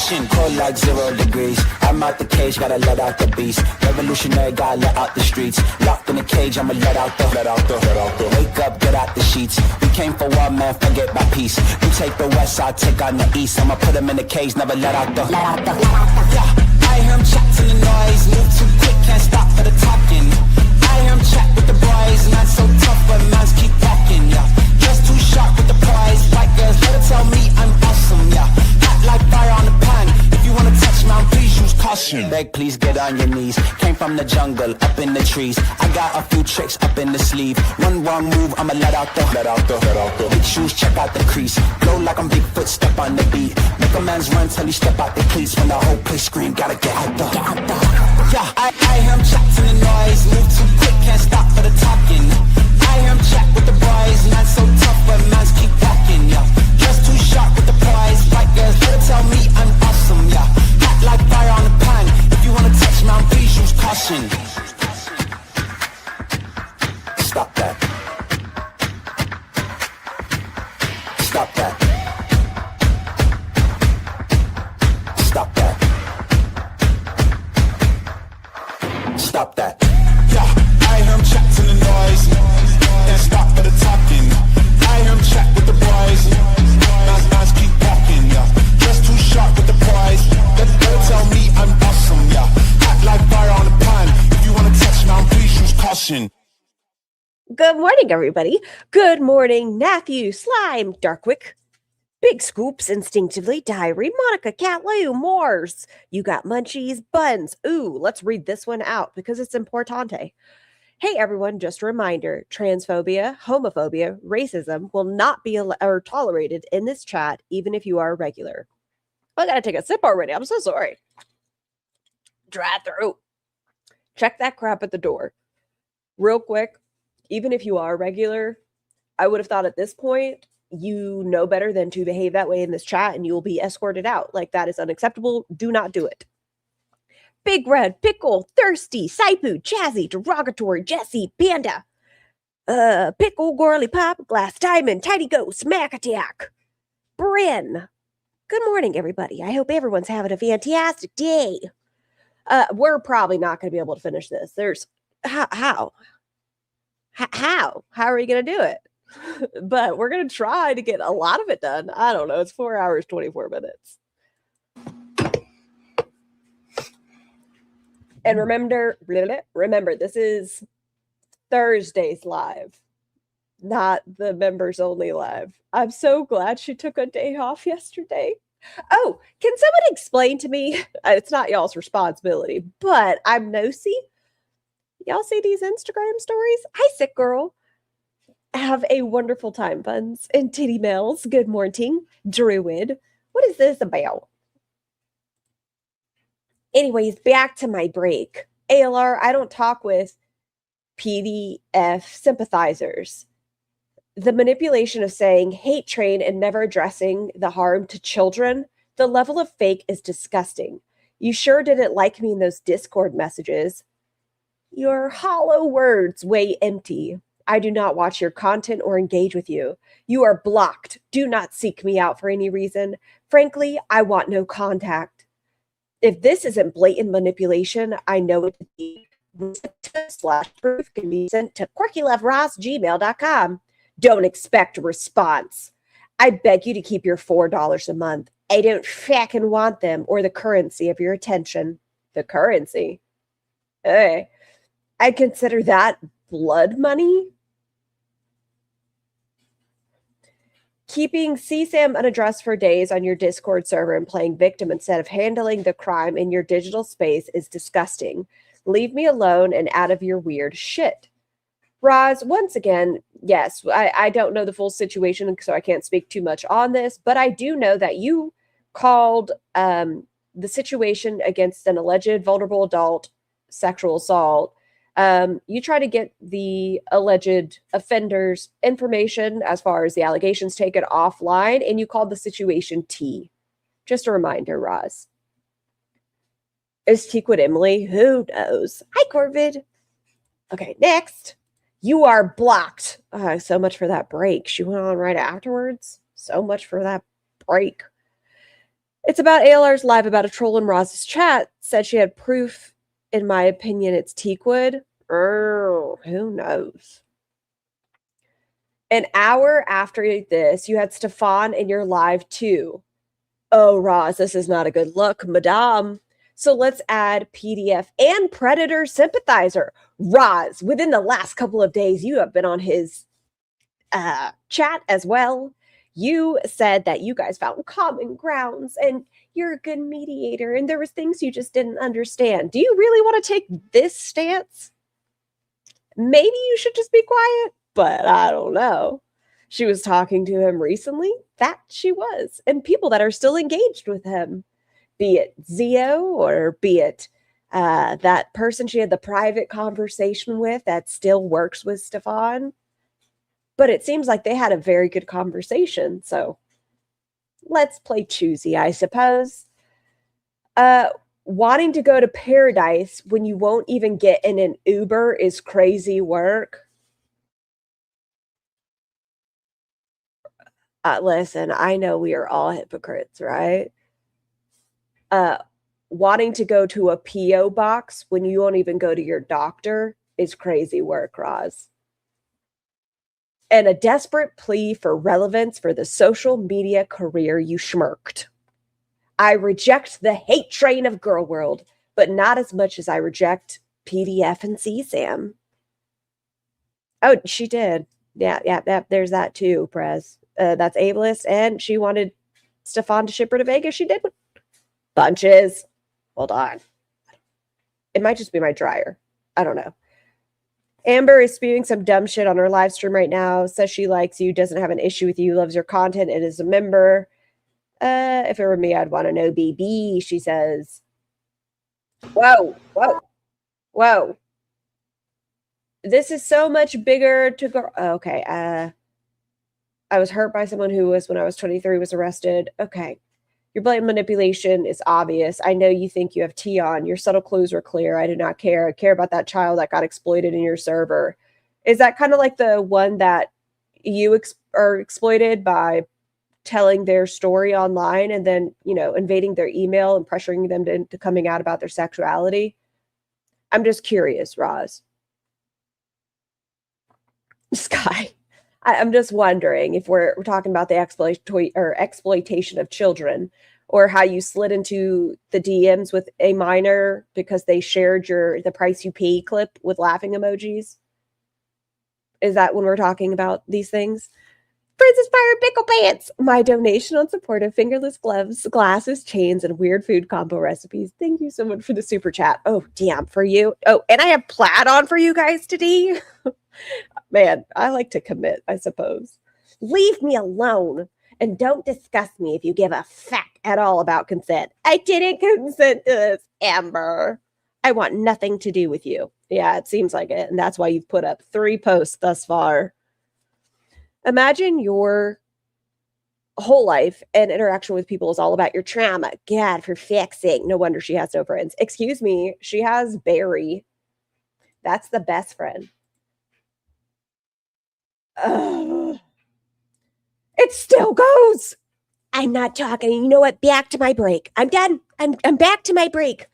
caution, cold like 0 degrees. I'm out the cage, gotta let out the beast. Revolutionary, gotta let out the streets. Locked in a cage, I'ma let out the. Wake up, get out the sheets. We came for war, man, forget my peace. You take the west, I'll take on the east. I'ma put them in the cage, never let out the. Yeah, I hear him chat to the noise. Move too quick, can't stop for the talking. I hear him chat with the boys. Man so tough, but mans keep walking, yeah. Just too sharp with the prize. White girls, let her tell me I'm awesome, yeah. Hot like fire on the pan. If you wanna touch me, please use caution. Beg, please get on your knees. Came from the jungle, up in the trees. I got a few tricks up in the sleeve. One wrong move, I'ma let out the. Big shoes, check out the crease. Blow like I'm Bigfoot, step on the beat. Make a man's run till he step out the cleats. When the whole place scream, gotta get out the. Yeah, I hear him chat to the noise. Move too quick, can't stop for the talking. I hear him chat with the boys. Man so tough, but mans keep walking, yeah. Just too sharp with the prize. White girls, let her tell me I'm awesome, yeah. Hot like fire on the pan. If you wanna touch me, please use caution. Stop that. Stop that. Stop that. Stop that. Yeah, I hear him chat to the noise. Can't stop for the talking. I hear him chat with the boys. Mans keep walking, yeah. Just too sharp with the prize. Let her tell me I'm awesome, yeah. Hot like fire on the pan. If you wanna touch me, please use caution. Good morning, everybody. Good morning, Matthew, Slime, Darkwick, Big Scoops, Instinctively, Diary, Monica, Cat Lou, Moors. You got munchies, buns. Ooh, let's read this one out because it's importante. Hey, everyone, just a reminder, transphobia, homophobia, racism will not be tolerated in this chat, even if you are a regular. I gotta take a sip already. I'm so sorry. Dry throat. Check that crap at the door. Real quick. Even if you are regular, I would have thought at this point, you know better than to behave that way in this chat and you will be escorted out. Like, that is unacceptable. Do not do it. Big Red, Pickle, Thirsty, Saipu, Jazzy, Derogatory, Jesse, Panda, Pickle, Gorley Pop, Glass Diamond, Tidy Ghost, Mac Attack, Bryn. Good morning, everybody. I hope everyone's having a fantastic day. We're probably not going to be able to finish this. There's... How? How are we going to do it? But we're going to try to get a lot of it done. I don't know. It's 4 hours, 24 minutes. And remember, this is Thursday's live, not the members only live. I'm so glad she took a day off yesterday. Oh, can someone explain to me? It's not y'all's responsibility, but I'm nosy. Y'all see these Instagram stories? Hi, sick girl. Have a wonderful time, buns and titty males. Good morning, Druid. What is this about? Anyways, back to my break. ALR, I don't talk with PDF sympathizers. The manipulation of saying hate train and never addressing the harm to children, the level of fake is disgusting. You sure didn't like me in those Discord messages. Your hollow words weigh empty. I do not watch your content or engage with you. You are blocked. Do not seek me out for any reason. Frankly, I want no contact. If this isn't blatant manipulation, I know it to be. /proof can be sent to QuirkyLoveRosee@gmail.com. Don't expect a response. I beg you to keep your $4 a month. I don't fucking want them or the currency of your attention. The currency? Hey. I consider that blood money. Keeping CSAM unaddressed for days on your Discord server and playing victim instead of handling the crime in your digital space is disgusting. Leave me alone and out of your weird shit. Roz, once again, yes, I don't know the full situation, so I can't speak too much on this, but I do know that you called the situation against an alleged vulnerable adult sexual assault. You try to get the alleged offender's information as far as the allegations taken offline, and you called the situation T. Just a reminder, Roz. Is Teakwood Emily? Who knows? Hi, Corvid. Okay, next. You are blocked. So much for that break. She went on right afterwards. So much for that break. It's about ALR's live about a troll in Roz's chat. Said she had proof. In my opinion, it's Teakwood. Who knows? An hour after this, you had Stefan in your live too. Oh, Roz, this is not a good look, madame. So let's add PDF and Predator sympathizer. Roz, within the last couple of days, you have been on his chat as well. You said that you guys found common grounds and you're a good mediator and there was things you just didn't understand. Do you really want to take this stance? Maybe you should just be quiet, but I don't know. She was talking to him recently. That she was. And people that are still engaged with him, be it Zio or be it that person she had the private conversation with that still works with Stefan. But it seems like they had a very good conversation. So let's play choosy, I suppose. Wanting to go to paradise when you won't even get in an Uber is crazy work. Listen, I know we are all hypocrites, right? Wanting to go to a P.O. box when you won't even go to your doctor is crazy work, Roz. And a desperate plea for relevance for the social media career you schmirked. I reject the hate train of Girl World, but not as much as I reject PDF and CSAM. Oh, she did. Yeah, there's that too, Prez. That's ableist, and she wanted Stefan to ship her to Vegas. She did. Bunches. Hold on. It might just be my dryer. I don't know. Amber is spewing some dumb shit on her live stream right now. Says she likes you, doesn't have an issue with you, loves your content, and is a member. If it were me, I'd want to know BB, she says. Whoa. This is so much bigger to go. Okay. I was hurt by someone who was, when I was 23, was arrested. Okay. Your blatant manipulation is obvious. I know you think you have tea on. Your subtle clues were clear. I do not care. I care about that child that got exploited in your server. Is that kind of like the one that you are exploited by telling their story online and then, invading their email and pressuring them into coming out about their sexuality? I'm just curious, Roz. Sky. I'm just wondering if we're talking about the exploitation of children, or how you slid into the DMs with a minor because they shared the price you pay clip with laughing emojis. Is that when we're talking about these things? Princess Pirate Pickle Pants. My donation on support of fingerless gloves, glasses, chains, and weird food combo recipes. Thank you so much for the super chat. Oh, damn, for you. Oh, and I have plaid on for you guys today. Man, I like to commit, I suppose. Leave me alone and don't discuss me if you give a fuck at all about consent. I didn't consent to this, Amber. I want nothing to do with you. Yeah, it seems like it. And that's why you've put up 3 posts thus far. Imagine your whole life and interaction with people is all about your trauma. God, for fuck's sake. No wonder she has no friends. Excuse me. She has Barry. That's the best friend. It still goes. I'm not talking. You know what? Back to my break. I'm done. I'm back to my break.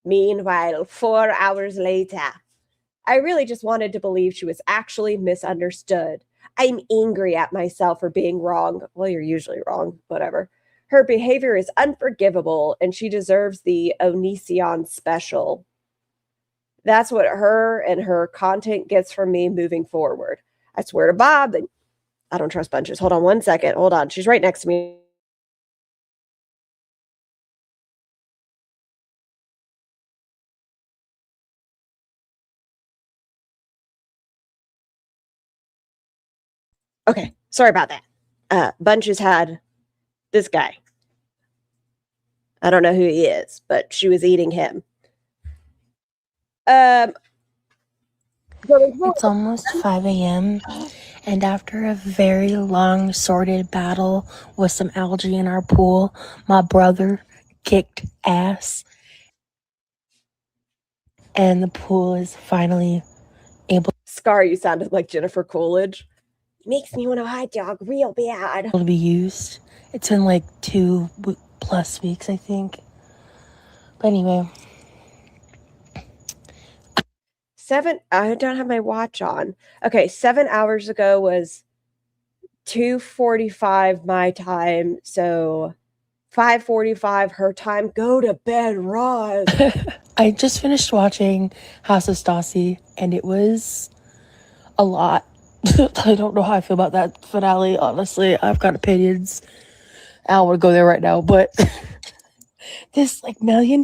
Meanwhile, 4 hours later, I really just wanted to believe she was actually misunderstood. I'm angry at myself for being wrong. Well, you're usually wrong. Whatever. Her behavior is unforgivable, and she deserves the Onision special. That's what her and her content gets from me moving forward. I swear to Bob, I don't trust bunches. Hold on 1 second. Hold on. She's right next to me. Okay. Sorry about that. Bunches had this guy. I don't know who he is, but she was eating him. It's almost 5 a.m. and after a very long, sordid battle with some algae in our pool, my brother kicked ass. And the pool is finally able Scar, you sounded like Jennifer Coolidge. Makes me want a hot dog real bad. to be used. It's been like 2 plus weeks, I think. But anyway. I don't have my watch on. Okay, 7 hours ago was 2:45 my time, so 5:45 her time. Go to bed, Roz. I just finished watching House of Stassi, and it was a lot. I don't know how I feel about that finale, honestly. I've got opinions. I don't want to go there right now, but this like $1 million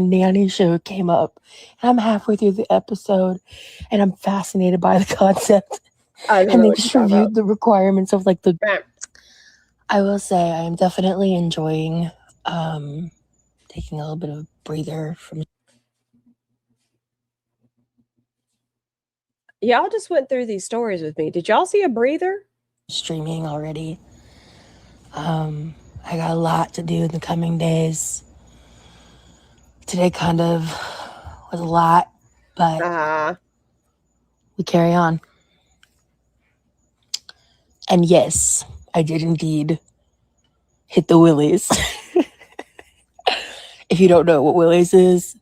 nanny show came up, and I'm halfway through the episode, and I'm fascinated by the concept. I don't And know they what just you're talking reviewed the requirements of like the. about. I will say I am definitely enjoying taking a little bit of a breather from. Y'all just went through these stories with me. Did y'all see a breather? Streaming already. I got a lot to do in the coming days. Today kind of was a lot, but we carry on. And yes, I did indeed hit the Willies. If you don't know what Willies is,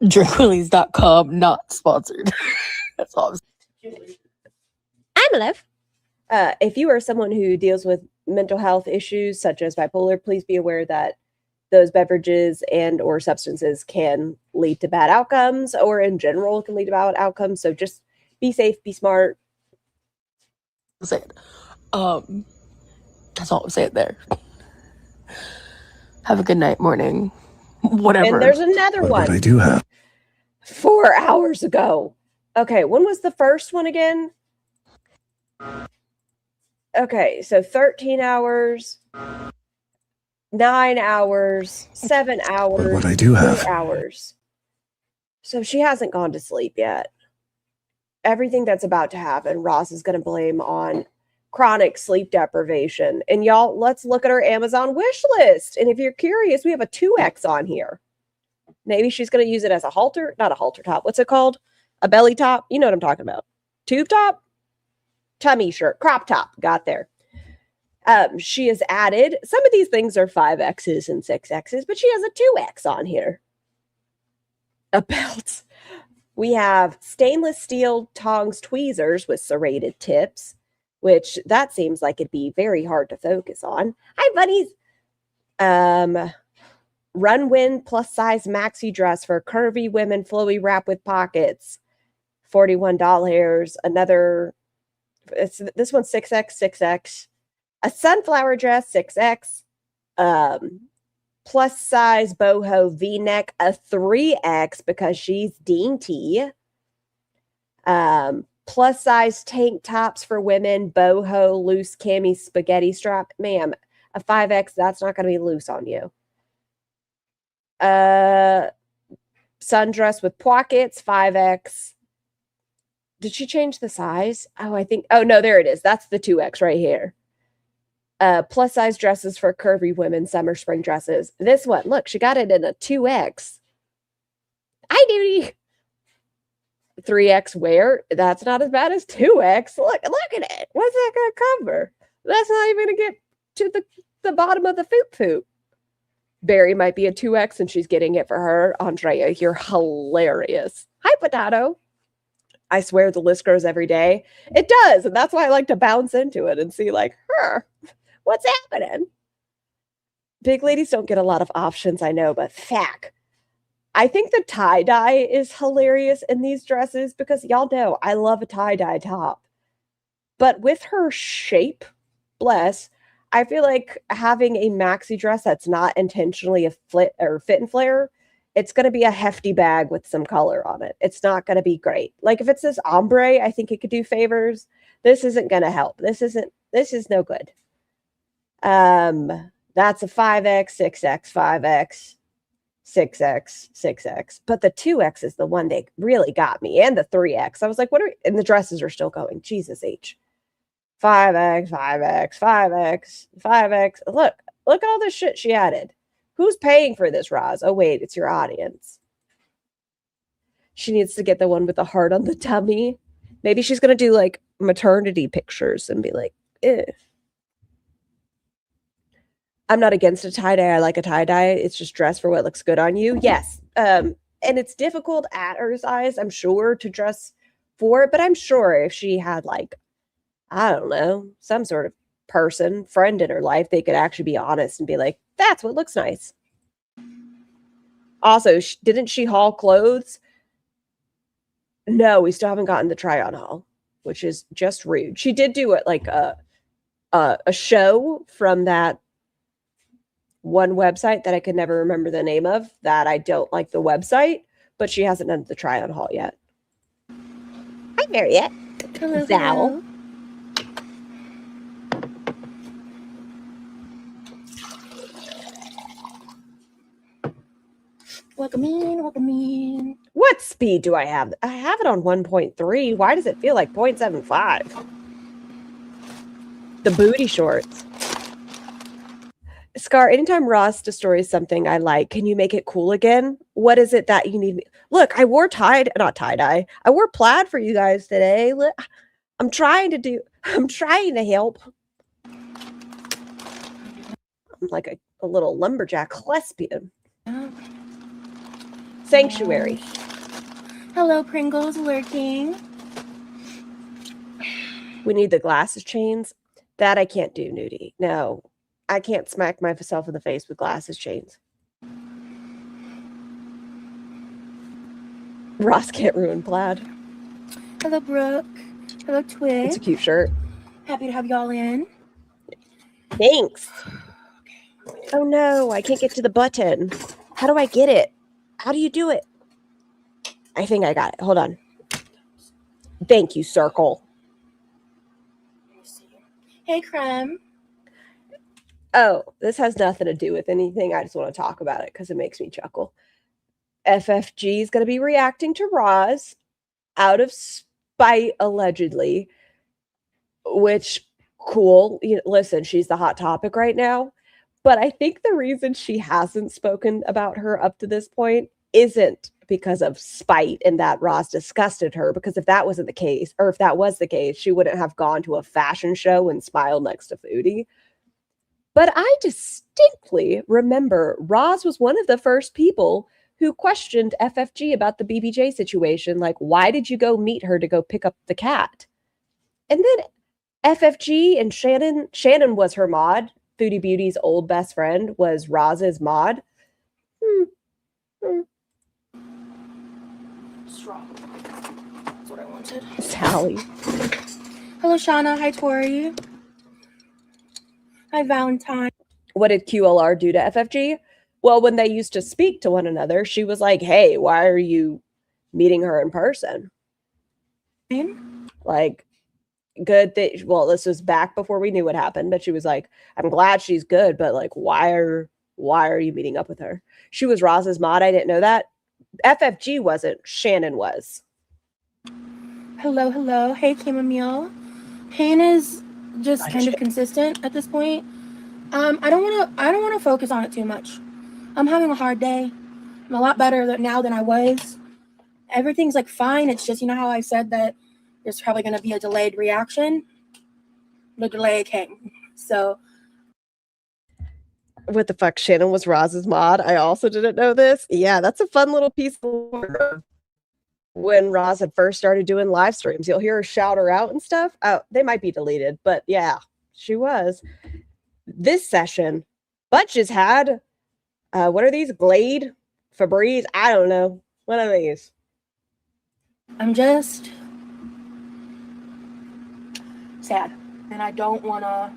drinkwillies.com, not sponsored. That's all I'm saying. I'm Liv. If you are someone who deals with mental health issues such as bipolar, please be aware that those beverages and or substances can lead to bad outcomes, or in general can lead to bad outcomes. So just be safe, be smart. That's all I'm saying there. Have a good night, morning, whatever. And there's another one. But I do have 4 hours ago. Okay, when was the first one again? Okay, so 13 hours, 9 hours, 7 hours, but what I do have 8 hours. So she hasn't gone to sleep yet. Everything that's about to happen, Ross is going to blame on chronic sleep deprivation. And y'all, let's look at her Amazon wish list. And if you're curious, we have a 2X on here. Maybe she's going to use it as a halter, not a halter top. What's it called? A belly top? You know what I'm talking about. Tube top? Tummy shirt, crop top. Got there. She has added, some of these things are 5Xs and 6Xs, but she has a 2X on here. A belt. We have stainless steel tongs tweezers with serrated tips, which that seems like it'd be very hard to focus on. Hi, buddies. Runwind plus size maxi dress for curvy women, flowy wrap with pockets. $41. Another, this one's 6X, 6X. A sunflower dress, 6X. Plus size boho V-neck, a 3X because she's dainty. Plus size tank tops for women, boho, loose cami spaghetti strap. Ma'am, a 5X, that's not going to be loose on you. Sundress with pockets, 5X. Did she change the size? Oh, no, there it is. That's the 2X right here. Plus size dresses for curvy women, summer, spring dresses. This one, look, she got it in a 2X. Hi, duty. 3X wear. That's not as bad as 2X. Look at it. What's that going to cover? That's not even going to get to the bottom of the foop. Barry might be a 2X and she's getting it for her. Andrea, you're hilarious. Hi, Potato. I swear the list grows every day. It does. And that's why I like to bounce into it and see like, what's happening? Big ladies don't get a lot of options, I know, but fact. I think the tie-dye is hilarious in these dresses because y'all know I love a tie-dye top. But with her shape, bless, I feel like having a maxi dress that's not intentionally a fit and flare, it's going to be a hefty bag with some color on it. It's not going to be great. Like if it's this ombre, I think it could do favors. This isn't going to help. This is no good. That's a 5X, 6X, 5X, 6X, 6X. But the 2X is the one that really got me. And the 3X. I was like, and the dresses are still going. Jesus H. 5X, 5X, 5X, 5X. Look at all this shit she added. Who's paying for this, Roz? Oh, wait, it's your audience. She needs to get the one with the heart on the tummy. Maybe she's going to do like maternity pictures and be like, eh. I'm not against a tie-dye. I like a tie-dye. It's just dress for what looks good on you. Yes. And it's difficult at her size, I'm sure, to dress for it. But I'm sure if she had, like, I don't know, some sort of friend in her life, they could actually be honest and be like, that's what looks nice. Also, didn't she haul clothes? No, we still haven't gotten the try-on haul, which is just rude. She did do it like a show from that one website that I could never remember the name of, that I don't like the website, but she hasn't done the try-on haul yet. Hi, Mariette. Hello, Val. hello. Welcome in, welcome in. What speed do I have? I have it on 1.3. Why does it feel like 0.75? The booty shorts. Scar, anytime Ross destroys something I like, can you make it cool again? What is it that you need? Look, I wore not tie-dye. I wore plaid for you guys today. I'm trying to help. I'm like a little lumberjack lesbian. Sanctuary. Hello, Pringles lurking. We need the glasses chains. That I can't do, Nudie. No, I can't smack myself in the face with glasses chains. Ross can't ruin plaid. Hello, Brooke. Hello, Twig. It's a cute shirt. Happy to have y'all in. Thanks. Oh no, I can't get to the button. How do I get it? How do you do it? I think I got it. Hold on. Thank you, Circle. Hey, Creme. Oh, this has nothing to do with anything. I just want to talk about it because it makes me chuckle. FFG is going to be reacting to Roz out of spite, allegedly, which, cool. Listen, she's the hot topic right now. But I think the reason she hasn't spoken about her up to this point isn't because of spite and that Roz disgusted her. Because if that wasn't the case, or if that was the case, she wouldn't have gone to a fashion show and smiled next to Foodie. But I distinctly remember Roz was one of the first people who questioned FFG about the BBJ situation. Like, why did you go meet her to go pick up the cat? And then FFG and Shannon was her mod. Foodie Beauty's old best friend was Roz's mod. Straw. That's what I wanted. Sally. Hello, Shauna. Hi, Tori. Hi, Valentine. What did QLR do to FFG? Well, when they used to speak to one another, she was like, hey, why are you meeting her in person? Like, good thing. Well, this was back before we knew what happened, but she was like, I'm glad she's good, but like, why are you meeting up with her? She was Roz's mod. I didn't know that. FFG wasn't. Shannon was. Hello, hello. Hey, Chamomile. Pain is just kind of consistent at this point. I don't want to focus on it too much. I'm having a hard day. I'm a lot better now than I was. Everything's like fine. It's just, you know how I said that there's probably going to be a delayed reaction? The delay came. So. What the fuck? Shannon was Roz's mod. I also didn't know this. Yeah, that's a fun little piece of lore. When Roz had first started doing live streams, you'll hear her shout her out and stuff. Oh, they might be deleted, but yeah, she was. This session, Butch had, what are these? Glade? Febreze? I don't know. What are these? I'm just sad, and I don't want to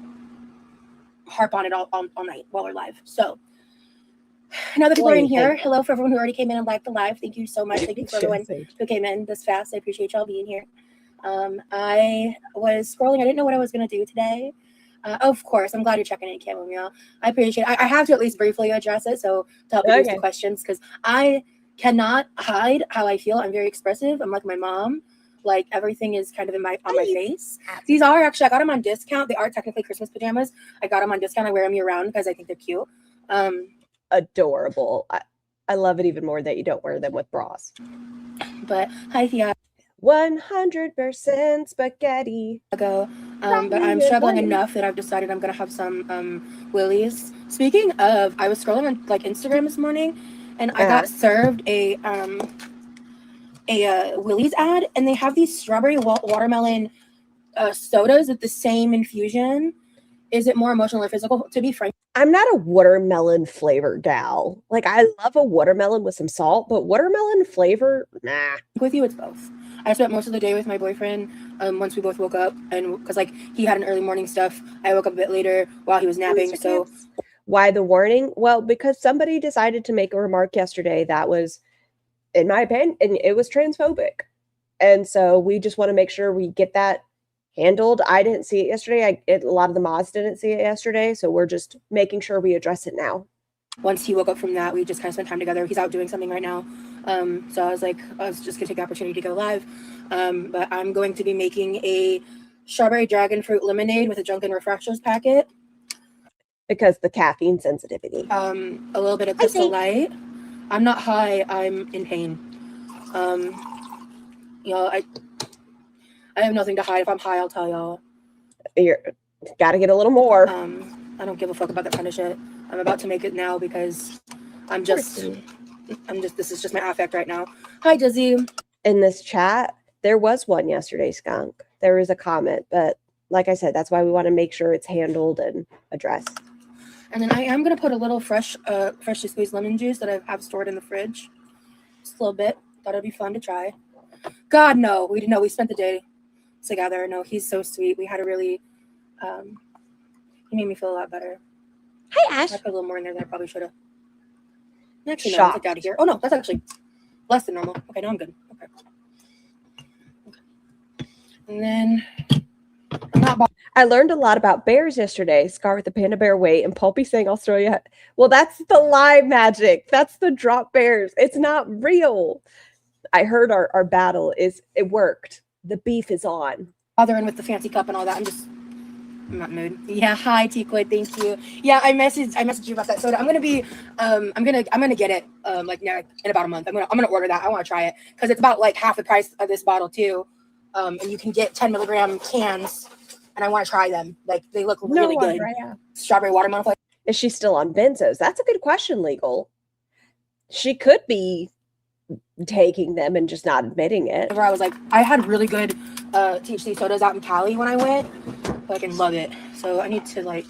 harp on it all night while we're live. So now that people are in here, hello for everyone who already came in and liked the live. Thank you so much. Thank you for everyone who came in this fast. I appreciate y'all being here. I was scrolling. I didn't know what I was going to do today. Of course, I'm glad you're checking in, Chamomile. I appreciate it. I have to at least briefly address it, so to help answer the questions, because I cannot hide how I feel. I'm very expressive. I'm like my mom. Like, everything is kind of on my face. These are actually, I got them on discount. They are technically Christmas pajamas. I got them on discount. I wear them year round because I think they're cute. Adorable. I love it even more that you don't wear them with bras. But hi, Thea. 100% spaghetti. But I'm struggling enough that I've decided I'm gonna have some Willies Speaking of, I was scrolling on like Instagram this morning, and I got served a Willies ad, and they have these strawberry watermelon sodas with the same infusion. Is it more emotional or physical? To be frank, I'm not a watermelon flavor gal. Like, I love a watermelon with some salt, but watermelon flavor, nah. with you, it's both. I spent most of the day with my boyfriend once we both woke up, and because like he had an early morning stuff, I woke up a bit later while he was napping. So why the warning? Well, because somebody decided to make a remark yesterday that was, in my opinion, it was transphobic. And so we just want to make sure we get that handled. I didn't see it yesterday. A lot of the mods didn't see it yesterday. So we're just making sure we address it now. Once he woke up from that, we just kind of spent time together. He's out doing something right now. So I was like, I was just going to take the opportunity to go live. But I'm going to be making a strawberry dragon fruit lemonade with a Drunken Refreshers packet. Because the caffeine sensitivity. A little bit of Crystal Light. I'm not high. I'm in pain. I have nothing to hide. If I'm high, I'll tell y'all. You got to get a little more. I don't give a fuck about that kind of shit. I'm about to make it now because this is just my affect right now. Hi, Dizzy. In this chat, there was one yesterday, Skunk. There was a comment, but like I said, that's why we want to make sure it's handled and addressed. And then I am going to put a little freshly squeezed lemon juice that I have stored in the fridge. Just a little bit. Thought it'd be fun to try. God, no. We didn't know. We spent the day together. No, he's so sweet. We had a really, he made me feel a lot better. Hi, Ash. I put a little more in there than I probably should have. Actually, no, I'll take out of here. Oh, no, that's actually less than normal. Okay, now I'm good. Okay. And then I learned a lot about bears yesterday. Scar with the panda bear weight and Pulpy saying Australia. Well, that's the lie magic. That's the drop bears. It's not real. I heard our battle it worked. The beef is on. Bothering with the fancy cup and all that. I'm not in the mood. Yeah, hi T-Quid, thank you. Yeah, I messaged you about that soda. I'm gonna get it like in about a month. I'm gonna order that. I want to try it because it's about like half the price of this bottle too. And you can get 10 milligram cans, and I want to try them. Like they look really good. Right. Strawberry watermelon flavor. Is she still on benzos? That's a good question, Legal. She could be taking them and just not admitting it. I was like, I had really good THC sodas out in Cali when I went. I can love it. So I need to like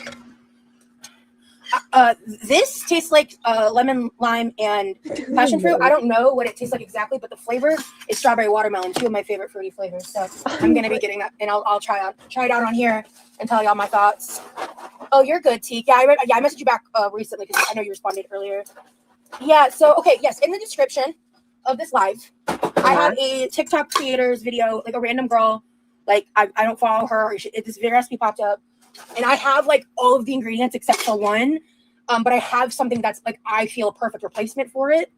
this tastes like lemon, lime, and passion fruit. I don't know what it tastes like exactly, but the flavor is strawberry watermelon, two of my favorite fruity flavors. So I'm gonna be getting that, and I'll try it out on here and tell y'all my thoughts. Oh, you're good, Teak. Yeah, I messaged you back recently because I know you responded earlier. Yeah. So okay, yes, in the description of this live, I have a TikTok creator's video, like a random girl. Like I don't follow her. This recipe popped up, and I have like all of the ingredients except for one. But I have something that's like I feel a perfect replacement for it.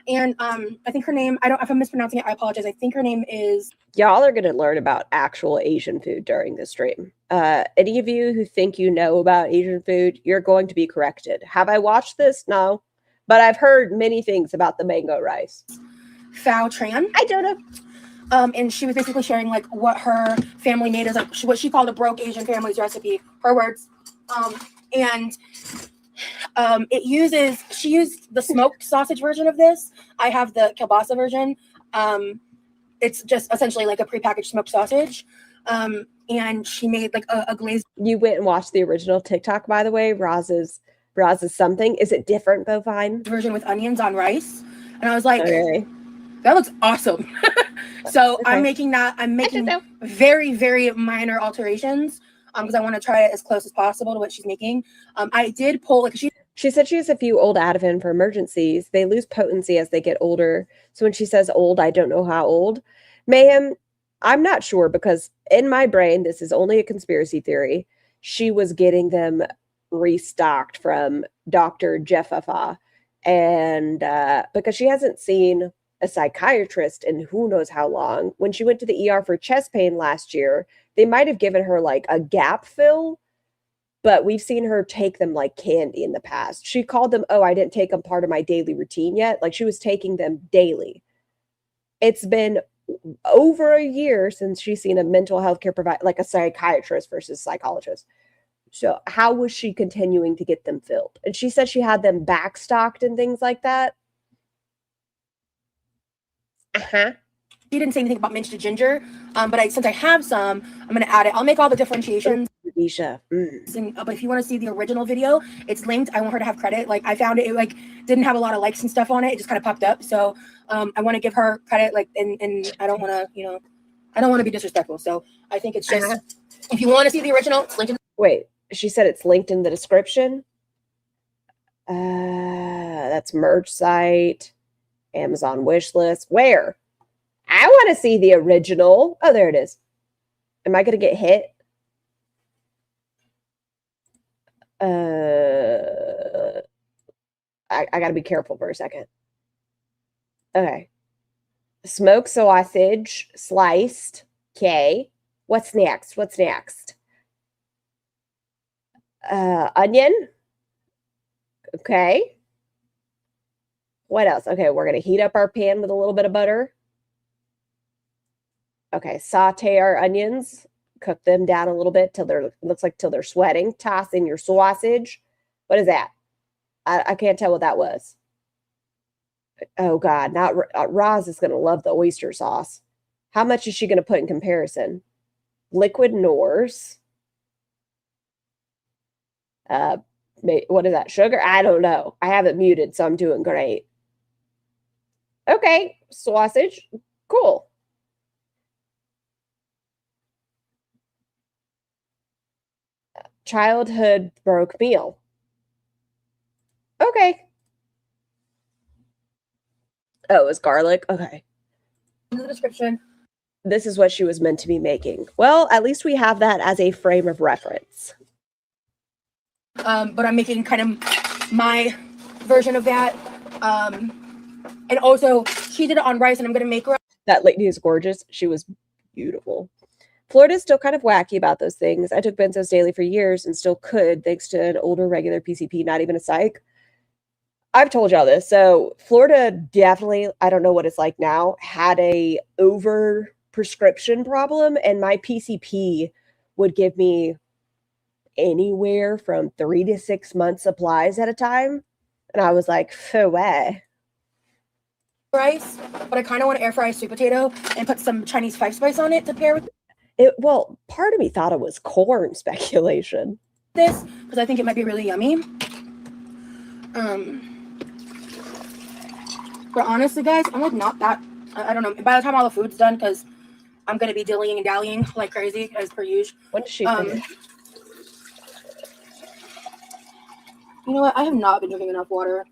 And I think her name. If I'm mispronouncing it, I apologize. I think her name is. Y'all are gonna learn about actual Asian food during this stream. Any of you who think you know about Asian food, you're going to be corrected. Have I watched this? No, but I've heard many things about the mango rice. Phao Tran. I don't know. And she was basically sharing like what her family made as like what she called a broke Asian family's recipe, her words. She used the smoked sausage version of this. I have the kielbasa version. It's just essentially like a prepackaged smoked sausage. And she made like a glazed. You went and watched the original TikTok, by the way. Roz's something. Is it different, Bovine? Version with onions on rice. And I was like, that looks awesome. So I'm making that. I'm making very, very minor alterations because I want to try it as close as possible to what she's making. I did pull like she said she has a few old Ativan for emergencies. They lose potency as they get older. So when she says old, I don't know how old. Mayhem, I'm not sure because in my brain, this is only a conspiracy theory. She was getting them restocked from Dr. Jeffafa. And because she hasn't seen a psychiatrist in who knows how long. When she went to the ER for chest pain last year, they might have given her like a gap fill, but we've seen her take them like candy in the past. She called them, I didn't take them part of my daily routine yet. Like she was taking them daily. It's been over a year since she's seen a mental health care provider, like a psychiatrist versus psychologist. So how was she continuing to get them filled? And she said she had them backstocked and things like that. Uh-huh. She didn't say anything about minced ginger, but since I have some, I'm going to add it. I'll make all the differentiations. Nisha. But if you want to see the original video, it's linked. I want her to have credit. Like, I found it like didn't have a lot of likes and stuff on it. It just kind of popped up. So I want to give her credit. Like, and I don't want to, you know, I don't want to be disrespectful. So I think it's just if you want to see the original, it's linked. Wait, she said it's linked in the description. That's merch site, Amazon wish list. Where? I want to see the original. Oh, there it is. Am I going to get hit? I got to be careful for a second. Okay. Smoked sausage, sliced. Okay. What's next? What's next? Onion. Okay. What else? Okay, we're going to heat up our pan with a little bit of butter. Okay, saute our onions. Cook them down a little bit till they're sweating. Toss in your sausage. What is that? I can't tell what that was. Oh God, not Roz is going to love the oyster sauce. How much is she going to put in comparison? Liquid Norse. What is that? Sugar? I don't know. I have it muted, so I'm doing great. Okay, sausage. Cool. Childhood broke meal. Okay. Oh, it was garlic? Okay. In the description. This is what she was meant to be making. Well, at least we have that as a frame of reference. But I'm making kind of my version of that. And also, she did it on rice, and I'm going to make her. That lady is gorgeous. She was beautiful. Florida's still kind of wacky about those things. I took benzos daily for years and still could, thanks to an older regular PCP, not even a psych. I've told y'all this. So Florida definitely, I don't know what it's like now, had a over prescription problem, and my PCP would give me anywhere from 3 to 6 months supplies at a time. And I was like, for what? Rice, but I kind of want to air fry a sweet potato and put some Chinese five spice on it to pair with it. Well, part of me thought it was corn speculation. This, because I think it might be really yummy. But honestly, guys, I'm like not that, I don't know. By the time all the food's done, because I'm going to be dillying and dallying like crazy as per usual. When does she finish? You know what? I have not been drinking enough water,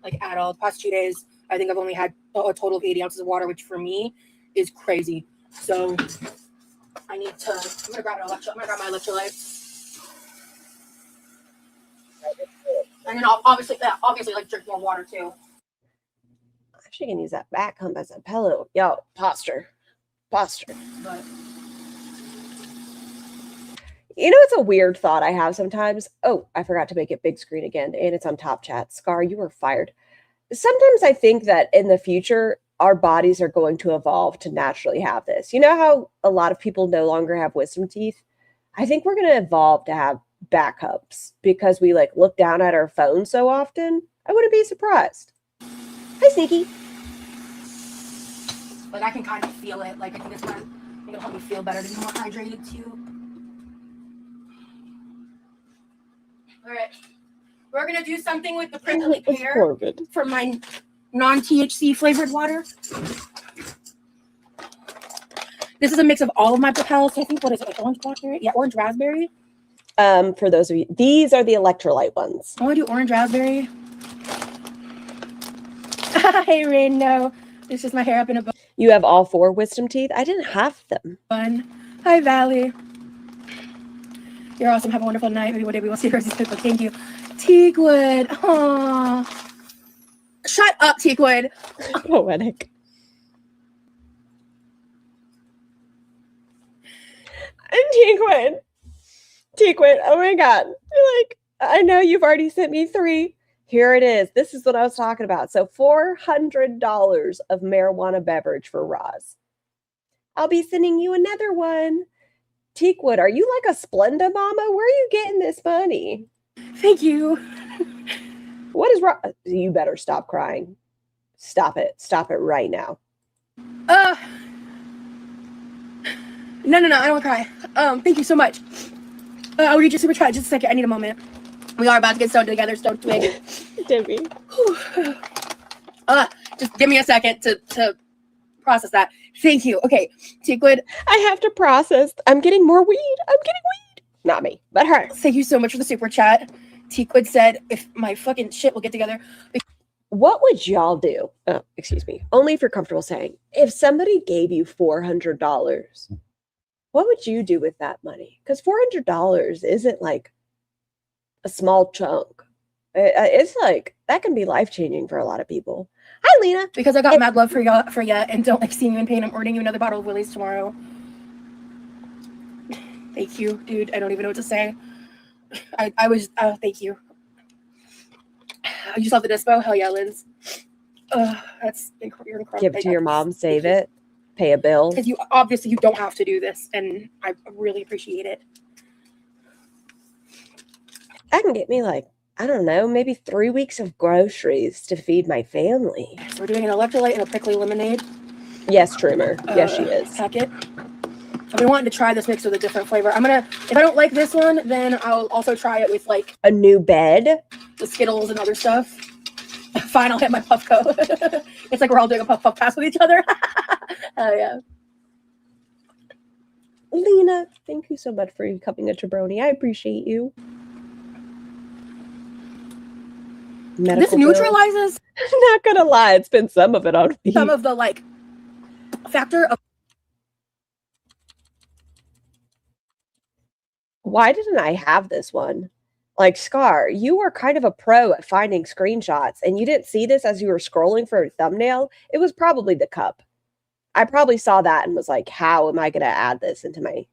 like at all. The past 2 days, I think I've only had a total of 80 ounces of water, which for me is crazy. So I need to, I'm going to grab my electrolytes. And then obviously like drink more water too. She can use that back hump as a pillow. Yo, posture. But you know, it's a weird thought I have sometimes. Oh, I forgot to make it big screen again, and it's on top chat. Scar, you were fired. Sometimes I think that in the future, our bodies are going to evolve to naturally have this. You know how a lot of people no longer have wisdom teeth? I think we're going to evolve to have back humps because we like look down at our phone so often. I wouldn't be surprised. Hi, Sneaky. Like I can kind of feel it. Like I think it's going to help me feel better to be more hydrated too. All right. We're going to do something with the prickly pear for my non-THC flavored water. This is a mix of all of my propels. So I think, what is it, like orange blackberry? Yeah, orange raspberry. For those of you, these are the electrolyte ones. I want to do orange raspberry. Hey, Rain, no. It's just my hair up in a bun. You have all 4 wisdom teeth? I didn't have them. Hi, Valley. You're awesome. Have a wonderful night. Maybe one day we will see Rosie's cookbook. Thank you. Teakwood. Aww. Shut up, Teakwood. Poetic. And Teakwood. Oh my God. Like, I know you've already sent me 3. Here it is. This is what I was talking about. So $400 of marijuana beverage for Roz. I'll be sending you another one. Teakwood, are you like a Splenda mama? Where are you getting this money? Thank you. What is wrong? You better stop crying. Stop it. Stop it right now. No, I don't want to cry. Thank you so much. I'll read your super chat just a second. I need a moment. We are about to get stoned together, stoned twig. Debbie. Just give me a second to process that. Thank you. Okay, Teakwood. I have to process. I'm getting more weed. I'm getting weed. Not me, but her. Thank you so much for the super chat. Teakwood said, if my fucking shit will get together. What would y'all do? Oh, excuse me. Only if you're comfortable saying. If somebody gave you $400, what would you do with that money? Because $400 isn't like a small chunk. It's like, that can be life-changing for a lot of people. Hi, Lena. Because I got mad love for ya and don't like seeing you in pain. I'm ordering you another bottle of Willies tomorrow. Thank you, dude. I don't even know what to say. I was, thank you. You saw the dispo? Hell yeah, Liz. That's you're incredible. Give it to your mom, save it, pay a bill. Because you obviously you don't have to do this, and I really appreciate it. That can get me like, I don't know, maybe 3 weeks of groceries to feed my family. So we're doing an electrolyte and a prickly lemonade. Yes, Trimmer. Yes, she is. Packet. I've been wanting to try this mix with a different flavor. I'm gonna, if I don't like this one, then I'll also try it with like A new bed. the Skittles and other stuff. Fine, I'll hit my Puffco. It's like we're all doing a puff pass with each other. Oh yeah. Lena, thank you so much for becoming a jabroni. I appreciate you. Medical This bill. neutralizes I'm not gonna lie, it's been some of it on me. some of the like factor of. Why didn't I have this one? Like, Scar, you were kind of a pro at finding screenshots, and you didn't see this as you were scrolling for a thumbnail. It was probably the cup. I probably saw that and was like, how am I going to add this into my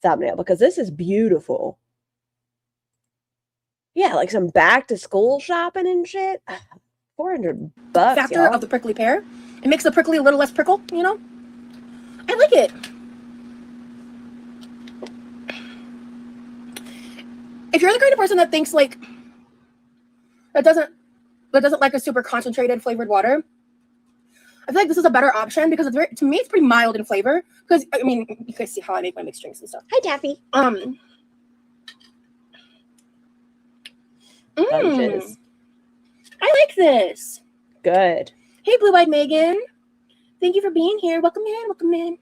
thumbnail? Because this is beautiful. Yeah, like some back to school shopping and shit. $400. Factor y'all. of the prickly pear. It makes the prickly a little less prickle, you know? I like it. If you're the kind of person that thinks like that doesn't like a super concentrated flavored water, I feel like this is a better option because it's very, to me, it's pretty mild in flavor. Because I mean, you guys see how I make my mixed drinks and stuff. Hi, Taffy. Lunches. I like this. Good. Hey, Blue-Eyed Megan. Thank you for being here. Welcome in. Welcome in.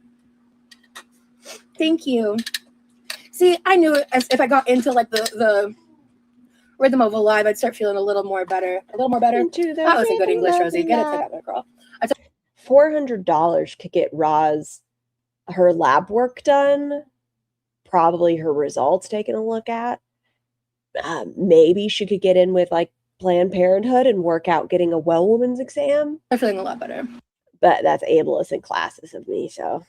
Thank you. See, I knew as if I got into like the rhythm of a live, I'd start feeling a little more better. A little more better. That was a good English, Rosie. Get it together, girl. $400 could get Roz her lab work done. Probably her results taken a look at. Maybe she could get in with like Planned Parenthood and work out getting a well woman's exam. I'm feeling a lot better. But that's ableist in classes of me, so.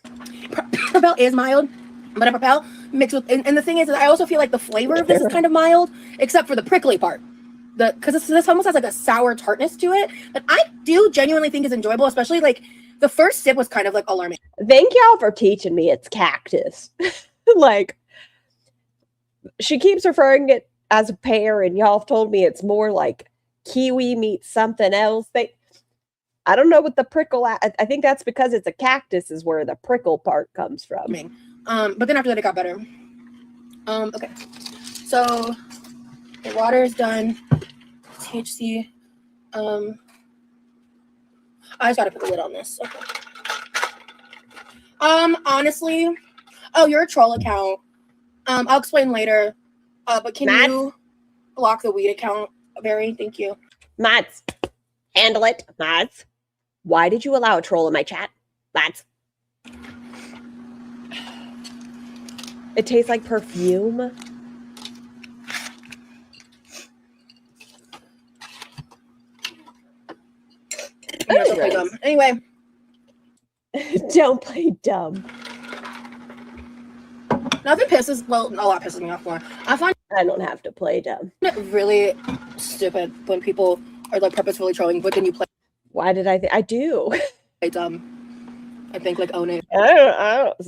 Propel is mild, but a Propel mixed with, and the thing is that I also feel like the flavor of this is kind of mild, except for the prickly part. Because this almost has like a sour tartness to it that I do genuinely think is enjoyable, especially like the first sip was kind of like alarming. Thank y'all for teaching me it's cactus. Like, she keeps referring it as a pear, and y'all have told me it's more like kiwi meets something else. I don't know what the prickle. I think that's because it's a cactus is where the prickle part comes from. But then after that, it got better. Okay, so the water is done. THC. I just gotta put the lid on this. Okay. Honestly, oh, you're a troll account. I'll explain later. But can you block the weed account, Barry? Thank you. Mads, handle it. Mads, why did you allow a troll in my chat? Mads. It tastes like perfume. Don't play dumb. Anyway. Don't play dumb. Nothing pisses, well, a lot pisses me off more. I find I don't have to play dumb. it really stupid when people are like purposefully trolling, but then you play Why did I do? dumb. I think like own it I don't.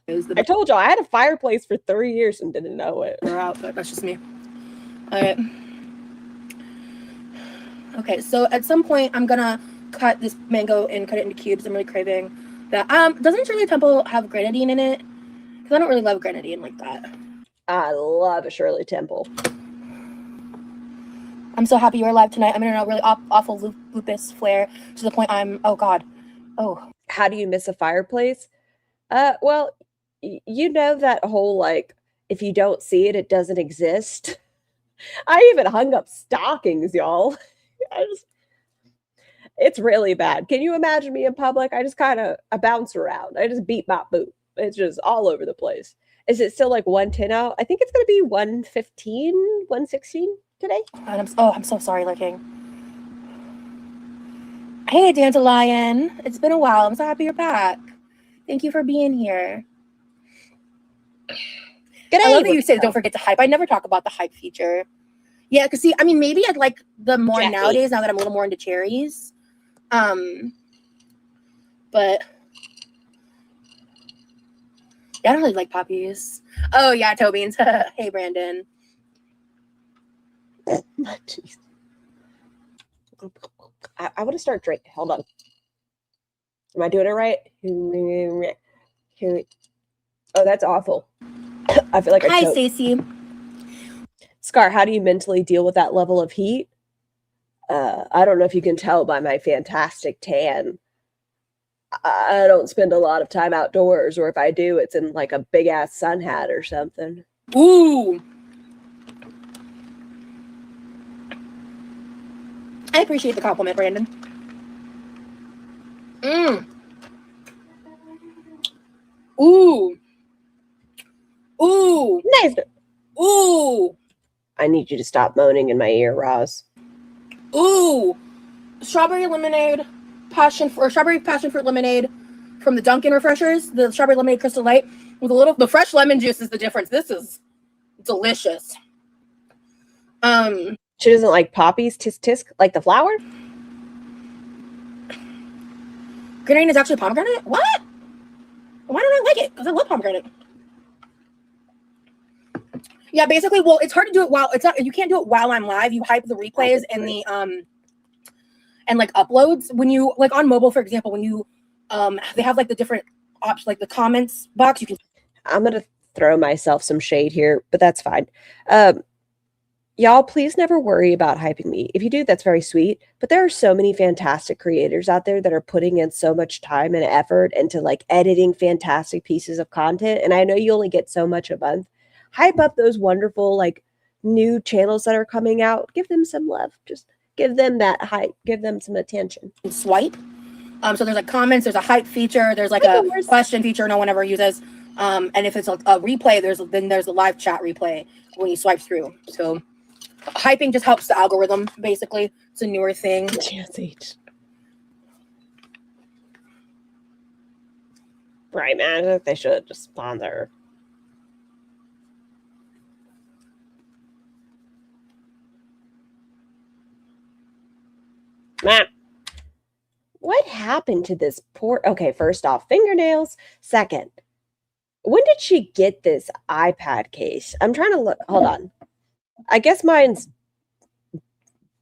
is the I told y'all I had a fireplace for 3 years and didn't know it. better out, but that's just me. All right. Okay, so at some point I'm gonna cut this mango and cut it into cubes. I'm really craving that. Doesn't Shirley Temple have grenadine in it? Because I don't really love grenadine like that. I love a Shirley Temple. I'm so happy you're alive tonight. I'm in a really awful lupus flare to the point I'm, oh God. Oh. How do you miss a fireplace? Well, you know that whole, like, if you don't see it, it doesn't exist. I even hung up stockings, y'all. It's really bad. Can you imagine me in public? I bounce around. I just beat my boot. It's just all over the place. Is it still like 110 out? I think it's going to be 115, 116 today. And I'm so sorry, Licking. Hey, Dandelion. It's been a while. I'm so happy you're back. Thank you for being here. I love that you said don't forget to hype. I never talk about the hype feature. Yeah, because see, I mean, maybe I'd like the more nowadays now that I'm a little more into cherries. But yeah, I don't really like poppies. Oh yeah, Tobeans. Hey, Brandon. Jeez. I want to start drinking. Hold on. Am I doing it right? Oh, that's awful. I feel like Hi, Stacey. Scar, how do you mentally deal with that level of heat? I don't know if you can tell by my fantastic tan. I don't spend a lot of time outdoors, or if I do, it's in like a big ass sun hat or something. Ooh. I appreciate the compliment, Brandon. Ooh. Ooh. Nice. Ooh. I need you to stop moaning in my ear, Roz. Ooh. Strawberry lemonade, strawberry passion fruit lemonade from the Dunkin' Refreshers, the strawberry lemonade Crystal Light with the fresh lemon juice is the difference. This is delicious. She doesn't like poppies, tisk, like the flower? Grenadine is actually pomegranate? What? Why don't I like it? Because I love pomegranate. Yeah, basically, well, it's hard to do it while you can't do it while I'm live. You hype the replays and the and like uploads when you like on mobile, for example, when you they have like the different options, like the comments box. You can. I'm gonna throw myself some shade here, but that's fine. Y'all, please never worry about hyping me. If you do, that's very sweet. But there are so many fantastic creators out there that are putting in so much time and effort into like editing fantastic pieces of content. And I know you only get so much a month. Hype up those wonderful like new channels that are coming out. Give them some love. Just give them that hype. Give them some attention. Swipe. So there's like comments. There's a hype feature. There's like a question feature no one ever uses. And if it's a replay, there's a live chat replay when you swipe through. So hyping just helps the algorithm. Basically, it's a newer thing. Right, man. They should just sponsor. Man, what happened to this poor? Okay, first off, fingernails. Second, when did she get this iPad case? I'm trying to look. Hold on. I guess mine's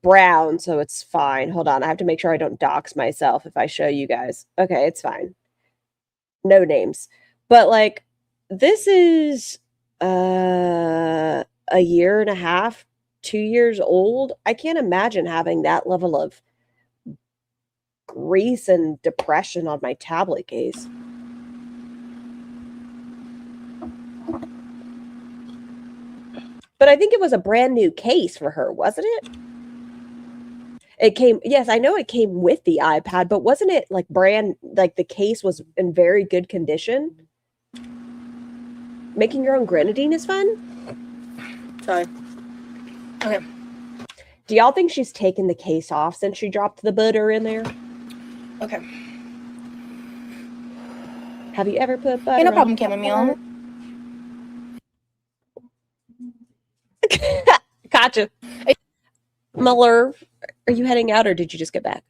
brown, so it's fine. Hold on. I have to make sure I don't dox myself if I show you guys. Okay, it's fine. No names. But like, this is a year and a half, 2 years old. I can't imagine having that level of grease and depression on my tablet case. But I think it was a brand new case for her, wasn't it? It came, yes, I know it came with the iPad, but wasn't it like the case was in very good condition? Making your own grenadine is fun? Sorry. Okay. Do y'all think she's taken the case off since she dropped the butter in there? Okay. Have you ever put butter? Hey, no problem, chamomile. Gotcha. Muller, are you heading out or did you just get back?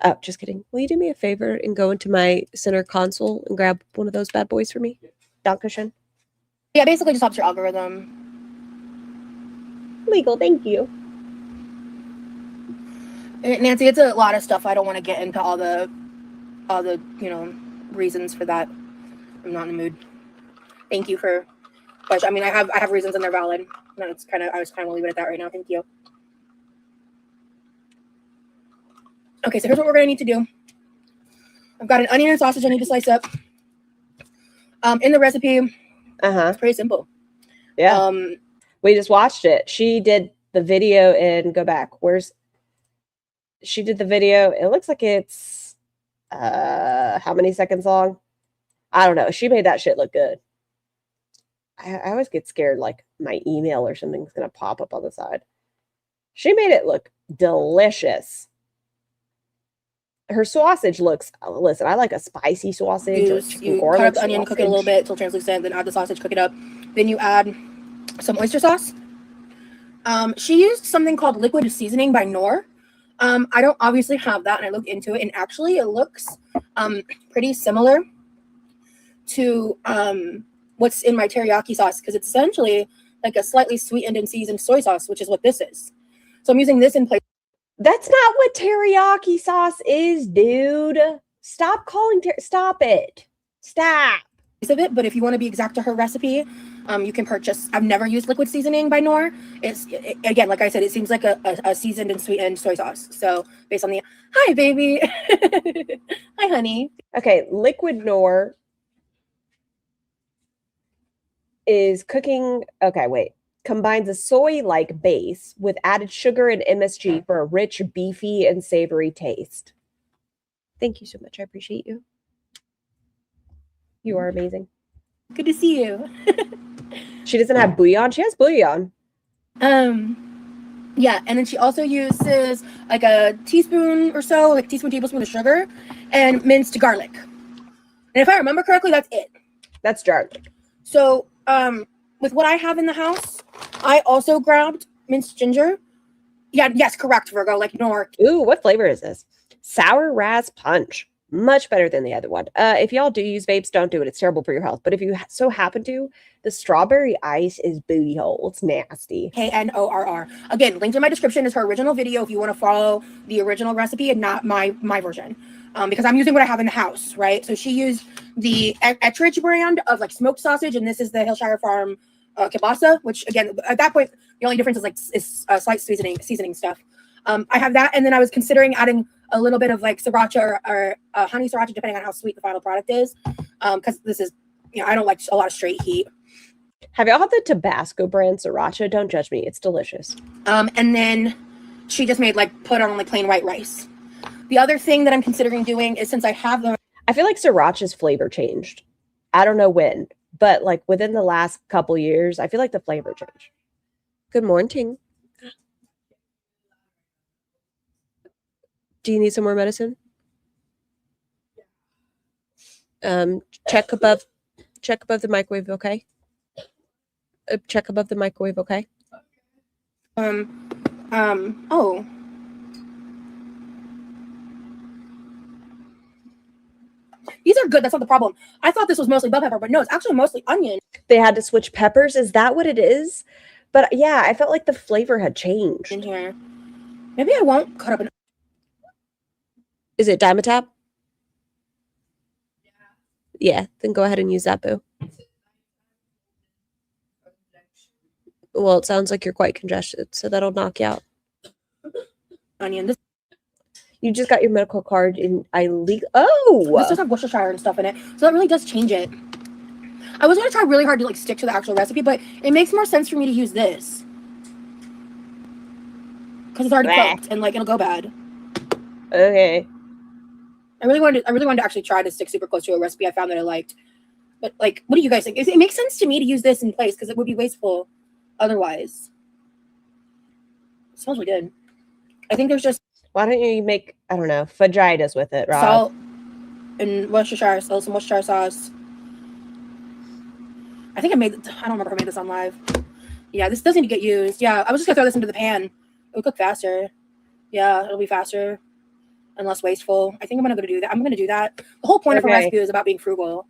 Oh, just kidding. Will you do me a favor and go into my center console and grab one of those bad boys for me? Dankeschön. Yeah, basically just helps your algorithm. Legal, thank you. Nancy, it's a lot of stuff. I don't want to get into all the reasons for that. I'm not in the mood. Thank you for question. I mean, I have reasons and they're valid. No, I was kind of leave it at that right now. Thank you. Okay, so here's what we're gonna need to do. I've got an onion and sausage I need to slice up. In the recipe, it's pretty simple. Yeah. We just watched it. She did the video and go back. She did the video. It looks like it's how many seconds long? I don't know. She made that shit look good. I always get scared like my email or something's gonna pop up on the side. She made it look delicious. Her sausage looks, listen, I like a spicy sausage. You cut up the onion, cook it a little bit until translucent, then add the sausage, cook it up. Then you add some oyster sauce. She used something called liquid seasoning by Knorr. I don't obviously have that, and I looked into it, and actually it looks pretty similar to what's in my teriyaki sauce, because it's essentially like a slightly sweetened and seasoned soy sauce, which is what this is. So I'm using this in place. That's not what teriyaki sauce is, dude. Stop calling stop it. Stop. Of it, but if you want to be exact to her recipe, you can purchase. I've never used liquid seasoning by Knorr. Again, like I said, it seems like a seasoned and sweetened soy sauce. So based on the hi baby, hi honey. Okay, liquid Knorr is cooking. Okay, wait. Combines a soy-like base with added sugar and MSG for a rich, beefy, and savory taste. Thank you so much. I appreciate you. You are amazing. Good to see you. She doesn't have bouillon. She has bouillon. Yeah, and then she also uses like a teaspoon or so, like tablespoon of sugar and minced garlic. And if I remember correctly, that's it. That's garlic. So, with what I have in the house, I also grabbed minced ginger. Yeah, yes, correct, Virgo, like Knorr. Ooh, what flavor is this? Sour Raz Punch. Much better than the other one. If y'all do use vapes, don't do it. It's terrible for your health. But if you so happen to, the strawberry ice is booty hole. It's nasty. Knorr. Again, linked in my description is her original video if you want to follow the original recipe and not my version. Because I'm using what I have in the house, right? So she used the Ettridge brand of like smoked sausage, and this is the Hillshire Farm kielbasa, which again, at that point, the only difference is slight seasoning stuff. I have that, and then I was considering adding a little bit of like sriracha or honey sriracha, depending on how sweet the final product is. Because this is, I don't like a lot of straight heat. Have y'all had the Tabasco brand sriracha? Don't judge me. It's delicious. And then she just made put on like plain white rice. The other thing that I'm considering doing is, since I have the... I feel like sriracha's flavor changed. I don't know when, but like within the last couple years, I feel like the flavor changed. Good morning. Do you need some more medicine? Check above the microwave, okay? Check above the microwave, okay? Oh. These are good. That's not the problem. I thought this was mostly bell pepper, but no, it's actually mostly onion. They had to switch peppers. Is that what it is? But yeah, I felt like the flavor had changed. In here. Maybe I won't cut up an... Is it Dimetap? Yeah, then go ahead and use that, boo. Well, it sounds like you're quite congested, so that'll knock you out. Onion. You just got your medical card in Oh! This does have Worcestershire and stuff in it, so that really does change it. I was going to try really hard to stick to the actual recipe, but it makes more sense for me to use this. Because it's already cooked, and it'll go bad. Okay. I really wanted to actually try to stick super close to a recipe I found that I liked. But what do you guys think? It makes sense to me to use this in place because it would be wasteful otherwise. It smells really good. I think there's just... Why don't you make, I don't know, fajitas with it, Rob? Salt and Worcestershire, some Worcestershire sauce. I think I don't remember if I made this on live. Yeah, this doesn't need to get used. Yeah, I was just going to throw this into the pan. It would cook faster. Yeah, it'll be faster. and less wasteful. I think I'm gonna go do that. I'm gonna do that. The whole point of a recipe is about being frugal.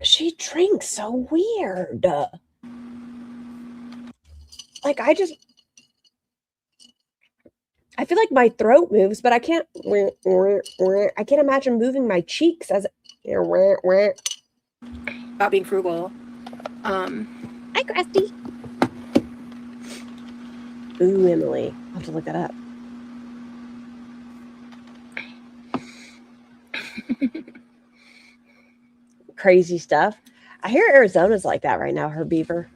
She drinks so weird. Like I feel like my throat moves, but I can't imagine moving my cheeks as about being frugal. Hi, Krusty. Ooh, Emily. I'll have to look that up. Crazy stuff. I hear Arizona's like that right now, her beaver.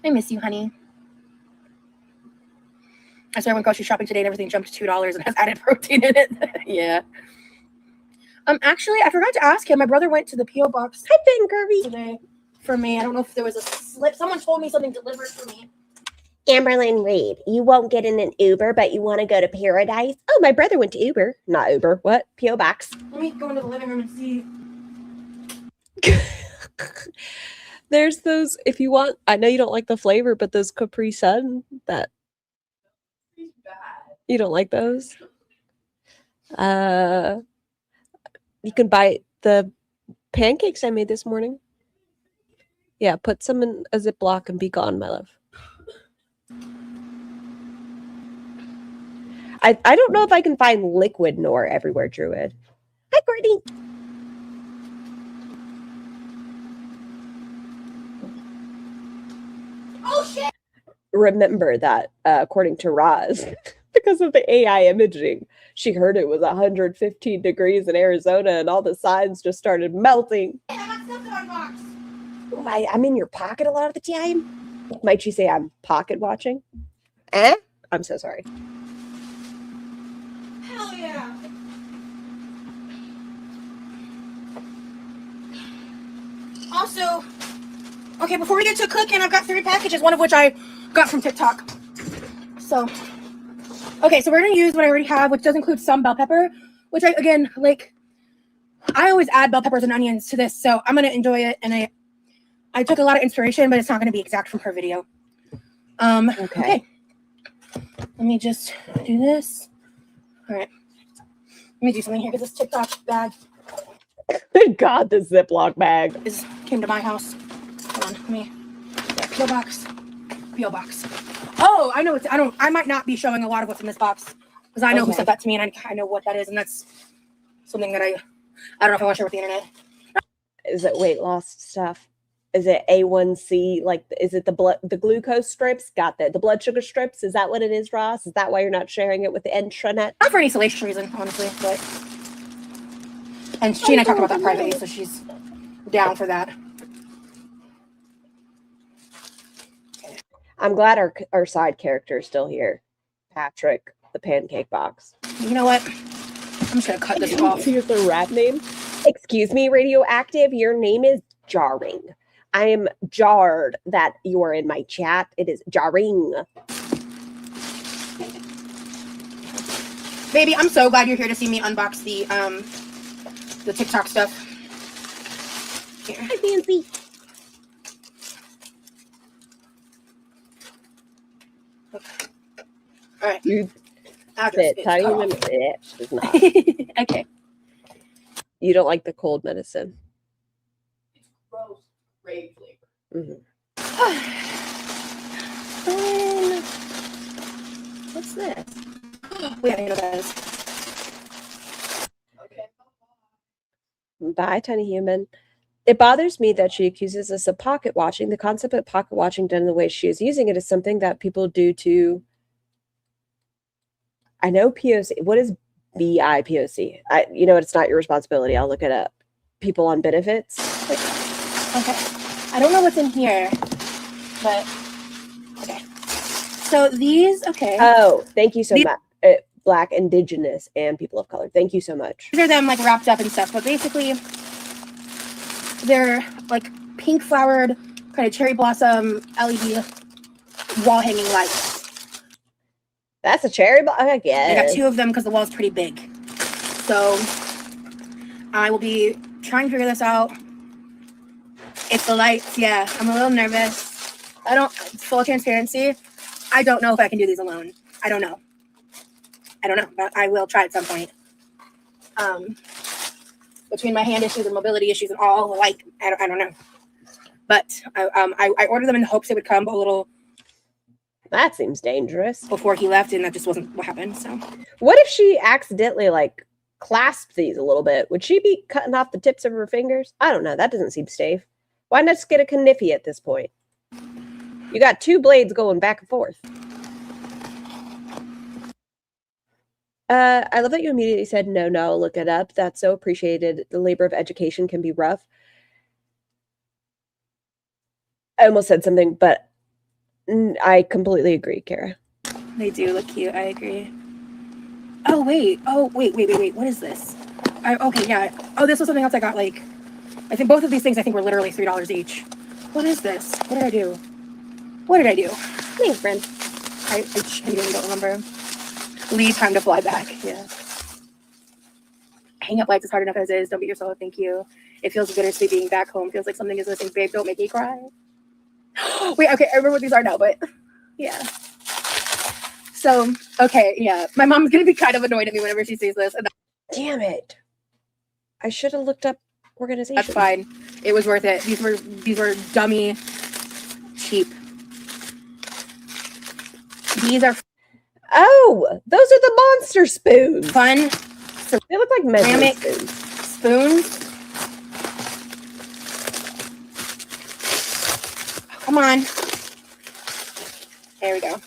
I miss you, honey. I saw I went grocery shopping today and everything jumped to $2 and has added protein in it. Yeah. Actually, I forgot to ask him. My brother went to the P.O. box. Hi, Finn Kirby. Today for me. I don't know if there was a slip. Someone told me something delivered for me. Amberlyn Reed, you won't get in an Uber, but you want to go to Paradise? Oh, my brother went to Uber. Not Uber. What? P.O. box. Let me go into the living room and see. There's those, if you want, I know you don't like the flavor, but those Capri Sun that you don't like those. You can buy the pancakes I made this morning. Yeah, put some in a Ziploc and be gone, my love. I don't know if I can find liquid Nor everywhere, Druid. Hi, Courtney. Oh, shit! Remember that, according to Roz, because of the AI imaging, she heard it was 115 degrees in Arizona and all the signs just started melting. I got stuff in my box. I'm in your pocket a lot of the time. Might you say I'm pocket watching? I'm so sorry. Hell yeah. Also, okay, before we get to cooking, I've got 3 packages, one of which I got from TikTok. So, okay, so we're going to use what I already have, which does include some bell pepper, which I always add bell peppers and onions to this, so I'm going to enjoy it, and I took a lot of inspiration, but it's not going to be exact from her video. Okay. Let me just do this. All right. Let me do something here because this TikTok bag. Good God, this Ziploc bag Came to my house. Hold on, let me. Yeah, P.O. box. P.O. box. Oh, I know I might not be showing a lot of what's in this box because I know who sent that to me and I know what that is, and that's something that I don't know if I want to share with the internet. Is it weight loss stuff? Is it A1C? Like, is it the glucose strips? Got the blood sugar strips? Is that what it is, Ross? Is that why you're not sharing it with the intranet? Not for any salacious reason, honestly, but. And she and I talked about that privately, so she's down for that. I'm glad our side character is still here. Patrick, the pancake box. You know what? I'm just going to cut this off. Here's the rap name. Excuse me, Radioactive. Your name is jarring. I am jarred that you are in my chat. It is jarring. Baby, I'm so glad you're here to see me unbox the TikTok stuff. Here. Hi, Fancy. Okay. All right. You Address it. Tiny women. She's not. Okay. You don't like the cold medicine. It's gross. Grape flavor. Mm-hmm. What's this? Wait, I know what that is. Okay. Bye, tiny human. It bothers me that she accuses us of pocket watching. The concept of pocket watching done in the way she is using it is something that people do to. I know POC. What is BIPOC? It's not your responsibility. I'll look it up. People on benefits. Okay. I don't know what's in here, but okay. So these, okay. Oh, thank you so much. Black, Indigenous, and people of color. Thank you so much. These are them like wrapped up and stuff, but basically they're like pink flowered kind of cherry blossom LED wall hanging lights. That's a cherry blossom. I guess. I got 2 of them because the wall is pretty big. So I will be trying to figure this out. It's the lights, yeah. I'm a little nervous. I don't, full transparency, I don't know if I can do these alone. I don't know, but I will try at some point. Between my hand issues and mobility issues and all, like, I don't know. But I ordered them in the hopes it would come a little. That seems dangerous. Before he left, and that just wasn't what happened. So, what if she accidentally like clasped these a little bit? Would she be cutting off the tips of her fingers? I don't know. That doesn't seem safe. Why not just get a kniffy at this point? You got two blades going back and forth. I love that you immediately said, no, I'll look it up. That's so appreciated. The labor of education can be rough. I almost said something, but I completely agree, Kara. They do look cute. I agree. Oh, wait. What is this? Okay, yeah. Oh, this was something else I got, like, I think both of these things I think were literally $3 each. What is this? What did I do? Thanks, friend. I genuinely don't remember. Leave time to fly back. Yeah. Hang up lights is hard enough as is. Don't beat yourself. Thank you. It feels bittersweet being back home. Feels like something is missing. Babe, don't make me cry. Wait, okay. I remember what these are now, but yeah. So, okay, yeah. My mom's going to be kind of annoyed at me whenever she sees this. Damn it. I should have looked up organization. That's fine. It was worth it. These were dummy cheap. These are... Oh, those are the monster spoons. Fun. They look like measuring spoons. Come on. There we go.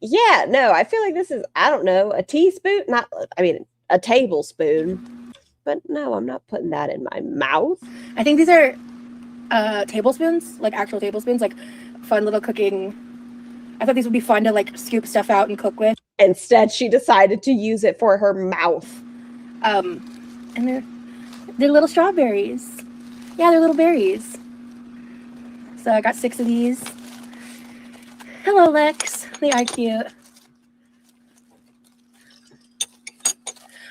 Yeah, no, I feel like this is, I don't know, a teaspoon? A tablespoon. But no, I'm not putting that in my mouth. I think these are tablespoons, like actual tablespoons, like fun little cooking. I thought these would be fun to like scoop stuff out and cook with. Instead, she decided to use it for her mouth. And they're little strawberries. Yeah, they're little berries. So I got 6 of these. Hello, Lex. They are cute.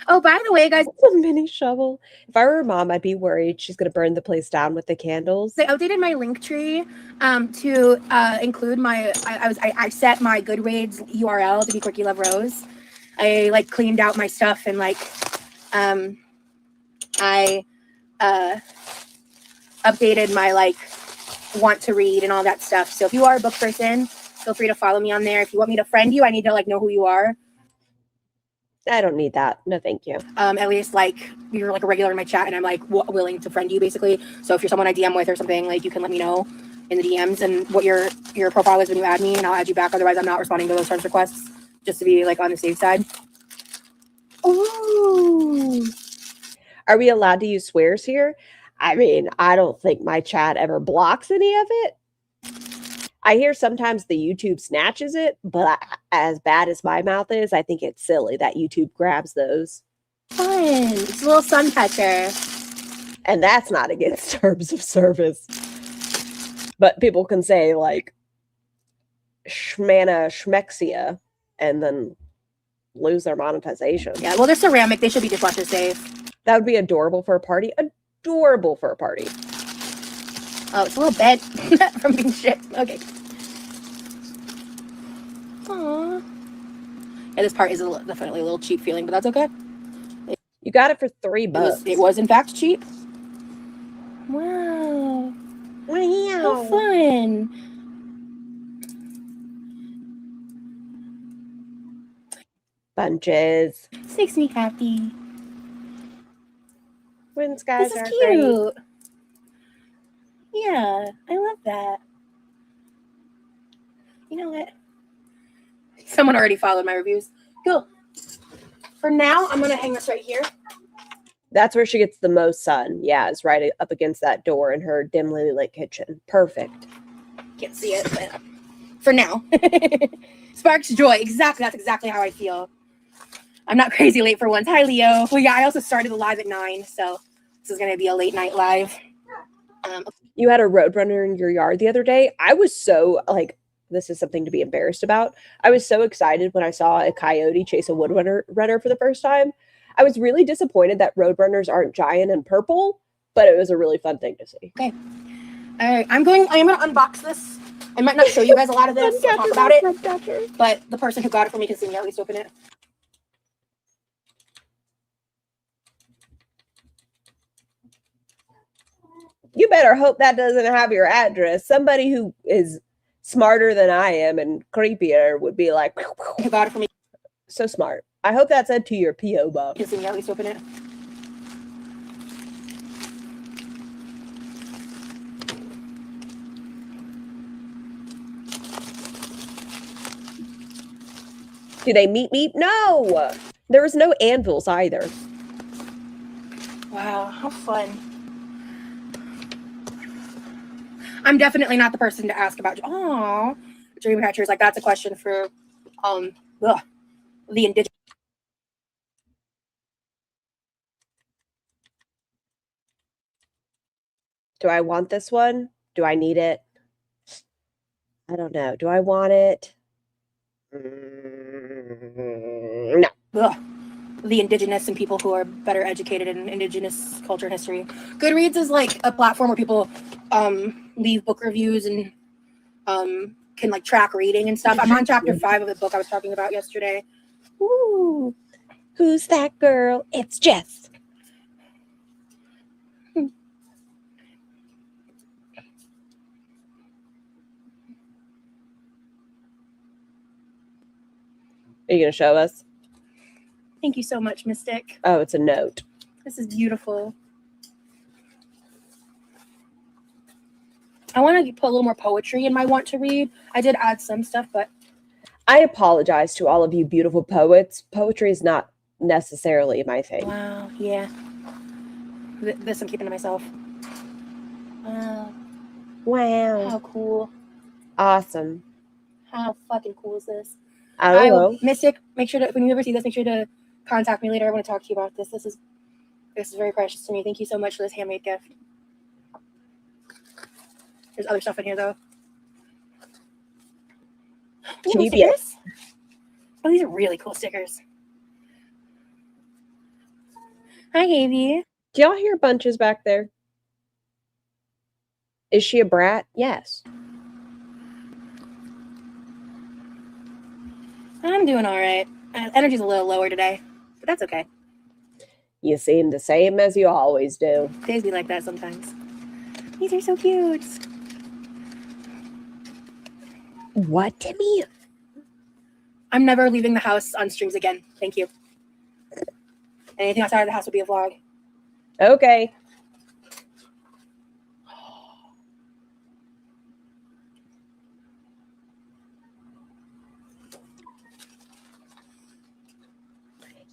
Oh, by the way, guys, it's a mini shovel. If I were her mom, I'd be worried she's going to burn the place down with the candles. I updated my link tree to include my. I set my Goodreads URL to be QuirkyLoveRosee. I like cleaned out my stuff and like I updated my like want to read and all that stuff. So if you are a book person, feel free to follow me on there. If you want me to friend you, I need to like know who you are. I don't need that. No, thank you. At least like you're like a regular in my chat and I'm like willing to friend you basically. So if you're someone I DM with or something, like you can let me know in the DMs and what your profile is when you add me and I'll add you back. Otherwise I'm not responding to those friends requests just to be like on the safe side. Ooh. Are we allowed to use swears here? I mean, I don't think my chat ever blocks any of it. I hear sometimes the YouTube snatches it, but as bad as my mouth is, I think it's silly that YouTube grabs those. Fun. It's a little sun catcher. And that's not against terms of service. But people can say like schmana schmexia and then lose their monetization. Yeah, well, they're ceramic. They should be dishwasher safe. That would be adorable for a party. Adorable for a party. Oh, it's a little bed from being shipped. Okay. Aww. Yeah, this part is definitely a little cheap feeling, but that's okay. You got it for $3. It was in fact cheap. Wow. Wow. How fun. Bunches. This makes me happy. When skies This are is cute. great. Yeah, I love that. You know what? Someone already followed my reviews. Cool. For now, I'm going to hang this right here. That's where she gets the most sun. Yeah, it's right up against that door in her dimly lit kitchen. Perfect. Can't see it, but for now. Sparks joy. Exactly. That's exactly how I feel. I'm not crazy late for once. Hi, Leo. Well, yeah, I also started the live at 9, so this is going to be a late night live. You had a roadrunner in your yard the other day. I was so like, this is something to be embarrassed about. I was so excited when I saw a coyote chase a woodrunner for the first time. I was really disappointed that roadrunners aren't giant and purple, but it was a really fun thing to see. Okay. All right. I am going to unbox this. I might not show you guys a lot of this or talk about it, but the person who got it for me can see me at least open it. You better hope that doesn't have your address. Somebody who is smarter than I am and creepier would be like, Who got it for me? So smart. I hope that said to your P.O. box. You can see me at least open it. Do they meet? No! There was no anvils either. Wow, how fun. I'm definitely not the person to ask about, dream catchers. Like, that's a question for the indigenous. Do I want this one? Do I need it? I don't know. Do I want it? No. Ugh. The indigenous and people who are better educated in indigenous culture and history. Goodreads is like a platform where people leave book reviews and can like track reading and stuff. I'm on chapter 5 of the book I was talking about yesterday. Ooh. Who's that girl? It's Jess. Are you going to show us? Thank you so much, Mystic. Oh, it's a note. This is beautiful. I want to put a little more poetry in my want to read. I did add some stuff, but I apologize to all of you beautiful poets. Poetry is not necessarily my thing. Wow, yeah. This I'm keeping to myself. Wow. How cool. Awesome. How fucking cool is this? I don't know. Mystic, make sure to, when you ever see this, make sure to contact me later. I want to talk to you about this. This is very precious to me. Thank you so much for this handmade gift. There's other stuff in here though. Can you stickers? Oh, these are really cool stickers. Hi, Havy. Do y'all hear Bunches back there? Is she a brat? Yes. I'm doing all right. Energy's a little lower today, but that's okay. You seem the same as you always do. Days be like that sometimes. These are so cute. What, Timmy? I'm never leaving the house on streams again. Thank you. Anything outside of the house will be a vlog. Okay.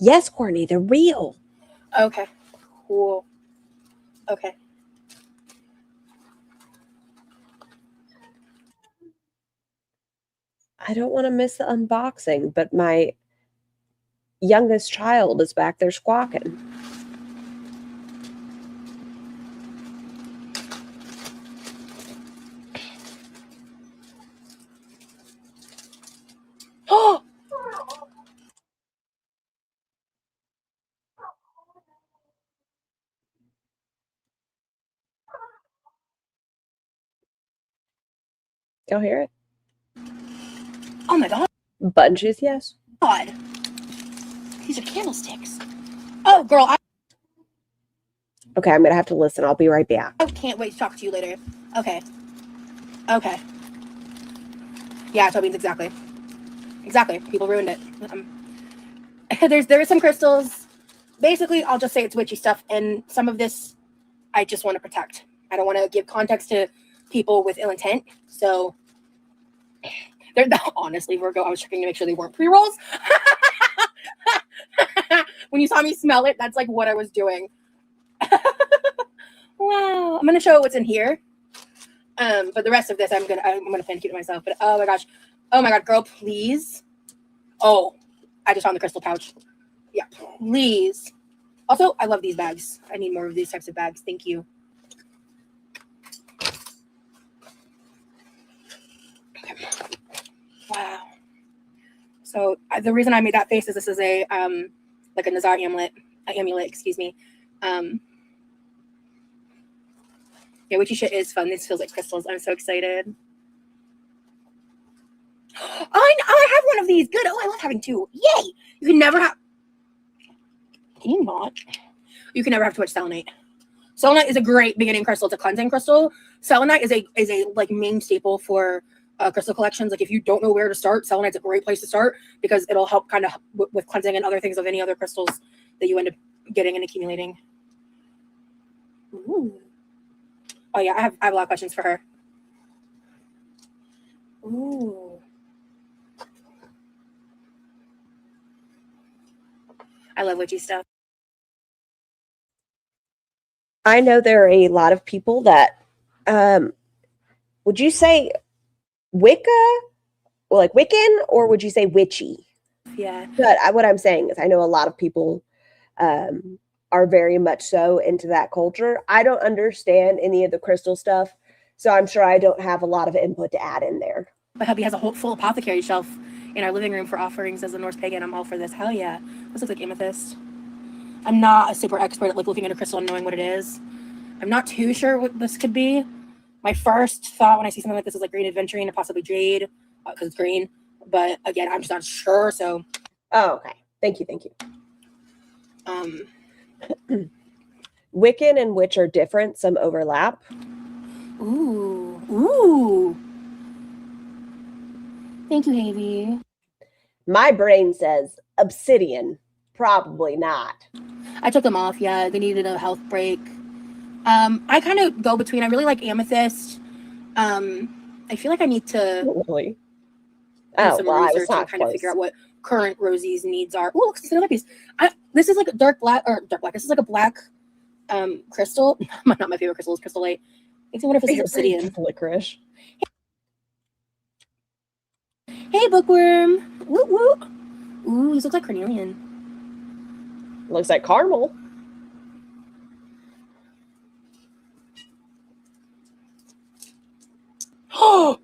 Yes, Courtney, they're real. Okay. Cool. Okay. I don't want to miss the unboxing, but my youngest child is back there squawking. Oh! Y'all hear it? Oh my god. Bunches, yes. God. These are candlesticks. Oh, girl, Okay, I'm going to have to listen. I'll be right back. I can't wait to talk to you later. Okay. Okay. Yeah, Toby's exactly. Exactly. People ruined it. There are some crystals. Basically, I'll just say it's witchy stuff, and some of this I just want to protect. I don't want to give context to people with ill intent. So, they're honestly, Virgo, I was checking to make sure they weren't pre-rolls. When you saw me smell it, that's like what I was doing. Wow. I'm gonna show what's in here. But the rest of this I'm gonna fan keep to myself. But oh my gosh. Oh my god, girl, please. Oh, I just found the crystal pouch. Yeah, please. Also, I love these bags. I need more of these types of bags. Thank you. Okay. Wow. So the reason I made that face is this is a like a Nazar amulet, excuse me. Yeah, witchy shit is fun. This feels like crystals. I'm so excited. Oh, I have one of these. Good. Oh, I love having two. Yay! You can never have. Can you not? You can never have too much selenite. Selenite is a great beginning crystal. It's a cleansing crystal. Selenite is a like main staple for crystal collections. Like if you don't know where to start, selenite's a great place to start because it'll help kind of with cleansing and other things of any other crystals that you end up getting and accumulating. Ooh. Oh yeah, I have a lot of questions for her. Ooh. I love witchy stuff. I know there are a lot of people that, would you say Wicca, or like Wiccan, or would you say witchy? Yeah. But what I'm saying is I know a lot of people are very much so into that culture. I don't understand any of the crystal stuff, so I'm sure I don't have a lot of input to add in there. My hubby has a whole full apothecary shelf in our living room for offerings as a Norse pagan. I'm all for this. Hell yeah. This looks like amethyst. I'm not a super expert at like looking at a crystal and knowing what it is. I'm not too sure what this could be. My first thought when I see something like this is like green aventurine and possibly jade because it's green. But again, I'm just not sure. So. Oh, okay. Thank you. Wiccan and witch are different. Some overlap. Ooh. Thank you, Havy. My brain says obsidian. Probably not. I took them off. Yeah, they needed a health break. I kind of go between. I really like amethyst. I feel like I need to Really? do some research and kind of figure out what current Rosie's needs are. Oh, look, it's another piece. This is like a dark black. This is like a black crystal. Not my favorite crystal is crystallite. Makes me wonder if it's obsidian. Licorice. Hey, bookworm. Woo woo. Ooh, these look like carnelian. Looks like caramel. Oh,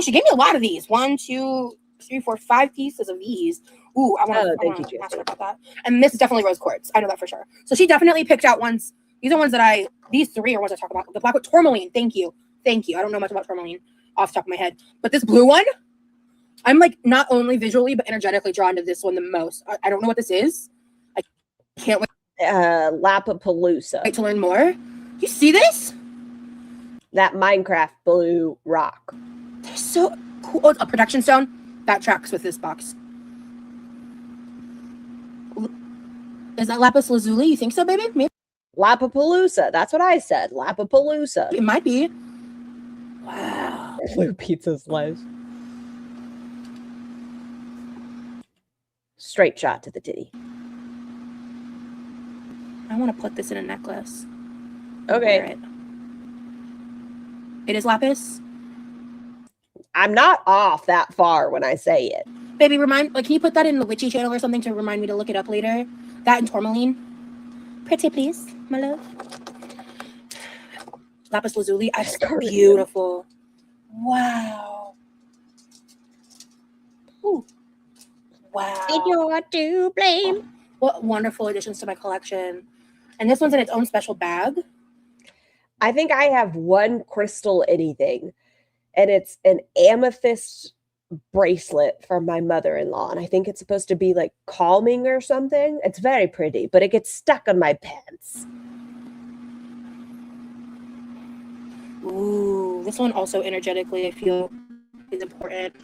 she gave me a lot of these. 1, 2, 3, 4, 5 pieces of these. Ooh, I want to ask her about that. And this is definitely rose quartz. I know that for sure. So she definitely picked out ones. These are ones that these 3 are ones I talk about. The black with tourmaline. Thank you. I don't know much about tourmaline off the top of my head. But this blue one, I'm like not only visually, but energetically drawn to this one the most. I don't know what this is. I can't wait. Lapapalooza. Wait to learn more. You see this? That Minecraft blue rock. They're so cool. Oh, it's a protection stone. That tracks with this box. Is that lapis lazuli? You think so, baby? Maybe. Lapapalooza. That's what I said. Lapapalooza. It might be. Wow. Blue pizza slice. Straight shot to the titty. I want to put this in a necklace. Okay. It is lapis. I'm not off that far when I say it. Baby, can you put that in the witchy channel or something to remind me to look it up later? That and tourmaline. Pretty, please, my love. Lapis lazuli. That's beautiful. Wow. Ooh. Wow. You're to blame. What wonderful additions to my collection. And this one's in its own special bag. I think I have one crystal anything, and it's an amethyst bracelet from my mother-in-law, and I think it's supposed to be like calming or something. It's very pretty, but it gets stuck on my pants. Ooh, this one also energetically I feel is important.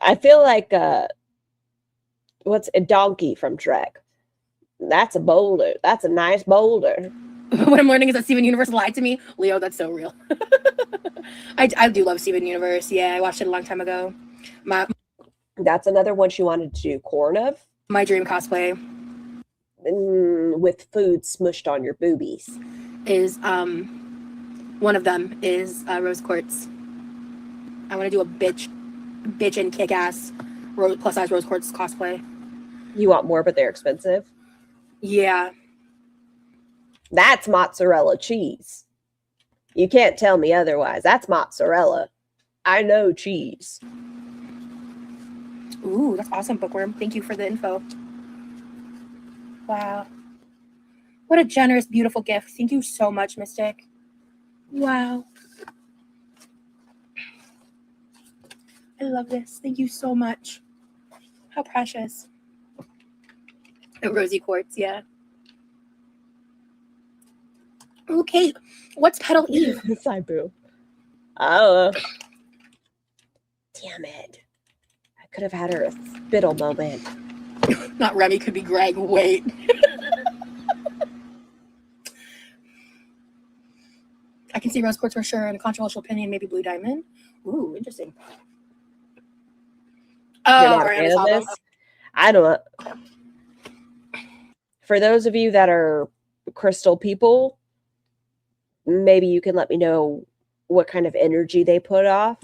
I feel like what's a donkey from Shrek? That's a boulder. That's a nice boulder. What I'm learning is that Steven Universe lied to me. Leo, that's so real. I do love Steven Universe. Yeah, I watched it a long time ago. That's another one she wanted to do corn of. My dream cosplay with food smushed on your boobies is one of them is rose quartz. I want to do a bitch and kick-ass plus size rose quartz cosplay. You want more, but they're expensive. Yeah. That's mozzarella cheese. You can't tell me otherwise. That's mozzarella. I know cheese. Ooh, that's awesome, Bookworm. Thank you for the info. Wow. What a generous, beautiful gift. Thank you so much, Mystic. Wow. I love this. Thank you so much. How precious. A rosy quartz, yeah. Okay, what's Petal Eve? Side boo. Oh. Damn it. I could have had her a spittle moment. Not Remy, could be Greg. Wait. I can see rose quartz for sure, and a controversial opinion, maybe blue diamond. Ooh, interesting. You're Oh, not a fan of Ariana's this? I don't know. For those of you that are crystal people, maybe you can let me know what kind of energy they put off.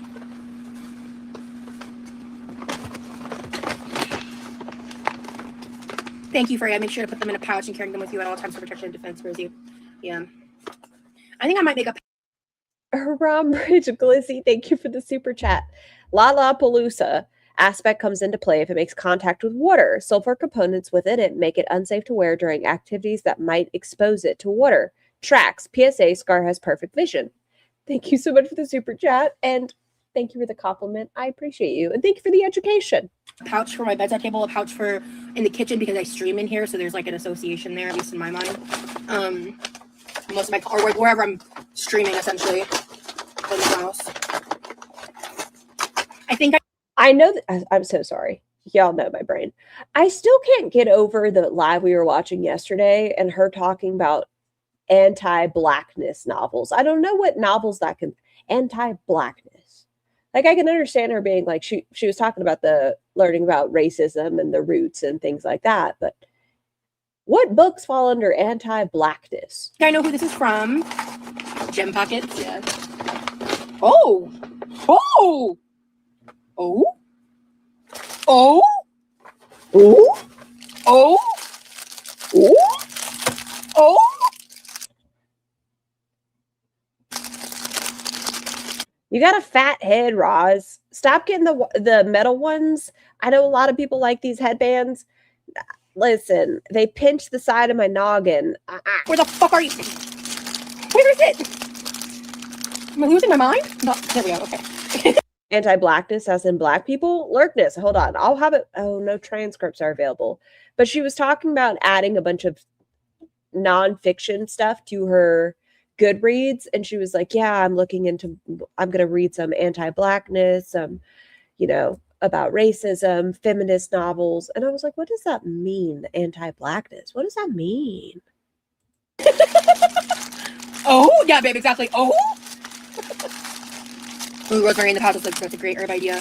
Thank you, Freya. I make sure to put them in a pouch and carry them with you at all times for protection and defense, Rosie. Yeah. I think I might make a... Haram Bridge Glizzy, thank you for the super chat. Lollapalooza aspect comes into play if it makes contact with water. Sulfur components within it make it unsafe to wear during activities that might expose it to water. Tracks. PSA, Scar has perfect vision. Thank you so much for the super chat, and thank you for the compliment. I appreciate you, and thank you for the education. Pouch for my bedside table, a pouch for in the kitchen because I stream in here, so there's like an association there, at least in my mind. Most of my, or wherever I'm streaming, essentially, in the house. I think I know that I'm so sorry. Y'all know my brain. I still can't get over the live we were watching yesterday and her talking about anti-blackness novels. I don't know what novels that can anti-blackness. Like I can understand her being like she was talking about the learning about racism and the roots and things like that, but what books fall under anti-blackness? I know who this is from. Gem Pockets, yeah. Oh! Oh! Oh! Oh! Ooh! Oh! Ooh! Oh! You got a fat head, Roz. Stop getting the metal ones. I know a lot of people like these headbands. Listen, they pinch the side of my noggin. Where the fuck are you? Where is it? Am I losing my mind? No, there we go. Okay. Anti-blackness, as in black people. Lurkness. Hold on. I'll have it. Oh, no transcripts are available. But she was talking about adding a bunch of nonfiction stuff to her Goodreads, and she was like, "Yeah, I'm going to read some anti-blackness, about racism, feminist novels." And I was like, what does that mean, anti-blackness? What does that mean? Oh, yeah, babe, exactly. Oh! Ooh, rosemary in the pouch is like, that's a great herb idea.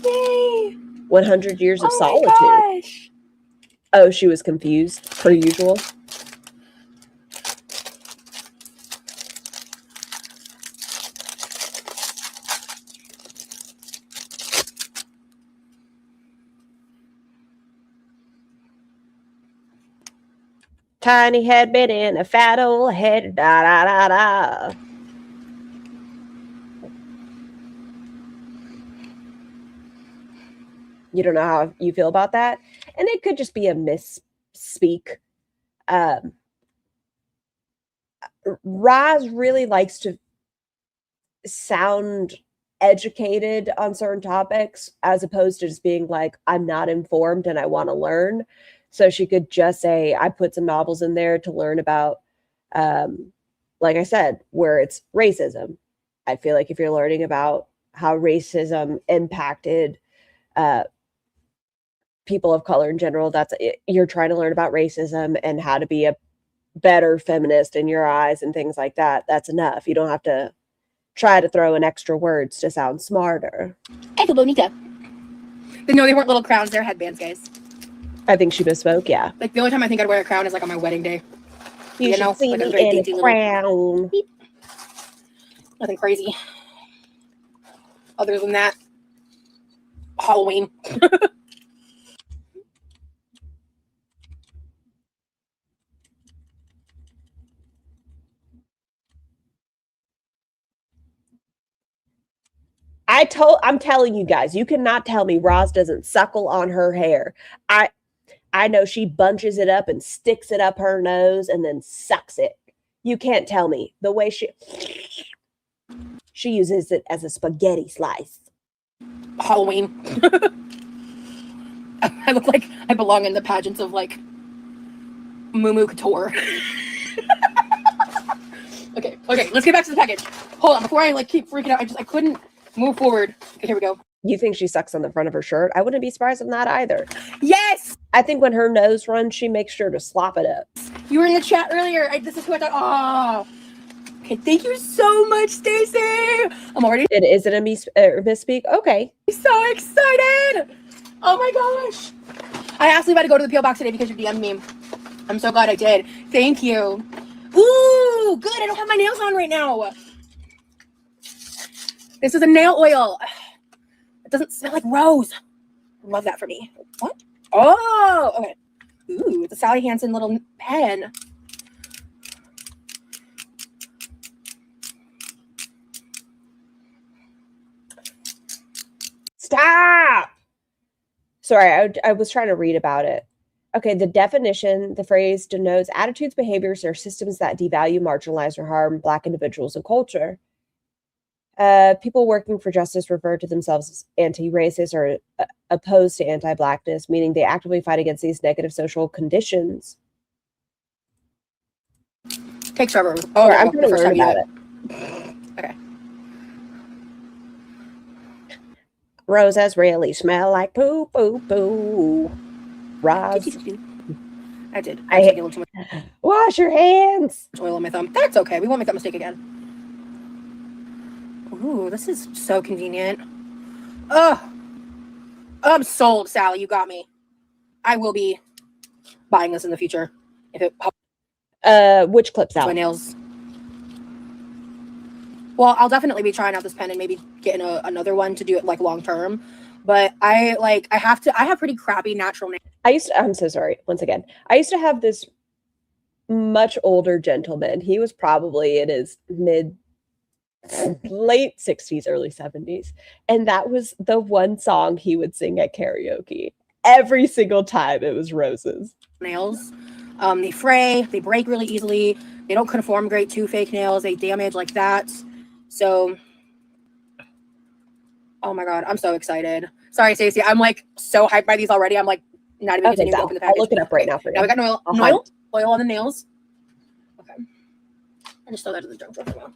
Yay! 100 years of solitude. Gosh. Oh, she was confused, per usual. Tiny headband and a fat old head, da da da da. You don't know how you feel about that, and it could just be a misspeak. Roz really likes to sound educated on certain topics, as opposed to just being like, I'm not informed and I want to learn. So she could just say, I put some novels in there to learn about, like I said, where it's racism. I feel like if you're learning about how racism impacted people of color in general, you're trying to learn about racism and how to be a better feminist in your eyes and things like that. That's enough. You don't have to try to throw in extra words to sound smarter. I feel bonita. But no, they weren't little crowns. They're headbands, guys. I think she misspoke, yeah. Like, the only time I think I'd wear a crown is, like, on my wedding day. You should see like me in a crown. Nothing crazy. Other than that, Halloween. I'm telling you guys, you cannot tell me Roz doesn't suckle on her hair. I know she bunches it up and sticks it up her nose and then sucks it. You can't tell me the way she uses it as a spaghetti slice. Halloween. I look like I belong in the pageants of like Moo Couture. Okay, let's get back to the package. Hold on, before I like keep freaking out, I couldn't move forward. Okay, here we go. You think she sucks on the front of her shirt? I wouldn't be surprised on that either. Yes! I think when her nose runs, she makes sure to slop it up. You were in the chat earlier. This is who I thought. Oh. Okay, thank you so much, Stacey. I'm already. Is it a misspeak? Okay. So excited. Oh my gosh. I asked Levi to go to the PO box today because you DM'd me. I'm so glad I did. Thank you. Ooh, good. I don't have my nails on right now. This is a nail oil. It doesn't smell like rose. Love that for me. What? Oh, okay. Ooh, it's a Sally Hansen little pen. Stop! Sorry, I was trying to read about it. Okay, the definition, the phrase denotes attitudes, behaviors, or systems that devalue, marginalize, or harm Black individuals and culture. People working for justice refer to themselves as anti-racist or opposed to anti-Blackness, meaning they actively fight against these negative social conditions. Take Trevor. Oh, I'm going to learn about it. Okay. Roses really smell like poo, poo, poo. Roz. I did. I hate a little too much wash your hands. oil on my thumb. That's okay. We won't make that mistake again. Ooh, this is so convenient. Oh, I'm sold, Sally. You got me. I will be buying this in the future if it pops. Which clips out? My nails. Well, I'll definitely be trying out this pen and maybe getting another one to do it like long term. But I have pretty crappy natural nails. I'm so sorry. Once again, I used to have this much older gentleman. He was probably in his late 60s, early 70s. And that was the one song he would sing at karaoke. Every single time it was Roses. Nails. They fray, they break really easily. They don't conform great to fake nails. They damage like that. So, oh my God, I'm so excited. Sorry, Stacey. I'm like so hyped by these already. I'm like not even continuing to open the package. I'll look it up right now for you. Now we got oil on the nails. Okay. I just throw that to the junk drawer for now.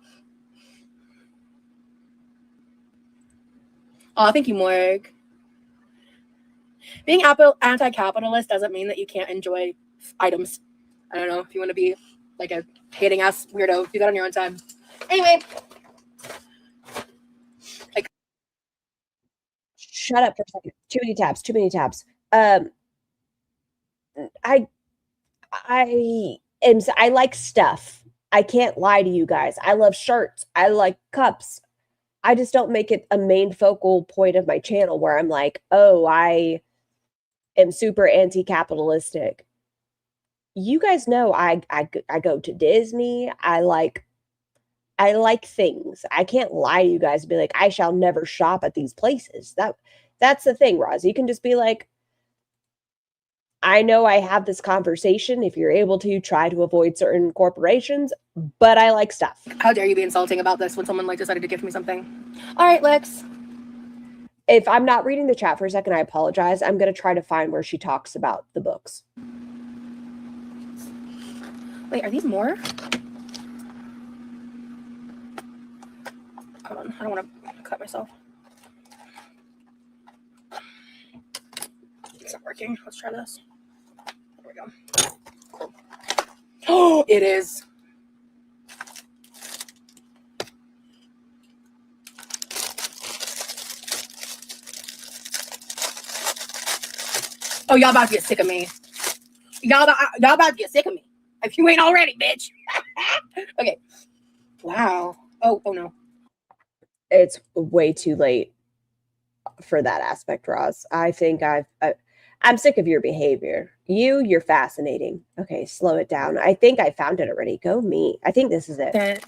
Oh, thank you, Morg. Being anti-capitalist doesn't mean that you can't enjoy items. I don't know if you want to be like a hating ass weirdo. Do that on your own time. Anyway. Shut up for a second. Too many tabs. I like stuff. I can't lie to you guys. I love shirts. I like cups. I just don't make it a main focal point of my channel where I'm like, oh, I am super anti-capitalistic. You guys know I go to Disney. I like things. I can't lie to you guys and be like, I shall never shop at these places. That's the thing, Roz. You can just be like, I know I have this conversation. If you're able to, try to avoid certain corporations, but I like stuff. How dare you be insulting about this when someone like decided to gift me something? All right, Lex. If I'm not reading the chat for a second, I apologize. I'm going to try to find where she talks about the books. Wait, are these more? Hold on. I don't want to cut myself. It's not working. Let's try this. There we go. Cool. Oh, it is. Oh, y'all about to get sick of me. Y'all about to get sick of me. If you ain't already, bitch. Okay. Wow. Oh no. It's way too late for that aspect, Roz. I think I'm sick of your behavior. You're fascinating. Okay, slow it down. I think I found it already. Go me. I think this is it. That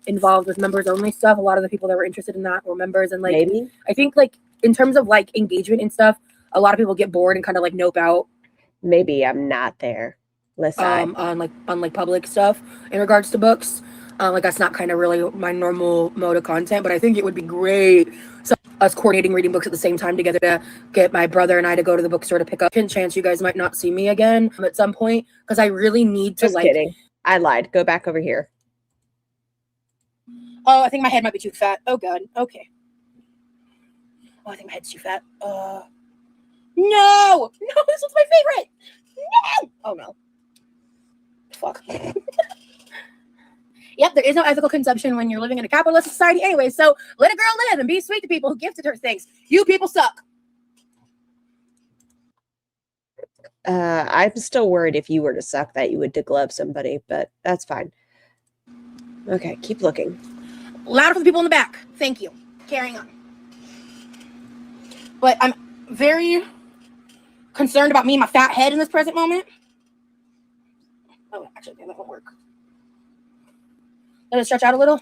involved with members only stuff. A lot of the people that were interested in that were members, and like maybe I think like in terms of like engagement and stuff, a lot of people get bored and kind of like nope out. Maybe I'm not there. Listen, on like public stuff in regards to books. Like that's not kind of really my normal mode of content, but I think it would be great. So us coordinating reading books at the same time together to get my brother and I to go to the bookstore to pick up. Chance you guys might not see me again at some point because I really need to just kidding. I lied. Go back over here. Oh, I think my head might be too fat. Oh god. Okay. Oh, I think my head's too fat. No, this was my favorite. No. Oh no. Fuck. Yep, there is no ethical consumption when you're living in a capitalist society anyway, so let a girl live and be sweet to people who gifted her things. You people suck. I'm still worried if you were to suck that you would deglove somebody, but that's fine. Okay, keep looking. Louder for the people in the back. Thank you. Carrying on. But I'm very concerned about me and my fat head in this present moment. Oh, actually, that won't work. Let it stretch out a little.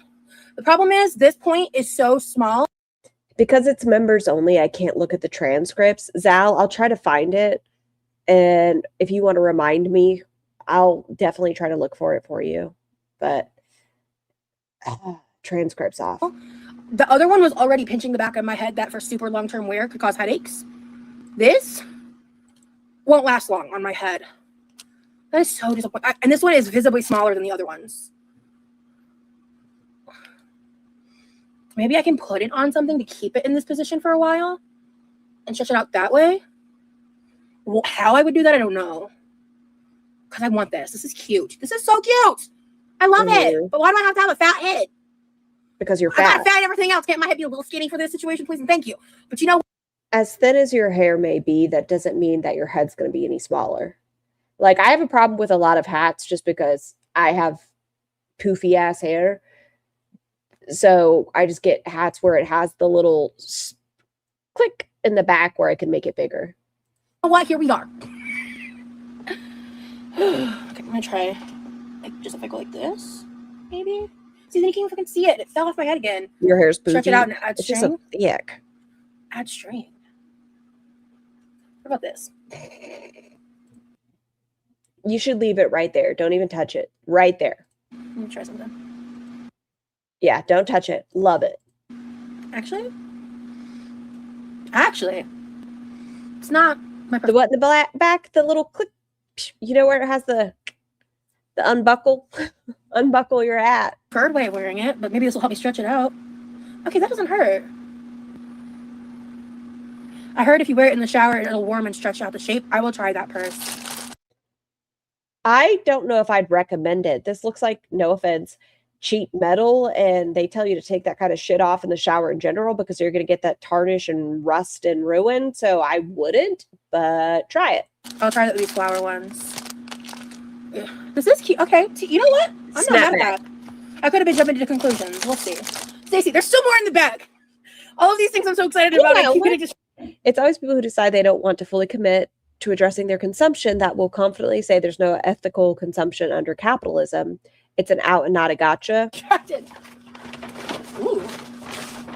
The problem is this point is so small. Because it's members only, I can't look at the transcripts. Zal, I'll try to find it. And if you want to remind me, I'll definitely try to look for it for you. But transcripts off. The other one was already pinching the back of my head that for super long-term wear could cause headaches. This won't last long on my head. That is so disappointing. And this one is visibly smaller than the other ones. Maybe I can put it on something to keep it in this position for a while and stretch it out that way. Well, how I would do that, I don't know. Because I want this. This is cute. This is so cute. I love it. But why do I have to have a fat head? Because you're I fat. got fat and everything else. Can't my head be a little skinny for this situation, please? And thank you. But you know, as thin as your hair may be, that doesn't mean that your head's going to be any smaller. Like, I have a problem with a lot of hats just because I have poofy ass hair. So I just get hats where it has the little click in the back where I can make it bigger. You know what? Here we are. Okay, I'm gonna try just if I go like this, maybe. See, then you can't even fucking see it. It fell off my head again. Your hair's poofy. Stretch it out and add it's string. Just a thick. Add string. What about this? You should leave it right there. Don't even touch it. Right there. Let me try something. Yeah, don't touch it. Love it. Actually, it's not my The what in the back? The little click. You know where it has the unbuckle? Unbuckle your hat. preferred way of wearing it, but maybe this will help me stretch it out. Okay, that doesn't hurt. I heard if you wear it in the shower, it'll warm and stretch out the shape. I will try that purse. I don't know if I'd recommend it. This looks like, no offense, cheap metal, and they tell you to take that kind of shit off in the shower in general because you're going to get that tarnish and rust and ruin. So I wouldn't, but try it. I'll try these flower ones. This is cute. Okay, you know what? I'm not mad at that. I could have been jumping to conclusions. We'll see. Stacey, there's still more in the bag. All of these things I'm so excited about. It's always people who decide they don't want to fully commit to addressing their consumption that will confidently say there's no ethical consumption under capitalism. It's an out and not a gotcha. Ooh,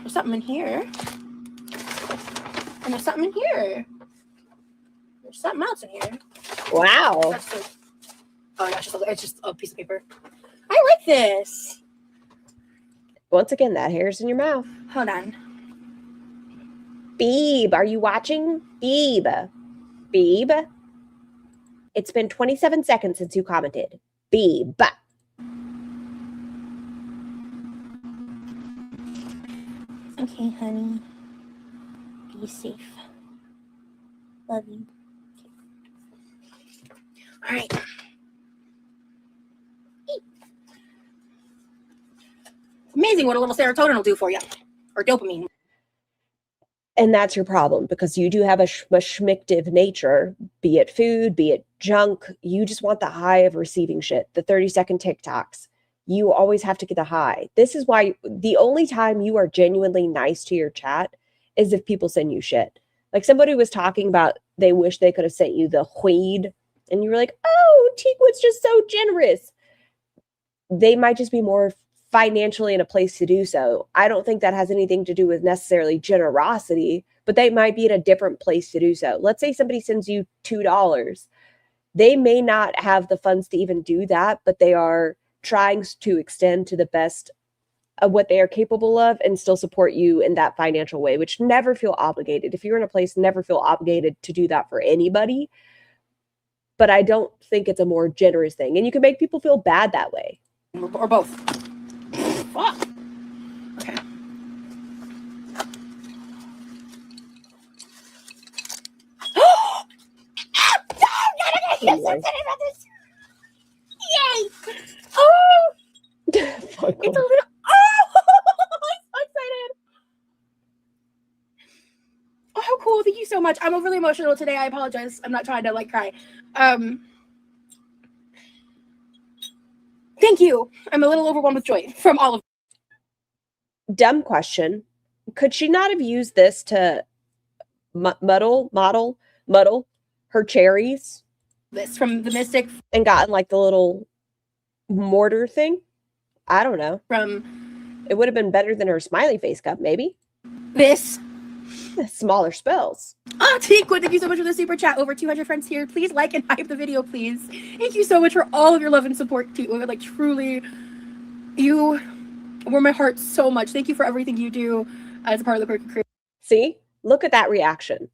there's something in here. And there's something in here. There's something else in here. Wow. Oh yeah, it's just a piece of paper. I like this. Once again, that hair's in your mouth. Hold on. Beeb, are you watching? Beeb. Beeb. It's been 27 seconds since you commented. Beeb. Okay, honey. Be safe. Love you. All right. Amazing what a little serotonin will do for you. Or dopamine. And that's your problem because you do have a schmictive nature, be it food, be it junk. You just want the high of receiving shit, the 30-second TikToks. You always have to get the high. This is why the only time you are genuinely nice to your chat is if people send you shit. Like somebody was talking about they wish they could have sent you the weed and you were like, oh, Teakwood's just so generous. They might just be more financially in a place to do so. I don't think that has anything to do with necessarily generosity, but they might be in a different place to do so. Let's say somebody sends you $2 They may not have the funds to even do that, but they are trying to extend to the best of what they are capable of and still support you in that financial way, which never feel obligated. If you're in a place, never feel obligated to do that for anybody. But I don't think it's a more generous thing. And you can make people feel bad that way. Or both. Fuck. Okay. Anyway. Yay! Oh! It's a little. Oh! I'm so excited. Oh, how cool. Thank you so much. I'm overly emotional today. I apologize. I'm not trying to like cry. Thank you. I'm a little overwhelmed with joy from all of Dumb question. Could she not have used this to muddle her cherries this from the Mystic, and gotten like the little mortar thing? I don't know. from It would have been better than her smiley face cup, maybe. this. Smaller spells. Oh, Teakwood, thank you so much for the super chat. Over 200 friends here. Please like and hype the video, please. Thank you so much for all of your love and support, Teakwood. Like, truly, you warm my heart so much. Thank you for everything you do as a part of the Quirky crew. See? Look at that reaction.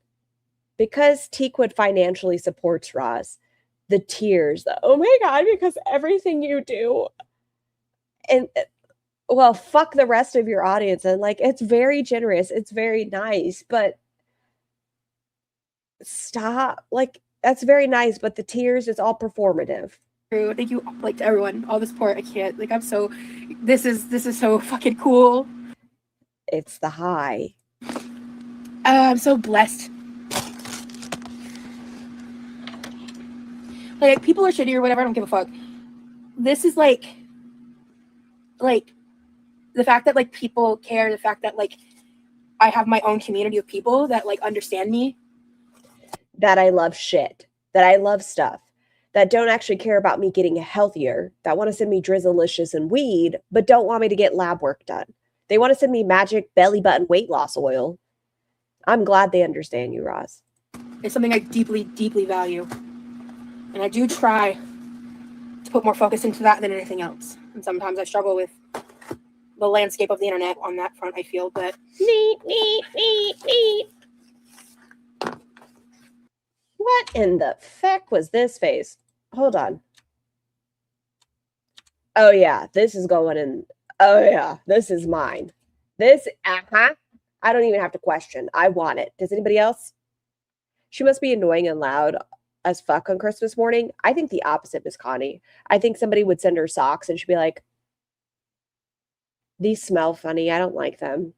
Because Teakwood financially supports Roz, the tears, oh my God, because everything you do. And well, fuck the rest of your audience. And like, it's very generous. It's very nice, but stop. Like, that's very nice, but the tears is all performative. Thank you, like, to everyone, all the support. I can't, like, I'm so, this is so fucking cool. It's the high. I'm so blessed. Like, people are shitty or whatever, I don't give a fuck. This is like the fact that like people care, the fact that like I have my own community of people that like understand me, that I love shit, that I love stuff, that don't actually care about me getting healthier, that want to send me Drizzlicious and weed, but don't want me to get lab work done. They want to send me magic belly button weight loss oil. I'm glad they understand you, Roz. It's something I deeply, deeply value. And I do try to put more focus into that than anything else. And sometimes I struggle with the landscape of the internet on that front, I feel, but Neat. What in the feck was this face? Hold on. Oh yeah, this is going in. Oh yeah, this is mine. This, I don't even have to question. I want it. Does anybody else? She must be annoying and loud as fuck on Christmas morning. I think the opposite, Miss Connie. I think somebody would send her socks and she'd be like, these smell funny. I don't like them.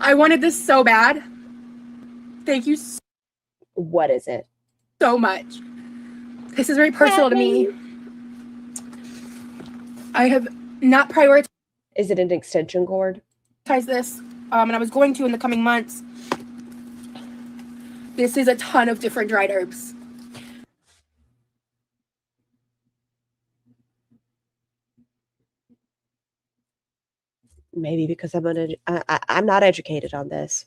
I wanted this so bad. Thank you What is it? so much. This is very personal to me. I have not prioritized Is it an extension cord? this, and I was going to in the coming months. This is a ton of different dried herbs. Maybe because I'm not educated on this.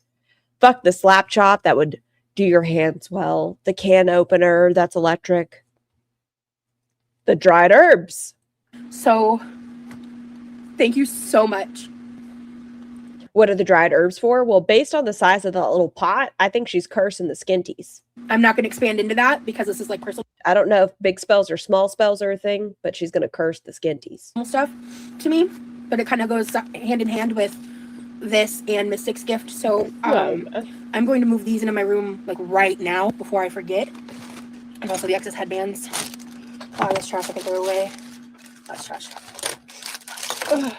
Fuck the slap chop that would do your hands well. The can opener that's electric. The dried herbs. So, thank you so much. What are the dried herbs for? Well, based on the size of that little pot, I think she's cursing the skinties. I'm not going to expand into that because this is like personal I don't know if big spells or small spells are a thing, but she's going to curse the skinties. stuff to me, but it kind of goes hand in hand with this and Mystic's gift. So I'm going to move these into my room like right now before I forget. And also the excess headbands. Oh, this trash I can throw away. That's trash. Ugh.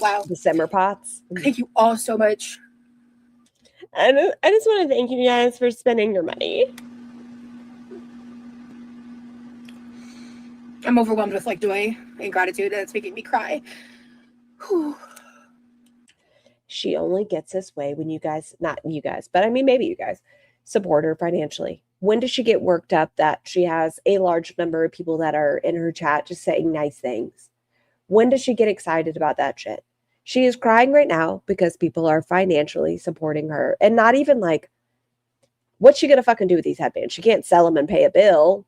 Wow. The simmer pots. Thank you all so much. I just want to thank you guys for spending your money. I'm overwhelmed with like joy and gratitude, and it's making me cry. Whew. She only gets this way when you guys, not you guys, but I mean, maybe you guys support her financially. When does she get worked up that she has a large number of people that are in her chat just saying nice things? When does she get excited about that shit? She is crying right now because people are financially supporting her and not even like What's she gonna fucking do with these headbands? She can't sell them and pay a bill.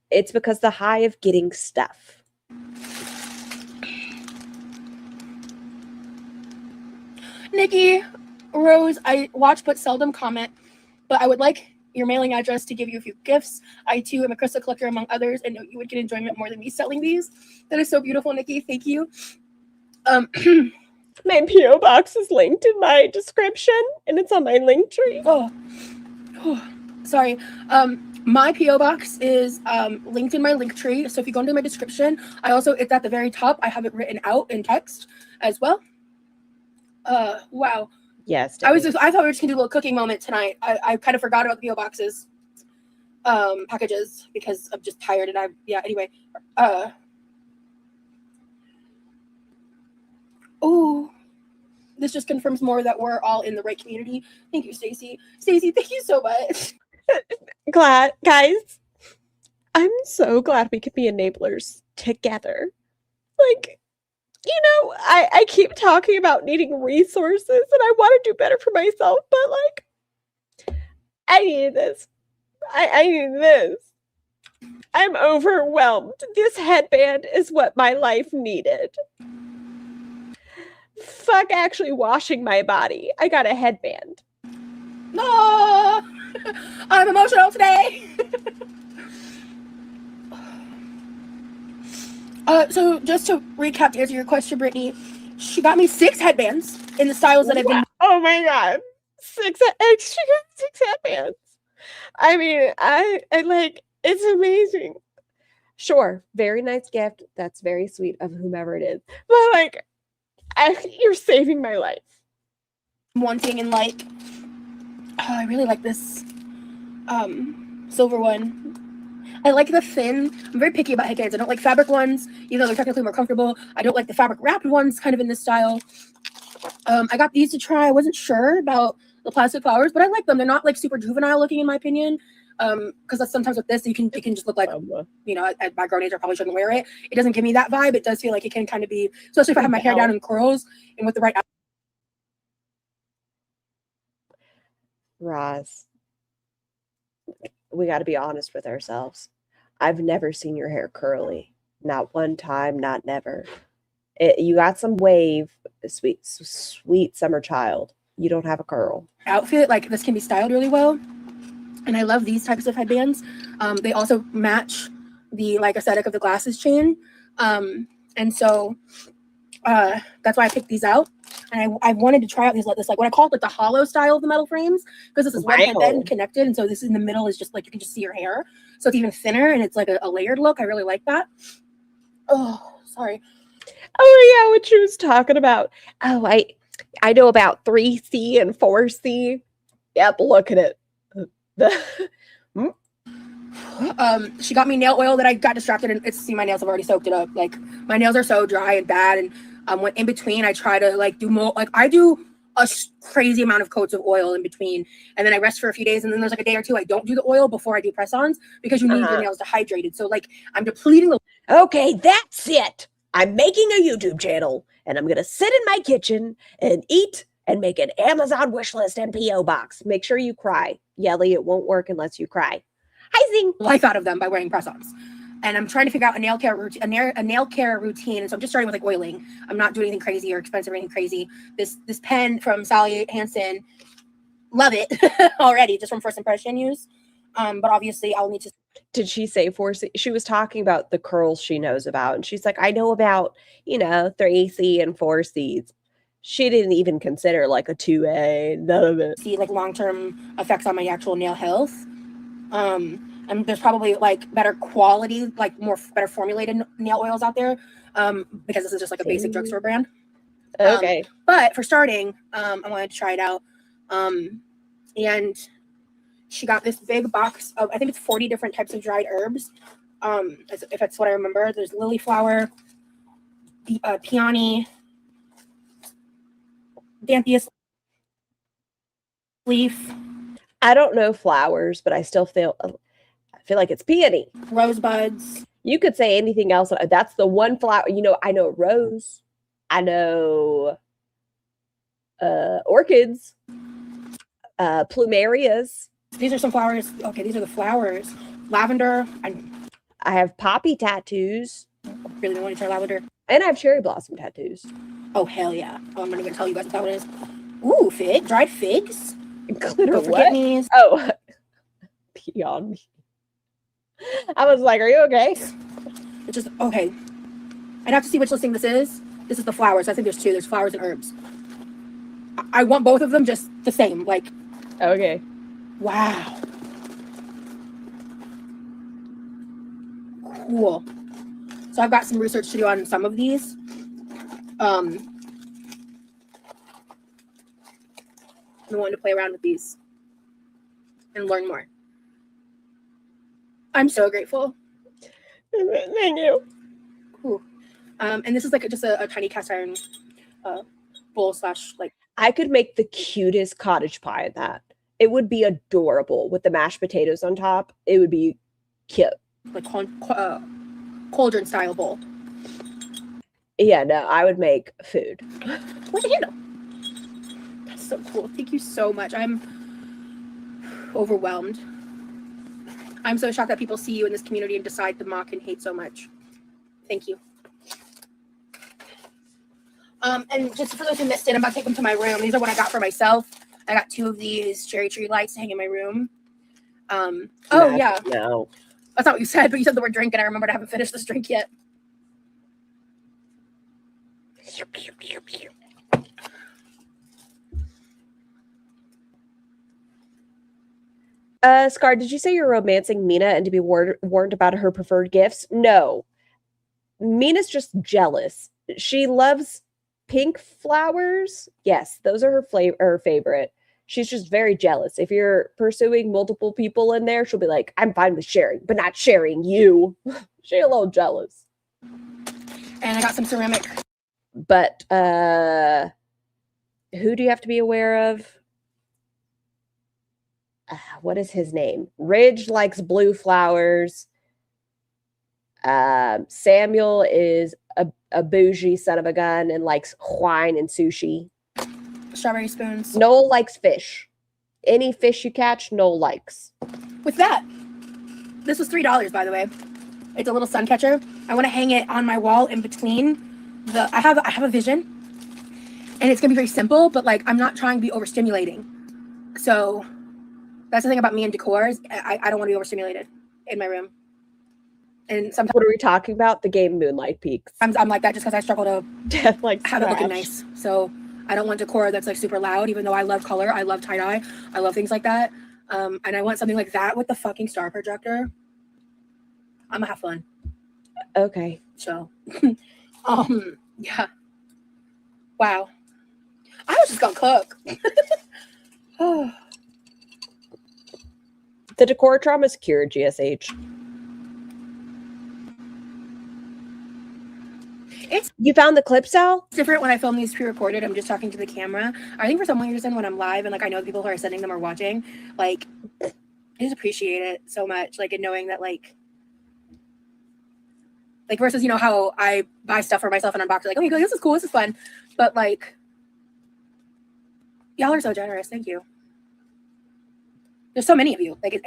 It's because the high of getting stuff. Nikki Rose, I watch but seldom comment, but I would like your mailing address to give you a few gifts. I too am a crystal collector among others, and know you would get enjoyment more than me selling these. That is so beautiful, Nikki. Thank you. My P.O. box is linked in my description, and it's on my link tree. Oh, sorry. My P.O. box is linked in my link tree. So if you go into my description, it's at the very top. I have it written out in text as well. Wow. Yes. I thought we were just gonna do a little cooking moment tonight. I kind of forgot about the P.O. boxes packages because I'm just tired and anyway. Oh, this just confirms more that we're all in the right community. Thank you, Stacy. Stacy, thank you so much. Glad, guys. I'm so glad we could be enablers together. Like, you know, I keep talking about needing resources and I want to do better for myself, but like, I need this. I need this. I'm overwhelmed. This headband is what my life needed. Fuck actually washing my body. I got a headband. No, I'm emotional today. So just to recap to answer your question, Brittany, she got me 6 headbands in the styles that I've been. Oh my god, 6 headbands. I mean, I like, it's amazing. Sure, very nice gift. That's very sweet of whomever it is. But like, you're saving my life. Wanting and like, I really like this silver one. I like the thin. I'm very picky about headbands. I don't like fabric ones, even though they're technically more comfortable. I don't like the fabric wrapped ones, kind of in this style. I got these to try. I wasn't sure about the plastic flowers, but I like them. They're not like super juvenile looking, in my opinion. Because that's sometimes with this, it can just look like, you know, at my grown age, I probably shouldn't wear it. It doesn't give me that vibe. It does feel like it can kind of be, especially if I have my hair down in curls and with the right. Roz, we got to be honest with ourselves. I've never seen your hair curly. Not one time, not never. You got some wave, sweet summer child. You don't have a curl. Outfit, like this can be styled really well. And I love these types of headbands. They also match the like aesthetic of the glasses chain. And so that's why I picked these out. And I wanted to try out this like what I call it, like the hollow style of the metal frames, because this is one headband connected, and so this in the middle is just like you can just see your hair, so it's even thinner and it's like a layered look. I really like that. Oh, sorry. Oh yeah, what she was talking about. Oh, I know about 3C and 4C. Yep, look at it. She got me nail oil that I got distracted and see my nails have already soaked it up. Like my nails are so dry and bad, and when in between I try to like do more, like I do a crazy amount of coats of oil in between, and then I rest for a few days, and then there's like a day or two I don't do the oil before I do press-ons, because you need your nails dehydrated. So like I'm depleting the. Okay, that's it. I'm making a YouTube channel, and I'm gonna sit in my kitchen and eat and make an Amazon wish list and P.O. box. Make sure you cry. Yelly, it won't work unless you cry. Hi, Zing. Life out of them by wearing press-ons. And I'm trying to figure out a nail care routine, a nail care routine. And so I'm just starting with like oiling. I'm not doing anything crazy or expensive or anything crazy. This pen from Sally Hansen, love it already, just from first impression use. But obviously I'll need to. Did she say 4C? She was talking about the curls she knows about. And she's like, I know about, 3C and 4Cs. She didn't even consider like a 2A, none of it. See like long-term effects on my actual nail health. And there's probably like better quality, like better formulated nail oils out there, because this is just like a basic drugstore brand. Okay. But for starting, I wanted to try it out. And she got this big box of, I think it's 40 different types of dried herbs. If that's what I remember. There's lily flower, peony, Dantheus leaf. I don't know flowers, but I still feel like it's peony. Rosebuds. You could say anything else. That's the one flower. I know rose. I know orchids, plumerias. These are some flowers. Okay, these are the flowers. Lavender. I have poppy tattoos. Really don't want to try lavender. And I have cherry blossom tattoos. Oh, hell yeah. Oh, I'm not even tell you guys what that one is. Ooh, fig. Dried figs. Glitter Don't forget what? me. Oh, beyond me. I was like, are you okay? It's just, okay. I'd have to see which listing this is. This is the flowers. I think there's two. There's flowers and herbs. I want both of them just the same. Like, Okay. wow. Cool. So I've got some research to do on some of these. I'm wanting to play around with these and learn more. I'm so grateful. Thank you. Ooh. And this is like just a tiny cast iron bowl slash like. I could make the cutest cottage pie in that. It would be adorable with the mashed potatoes on top. It would be cute. Like cauldron style bowl. Yeah, no, I would make food. Where's the handle? That's so cool. Thank you so much. I'm overwhelmed. I'm so shocked that people see you in this community and decide to mock and hate so much. Thank you. And just for those who missed it, I'm about to take them to my room. These are what I got for myself. I got 2 of these cherry tree lights to hang in my room. Oh, yeah. No. That's not what you said, but you said the word drink, and I remembered I haven't finished this drink yet. Scar, did you say you're romancing Mina and to be warned about her preferred gifts? No. Mina's just jealous. She loves pink flowers. Yes, those are her favorite. She's just very jealous. If you're pursuing multiple people in there, she'll be like, I'm fine with sharing, but not sharing you. She's a little jealous. And I got some ceramic. But who do you have to be aware of? What is his name? Ridge likes blue flowers. Samuel is a bougie son of a gun and likes wine and sushi. Strawberry spoons. Noel likes fish. Any fish you catch, Noel likes. With that, this was $3, by the way. It's a little sun catcher. I want to hang it on my wall in between the. I have a vision, and it's gonna be very simple, but like I'm not trying to be overstimulating. So that's the thing about me and decor is I don't want to be overstimulated in my room. And sometimes What are we talking about? The game Moonlight Peaks. I'm like that just because I struggle to like have it looking nice. So I don't want decor that's like super loud, even though I love color. I love tie-dye. I love things like that. And I want something like that with the fucking star projector. I'm gonna have fun. Okay. So, yeah. Wow. I was just gonna cook. The decor trauma's cured, GSH. You found the clip, Sal? It's different when I film these pre-recorded. I'm just talking to the camera. I think for some reason when I'm live and like I know the people who are sending them are watching, like I just appreciate it so much. Like, and knowing that like versus, you know, how I buy stuff for myself and unbox it, like, oh, this is cool, this is fun. But like, y'all are so generous. Thank you. There's so many of you. Like,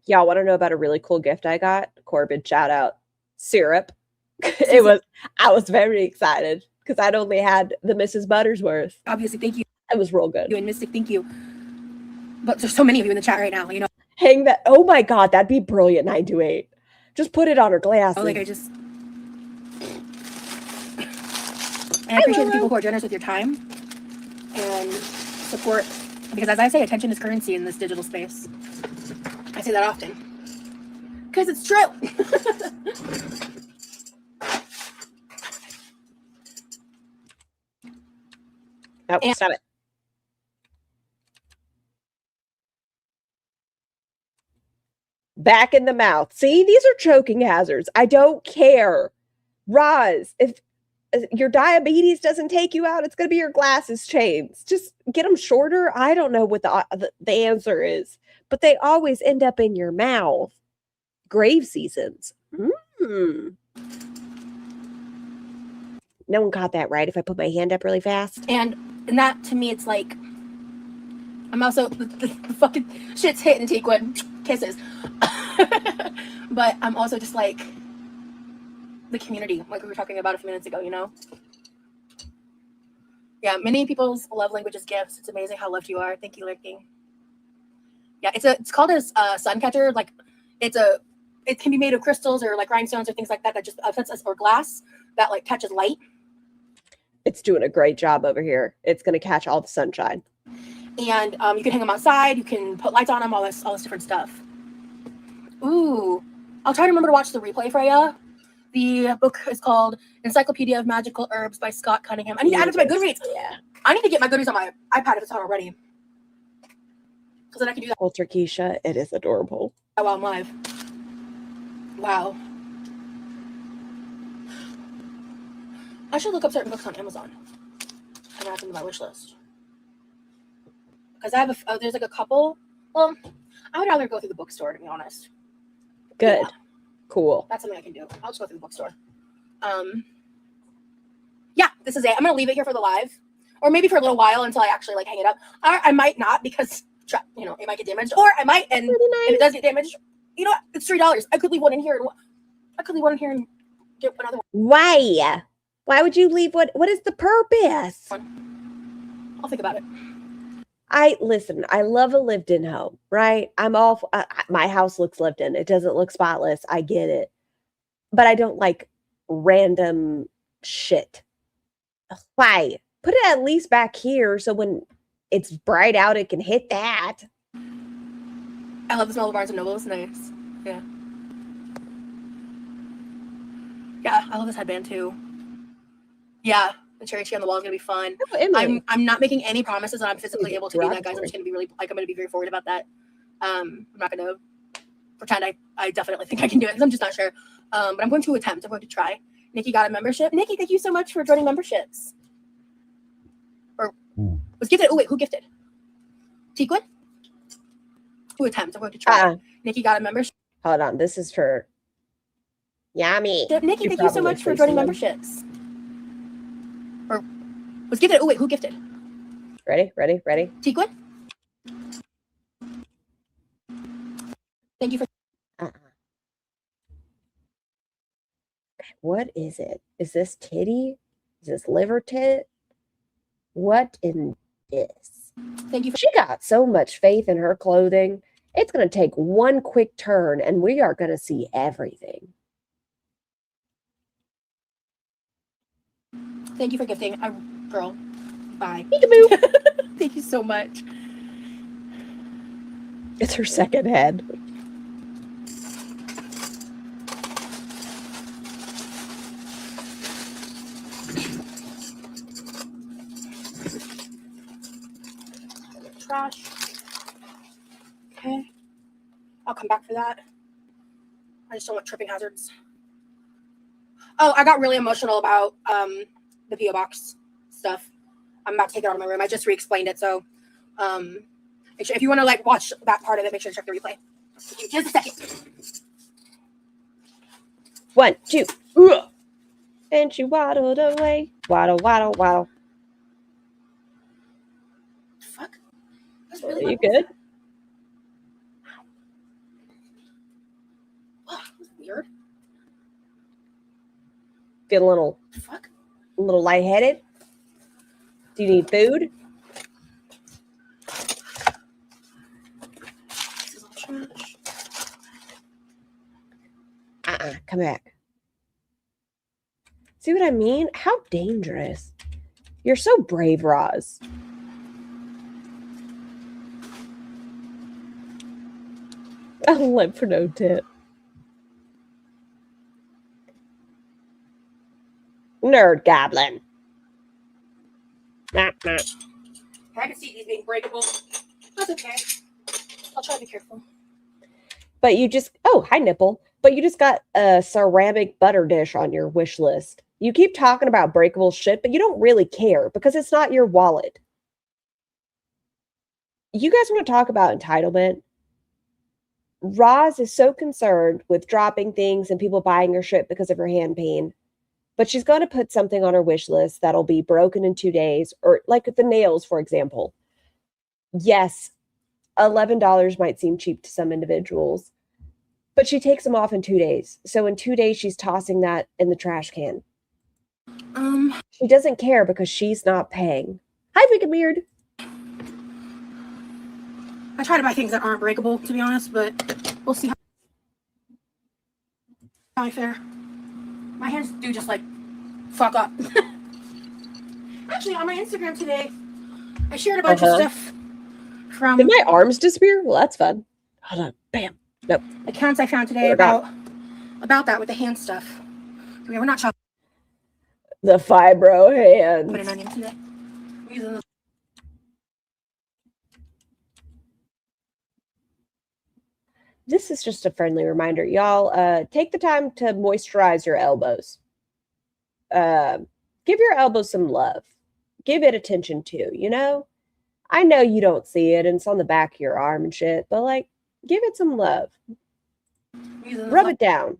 Y'all want to know about a really cool gift I got? Corbin, shout out. Syrup. I was very excited because I'd only had the Mrs. Buttersworth. Obviously, thank you. It was real good. You and Mystic, thank you. But there's so many of you in the chat right now, you know. Hang that. Oh my God, that'd be brilliant. 928. Just put it on her glasses. Oh, like I appreciate the people who are generous with your time and support, because as I say, attention is currency in this digital space. I say that often because it's true. Oh, stop it. Back in the mouth. See, these are choking hazards. I don't care. Roz, if your diabetes doesn't take you out, it's going to be your glasses chains. Just get them shorter. I don't know what the answer is, but they always end up in your mouth. Grave seasons. No one got that right if I put my hand up really fast. And that, to me, it's like, I'm also the fucking shit's hitting Tequin. Kisses. But I'm also just like the community, like we were talking about a few minutes ago, you know? Yeah, many people's love language is gifts. It's amazing how loved you are. Thank you, Lurking. Yeah, it's called a sun catcher. Like it can be made of crystals or like rhinestones or things like that that just affects us, or glass that like catches light. It's doing a great job over here. It's going to catch all the sunshine. And you can hang them outside. You can put lights on them. All this different stuff. Ooh, I'll try to remember to watch the replay for you. The book is called Encyclopedia of Magical Herbs by Scott Cunningham. I need to add it to my Goodreads. Yeah. I need to get my Goodreads on my iPad if it's not already. Because then I can do that. Poltergeisha, it is adorable. While I'm live. Wow. I should look up certain books on Amazon and add them to my wish list. Because I have there's like a couple. Well, I would rather go through the bookstore, to be honest. Good. Yeah. Cool. That's something I can do. I'll just go through the bookstore. Yeah, this is it. I'm gonna leave it here for the live, or maybe for a little while until I actually like hang it up. I might not, because you know it might get damaged, or I might, and if it does get damaged, you know what? It's $3. I could leave one in here, and get another one. Why? Why would you leave? What is the purpose? I'll think about it. I love a lived-in home, right? I'm all my house looks lived in. It doesn't look spotless. I get it. But I don't like random shit. Why? Put it at least back here so when it's bright out it can hit that. I love the smell of Barnes & Noble. It's nice. Yeah. Yeah, I love this headband too. Yeah. The cherry tree on the wall is gonna be fun. Oh, I'm not making any promises that I'm physically able to do that, guys. I'm just gonna be really I'm gonna be very forward about that. I'm not gonna pretend I definitely think I can do it, because I'm just not sure. But I'm going to attempt. I'm going to try. Nikki got a membership. Nikki, thank you so much for joining memberships. Or was gifted. Oh wait, who gifted? Tequin? To attempt. I'm going to try. Nikki got a membership. Hold on, this is for Yummy. Nikki, thank you so much for joining memberships. Or was gifted. Oh wait, who gifted? Ready? Tequin? Thank you for What is it? Is this titty? Is this liver tit? What in this? Thank you for She got so much faith in her clothing. It's going to take one quick turn and we are going to see everything. Thank you for gifting. Girl. Bye. Peekaboo. Thank you so much. It's her second head. Trash. Okay. I'll come back for that. I just don't want tripping hazards. Oh, I got really emotional about the P.O. box stuff. I'm about to take it out of my room. I just re-explained it, so make sure if you want to like watch that part of it, make sure to check the replay. Just a second. 1, 2. And she waddled away. Waddle, waddle, waddle. Fuck. That's Are really you good? Oh, that's weird. Feel a little lightheaded? Do you need food? This is all trash. Come back. See what I mean? How dangerous. You're so brave, Roz. A lymph node tip. Nerd goblin. Nah. I can see these being breakable. That's okay. I'll try to be careful. But you just, oh, hi, nipple. But you just got a ceramic butter dish on your wish list. You keep talking about breakable shit, but you don't really care because it's not your wallet. You guys want to talk about entitlement? Roz is so concerned with dropping things and people buying her shit because of her hand pain. But she's going to put something on her wish list that'll be broken in 2 days, or like the nails, for example. yes, $11 might seem cheap to some individuals, but she takes them off in 2 days. So in 2 days, she's tossing that in the trash can. She doesn't care because she's not paying. Hi, Wicked Weird. I try to buy things that aren't breakable, to be honest, but we'll see how I fare. My hands do just like fuck up. Actually, on my Instagram today, I shared a bunch of stuff from. Did my arms disappear? Well, that's fun. Hold on. Bam. Nope. Accounts I found today about that with the hand stuff. We're not chopping. The fibro hands. Put an onion today. This is just a friendly reminder, y'all. Take the time to moisturize your elbows. Give your elbows some love. Give it attention too, you know? I know you don't see it and it's on the back of your arm and shit, but like, give it some love. Rub it down.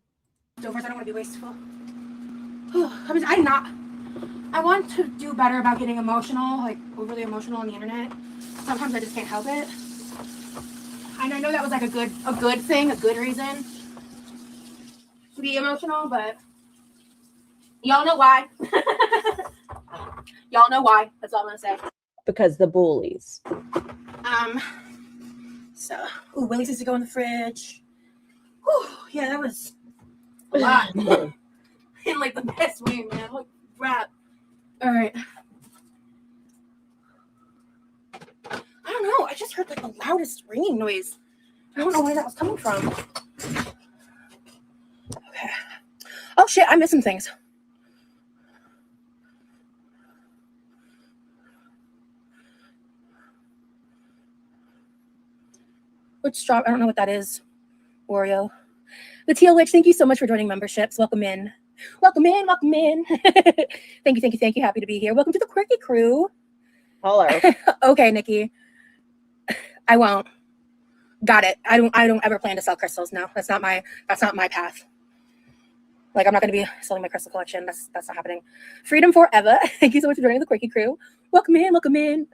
First, I don't want to be wasteful. I want to do better about getting emotional, like overly emotional on the internet. Sometimes I just can't help it. And I know that was like a good thing, a good reason to be emotional, but y'all know why. Y'all know why. That's all I'm gonna say. Because the bullies. Willies used to go in the fridge. Whew, yeah, that was a lot. In like the best way, man. Holy crap. All right. I don't know. I just heard like the loudest ringing noise. I don't know where that was coming from. Okay. Oh shit, I missed some things. Which straw? I don't know what that is. Oreo. The Teal Witch, thank you so much for joining memberships. Welcome in. Welcome in. Welcome in. Thank you. Happy to be here. Welcome to the Quirky crew. Hello. Okay, Nikki. I won't. Got it. I don't ever plan to sell crystals. No, that's not my path. Like, I'm not going to be selling my crystal collection. That's not happening. Freedom forever. Thank you so much for joining the Quirky crew. Welcome in. Welcome in.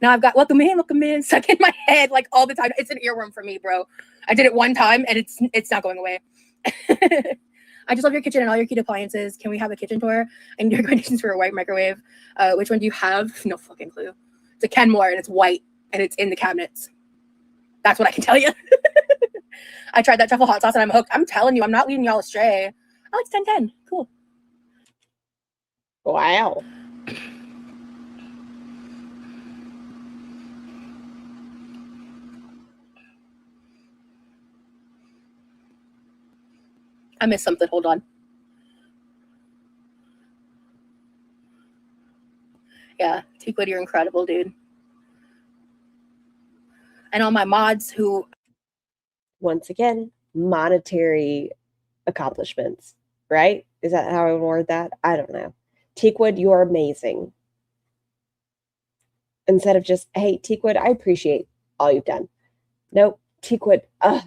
Now I've got welcome in stuck in my head like all the time. It's an earworm for me, bro. I did it one time and it's not going away. I just love your kitchen and all your cute appliances. Can we have a kitchen tour? And your recommendations for a white microwave. Which one do you have? No fucking clue. It's a Kenmore and it's white and it's in the cabinets. That's what I can tell you. I tried that truffle hot sauce and I'm hooked. I'm telling you, I'm not leading y'all astray. Oh, it's 10/10. Cool. Wow. I missed something. Hold on. Yeah, Teakwood, you're incredible, dude. And all my mods who... Once again, monetary accomplishments, right? Is that how I would word that? I don't know. Teakwood, you're amazing. Instead of just, hey, Teakwood, I appreciate all you've done. Nope. Teakwood,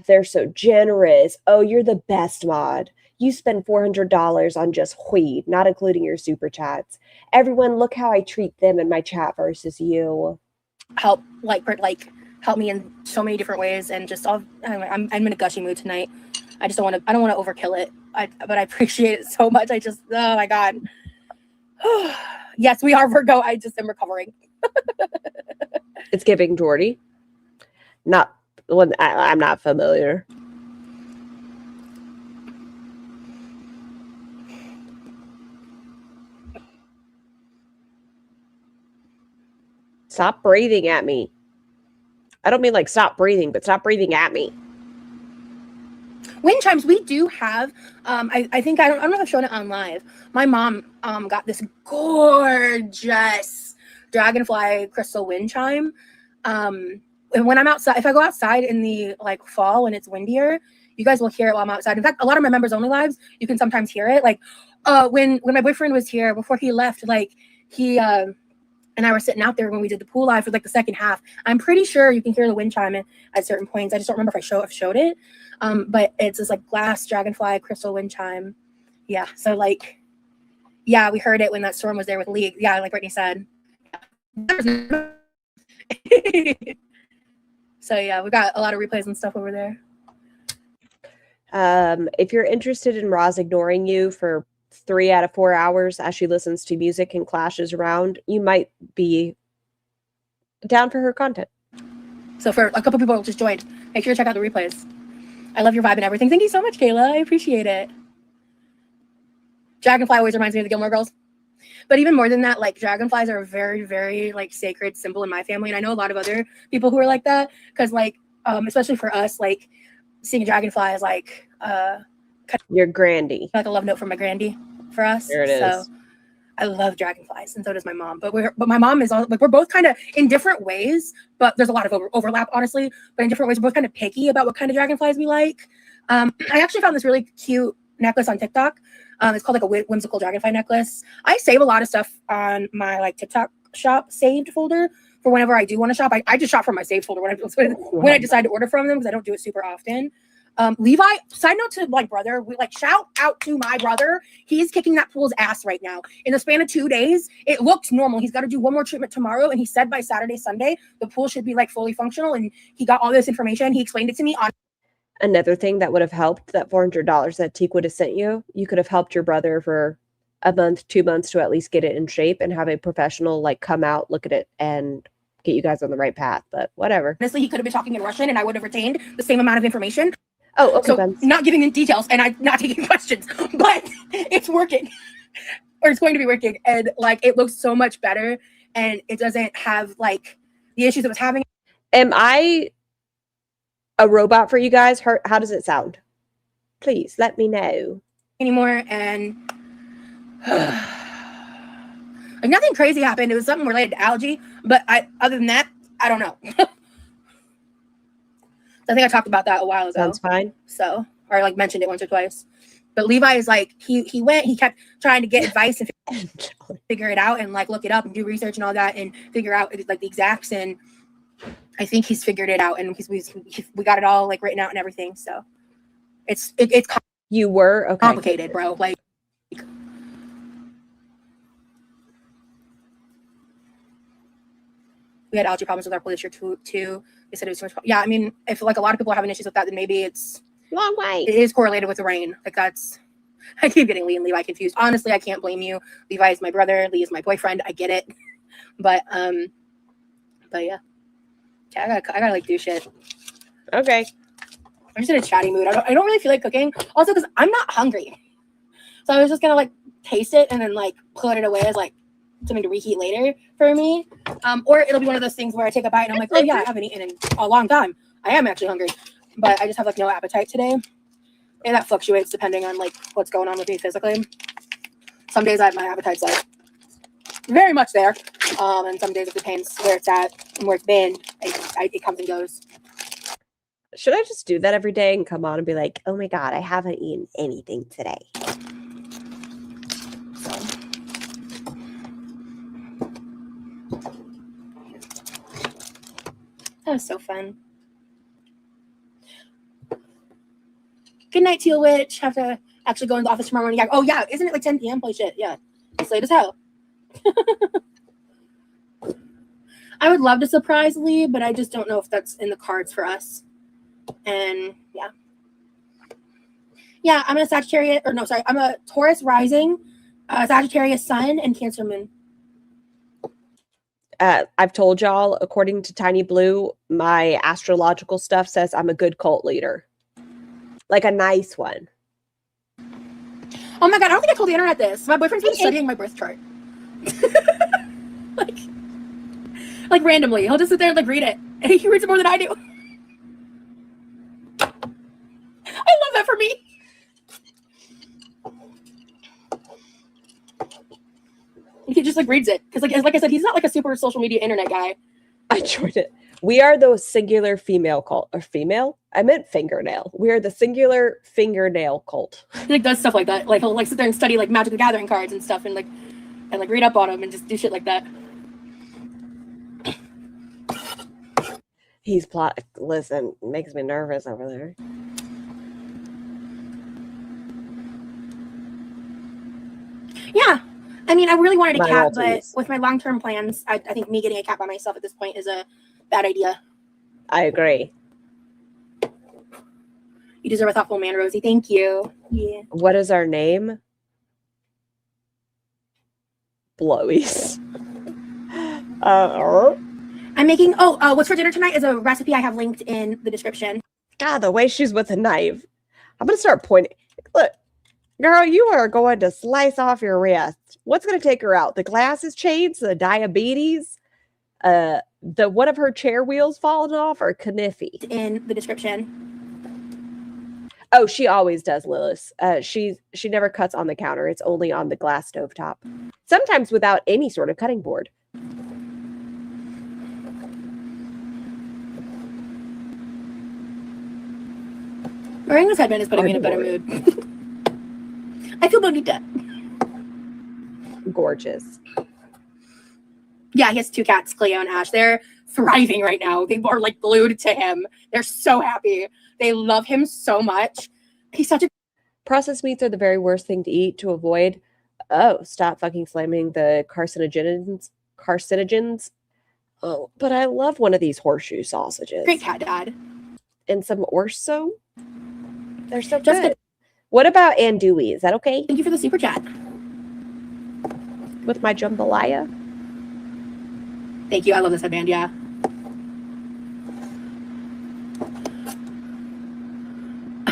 they're so generous. Oh, you're the best mod. You spend $400 on just weed, not including your super chats. Everyone, look how I treat them in my chat versus you. Help me in so many different ways, and just I'm in a gushy mood tonight. I don't want to overkill it. But I appreciate it so much. Oh my god. Yes, we are Virgo. I just am recovering. It's giving Jordy. Not one. I'm not familiar. Stop breathing at me. I don't mean like stop breathing, but stop breathing at me. Wind chimes, we do have. I think I don't know if I've shown it on live. My mom got this gorgeous dragonfly crystal wind chime. And when I'm outside, if I go outside in the like fall when it's windier, you guys will hear it while I'm outside. In fact, a lot of my members only lives, you can sometimes hear it. Like when my boyfriend was here before he left, like he and I were sitting out there when we did the pool live for like the second half. I'm pretty sure you can hear the wind chime at certain points. I just don't remember if I showed it. But it's this like glass dragonfly crystal wind chime. Yeah. So like, yeah, we heard it when that storm was there with League. Yeah, like Brittany said. So yeah, we got a lot of replays and stuff over there. If you're interested in Roz ignoring you for 3 out of 4 hours as she listens to music and clashes around, you might be down for her content. So for a couple people who just joined, make sure to check out the replays. I love your vibe and everything. Thank you so much, Kayla. I appreciate it. Dragonfly always reminds me of the Gilmore Girls. But even more than that, like dragonflies are a very, very like sacred symbol in my family. And I know a lot of other people who are like that. Because like, especially for us, like seeing a dragonfly is like Your grandy. like a love note from my grandy for us. There it is. So I love dragonflies, and so does my mom. But my mom is all, like, we're both kind of in different ways, but there's a lot of overlap, honestly. But in different ways, we're both kind of picky about what kind of dragonflies we like. I actually found this really cute necklace on TikTok. It's called like a whimsical dragonfly necklace. I save a lot of stuff on my like TikTok shop saved folder for whenever I do want to shop. I just shop from my saved folder when I decide to order from them, because I don't do it super often. Levi, side note to my brother, we like shout out to my brother. He's kicking that pool's ass right now. In the span of 2 days, it looks normal. He's got to do one more treatment tomorrow. And he said by Saturday, Sunday, the pool should be like fully functional. And he got all this information. He explained it to me on. Another thing that would have helped, that $400 that Teak would have sent you, you could have helped your brother for a month, 2 months to at least get it in shape and have a professional like come out, look at it, and get you guys on the right path. But whatever. Honestly, he could have been talking in Russian and I would have retained the same amount of information. Oh, okay. So Ben. not giving in details and I'm not taking questions, but it's working, or it's going to be working. And like, it looks so much better, and it doesn't have like the issues it was having. Am I a robot for you guys? How does it sound? Please let me know. Anymore. And like nothing crazy happened. It was something related to algae, but other than that, I don't know. I think I talked about that a while ago. Sounds fine. So, or like mentioned it once or twice. But Levi is like, he kept trying to get advice and figure it out and like look it up and do research and all that and figure out like the exacts. And I think he's figured it out, and we got it all like written out and everything. So it's You were okay. complicated, bro. Like, we had algae problems with our pool this year too. They said it was too much. Yeah, I mean, if like a lot of people are having issues with that, then maybe it's long way. It is correlated with the rain. Like that's. I keep getting Lee and Levi confused. Honestly, I can't blame you. Levi is my brother. Lee is my boyfriend. I get it. But yeah. I gotta like do shit. Okay. I'm just in a chatty mood. I don't really feel like cooking. Also, because I'm not hungry. So I was just gonna like taste it and then like put it away as like something to reheat later for me. Or it'll be one of those things where I take a bite and I'm like, oh yeah, I haven't eaten in a long time. I am actually hungry, but I just have like no appetite today. And that fluctuates depending on like what's going on with me physically. Some days my appetite's like very much there. And some days it depends where it's at and where it's been. It comes and goes. Should I just do that every day and come on and be like, oh my God, I haven't eaten anything today? That was so fun. Good night, Teal Witch. Have to actually go in the office tomorrow morning. Oh, yeah. Isn't it like 10 p.m.? Holy shit. Yeah. It's late as hell. I would love to surprise Lee, but I just don't know if that's in the cards for us. And yeah. Yeah, I'm a Sagittarius. Or no, sorry. I'm a Taurus rising, Sagittarius sun, and Cancer moon. I've told y'all, according to Tiny Blue, my astrological stuff says I'm a good cult leader. Like a nice one. Oh my God, I don't think I told the internet this. My boyfriend's been studying my birth chart. like randomly. He'll just sit there and like read it. And he reads it more than I do. I love that for me. He just like reads it. Because like I said, he's not like a super social media internet guy. I joined it. We are the singular female cult. Or female? I meant fingernail. We are the singular fingernail cult. He like does stuff like that. Like he'll like sit there and study like Magic the Gathering cards and stuff and like read up on them and just do shit like that. He's listen, makes me nervous over there. Yeah. I mean, I really wanted a My cat, but Maltese. with my long-term plans, I think me getting a cat by myself at this point is a bad idea. I agree. You deserve a thoughtful man, Rosie. Thank you. Yeah. What is our name? Blowies. I'm making, what's for dinner tonight is a recipe I have linked in the description. God, the way she's with a knife. I'm going to start pointing. Look, girl, you are going to slice off your wrist. What's going to take her out? The glasses chains, the diabetes, the one of her chair wheels falling off, or Kniffy? In the description. Oh, she always does, Lilith. She never cuts on the counter. It's only on the glass stovetop. Sometimes without any sort of cutting board. Wearing this headband is putting me in a better mood. I feel bonita. Gorgeous. Yeah, he has 2 cats, Cleo and Ash. They're thriving right now. They are like glued to him. They're so happy. They love him so much. He's such a... Processed meats are the very worst thing to eat to avoid. Oh, stop fucking slamming the carcinogens. Oh, but I love one of these horseshoe sausages. great cat, Dad. And some orso. They're so Just good. What about andouille? Is that okay? Thank you for the super chat. With my jambalaya? Thank you. I love this headband. Yeah.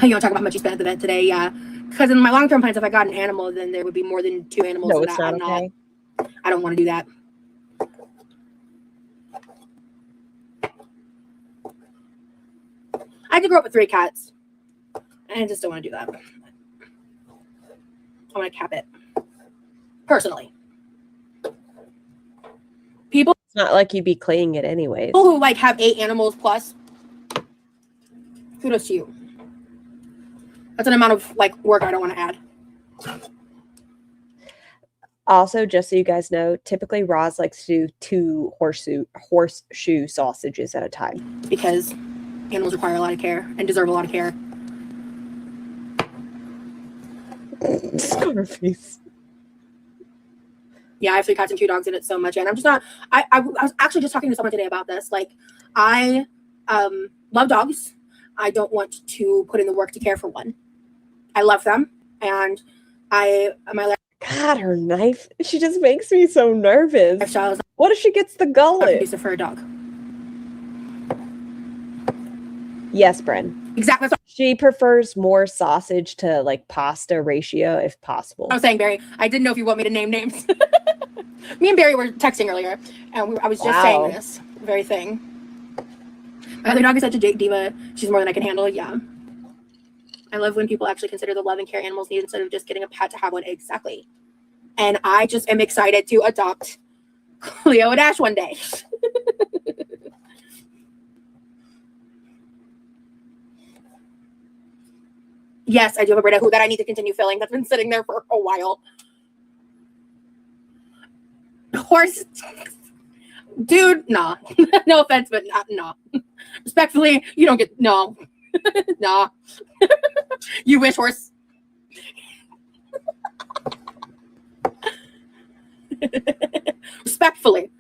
You want to talk about how much you spent at the vet today? Yeah. Because in my long-term plans, if I got an animal, then there would be more than 2 animals. No, so it's that not okay. I don't want to do that. I had to grow up with 3 cats. And I just don't want to do that. I want to cap it. Personally. People It's not like you'd be cleaning it anyways. who like have 8 animals plus, kudos to you. That's an amount of like work I don't want to add. Also, just so you guys know, typically Roz likes to do 2 horseshoe sausages at a time. Because animals require a lot of care and deserve a lot of care. Scarface. Yeah, I have 3 cats and 2 dogs in it so much. And I'm just not, I was actually just talking to someone today about this. Like, I love dogs. I don't want to put in the work to care for one. I love them. And my God, her knife. She just makes me so nervous. lifestyle is What if she gets the not gullet? conducive for a dog. Yes, Bren. Exactly. That's what She prefers more sausage to like pasta ratio if possible. I was saying, Barry. I didn't know if you want me to name names. Me and Barry were texting earlier, and I was just saying this very thing. My other dog is such a diva. She's more than I can handle. Yeah. I love when people actually consider the love and care animals need instead of just getting a pet to have one. Exactly. And I just am excited to adopt Cleo and Ash one day. Yes, I do have a Brita who that I need to continue filling. That's been sitting there for a while. Horse. Dude, nah. No offense, but nah. Respectfully, you don't get, no. Nah. You wish, horse. Respectfully.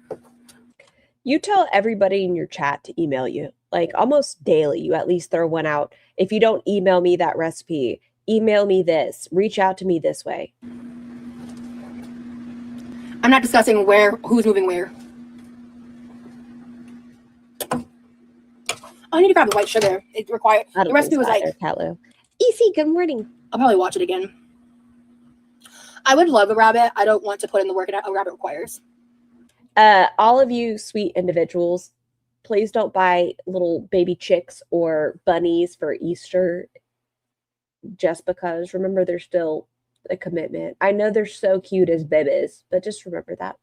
You tell everybody in your chat to email you. Like almost daily, you at least throw one out. If you don't email me that recipe, email me this. Reach out to me this way. I'm not discussing who's moving where. I need to grab the white sugar. It required the recipe was like Hello. Easy, good morning. I'll probably watch it again. I would love a rabbit. I don't want to put in the work a rabbit requires. All of you sweet individuals, please don't buy little baby chicks or bunnies for Easter just because. Remember, they're still a commitment. I know they're so cute as babies, but just remember that.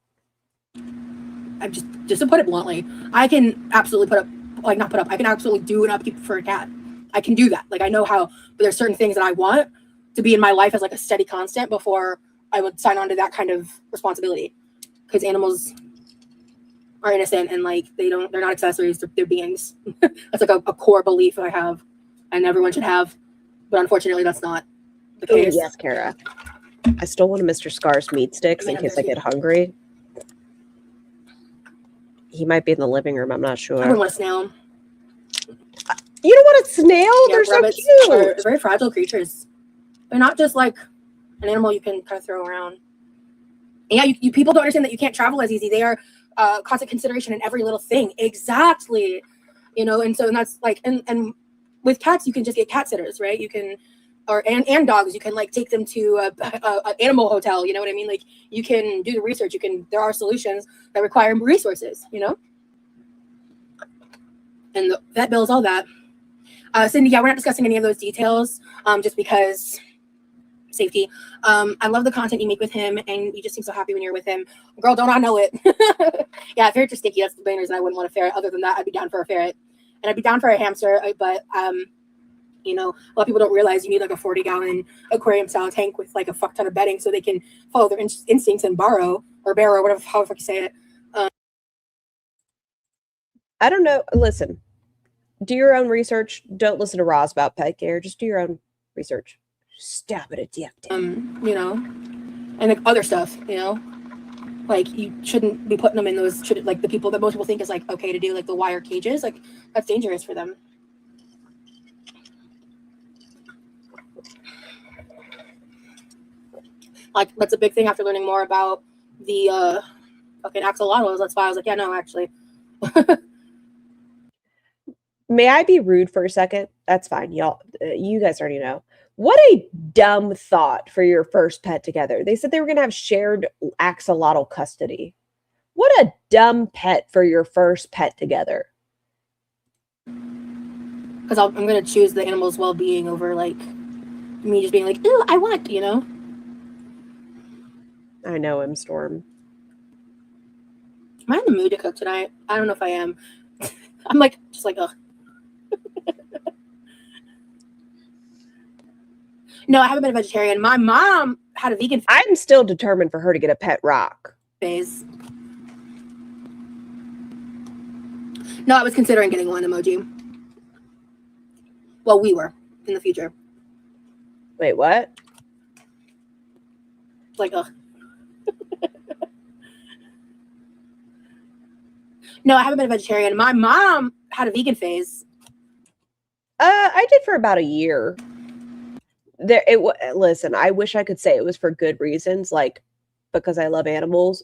I just to put it bluntly, I can absolutely I can absolutely do an upkeep for a cat. I can do that. Like I know how, but there's certain things that I want to be in my life as like a steady constant before I would sign on to that kind of responsibility. Because animals are innocent and like they're not accessories, they're beings. That's like a core belief I have and everyone should have. But unfortunately that's not the case. Yes, Kara. I stole one of Mr. Scar's meat sticks in case I get hungry. He might be in the living room. I'm not I sure. wouldn't want a snail. You don't want a snail? Yeah, They're so rabbits cute. are very fragile creatures. They're not just like an animal you can kind of throw around. And yeah, you people don't understand that you can't travel as easy. They are constant consideration in every little thing. Exactly. You know, and that's like, and with cats, you can just get cat sitters, right? You can, and dogs, you can like take them to a animal hotel. You know what I mean? Like you can do the research. There are solutions that require resources, you know? And the vet bills, all that. Cindy, yeah, we're not discussing any of those details, just because safety. I love the content you make with him, and you just seem so happy when you're with him. Girl, don't I know it? Yeah, ferrets are sticky. That's the main reason I wouldn't want a ferret. Other than that, I'd be down for a ferret, and I'd be down for a hamster. But you know, a lot of people don't realize you need like a 40-gallon aquarium style tank with like a fuck ton of bedding so they can follow their instincts and barrow, whatever, however you say it. I don't know. Listen, do your own research. Don't listen to Roz about pet care. Just do your own research. Stop it at the you know, and like other stuff, you know, like you shouldn't be putting them in those, like the people that most people think is like okay to do, like the wire cages, like that's dangerous for them. Like that's a big thing after learning more about the fucking axolotls. That's why I was like, yeah, no, actually. May I be rude for a second? That's fine, y'all. You guys already know. What a dumb thought for your first pet together. They said they were going to have shared axolotl custody. What a dumb pet for your first pet together. Because I'm going to choose the animal's well-being over like me just being like, ooh, I want, you know. I know him, Storm. Am I in the mood to cook tonight? I don't know if I am. I'm like, just like, ugh. No, I haven't been a vegetarian. My mom had a vegan I'm still determined for her to get a pet rock. phase. No, I was considering getting one emoji. Well, we were in the future. Wait, what? Like, ugh. No, I haven't been a vegetarian. My mom had a vegan phase. I did for about a year. Listen, I wish I could say it was for good reasons, like because I love animals.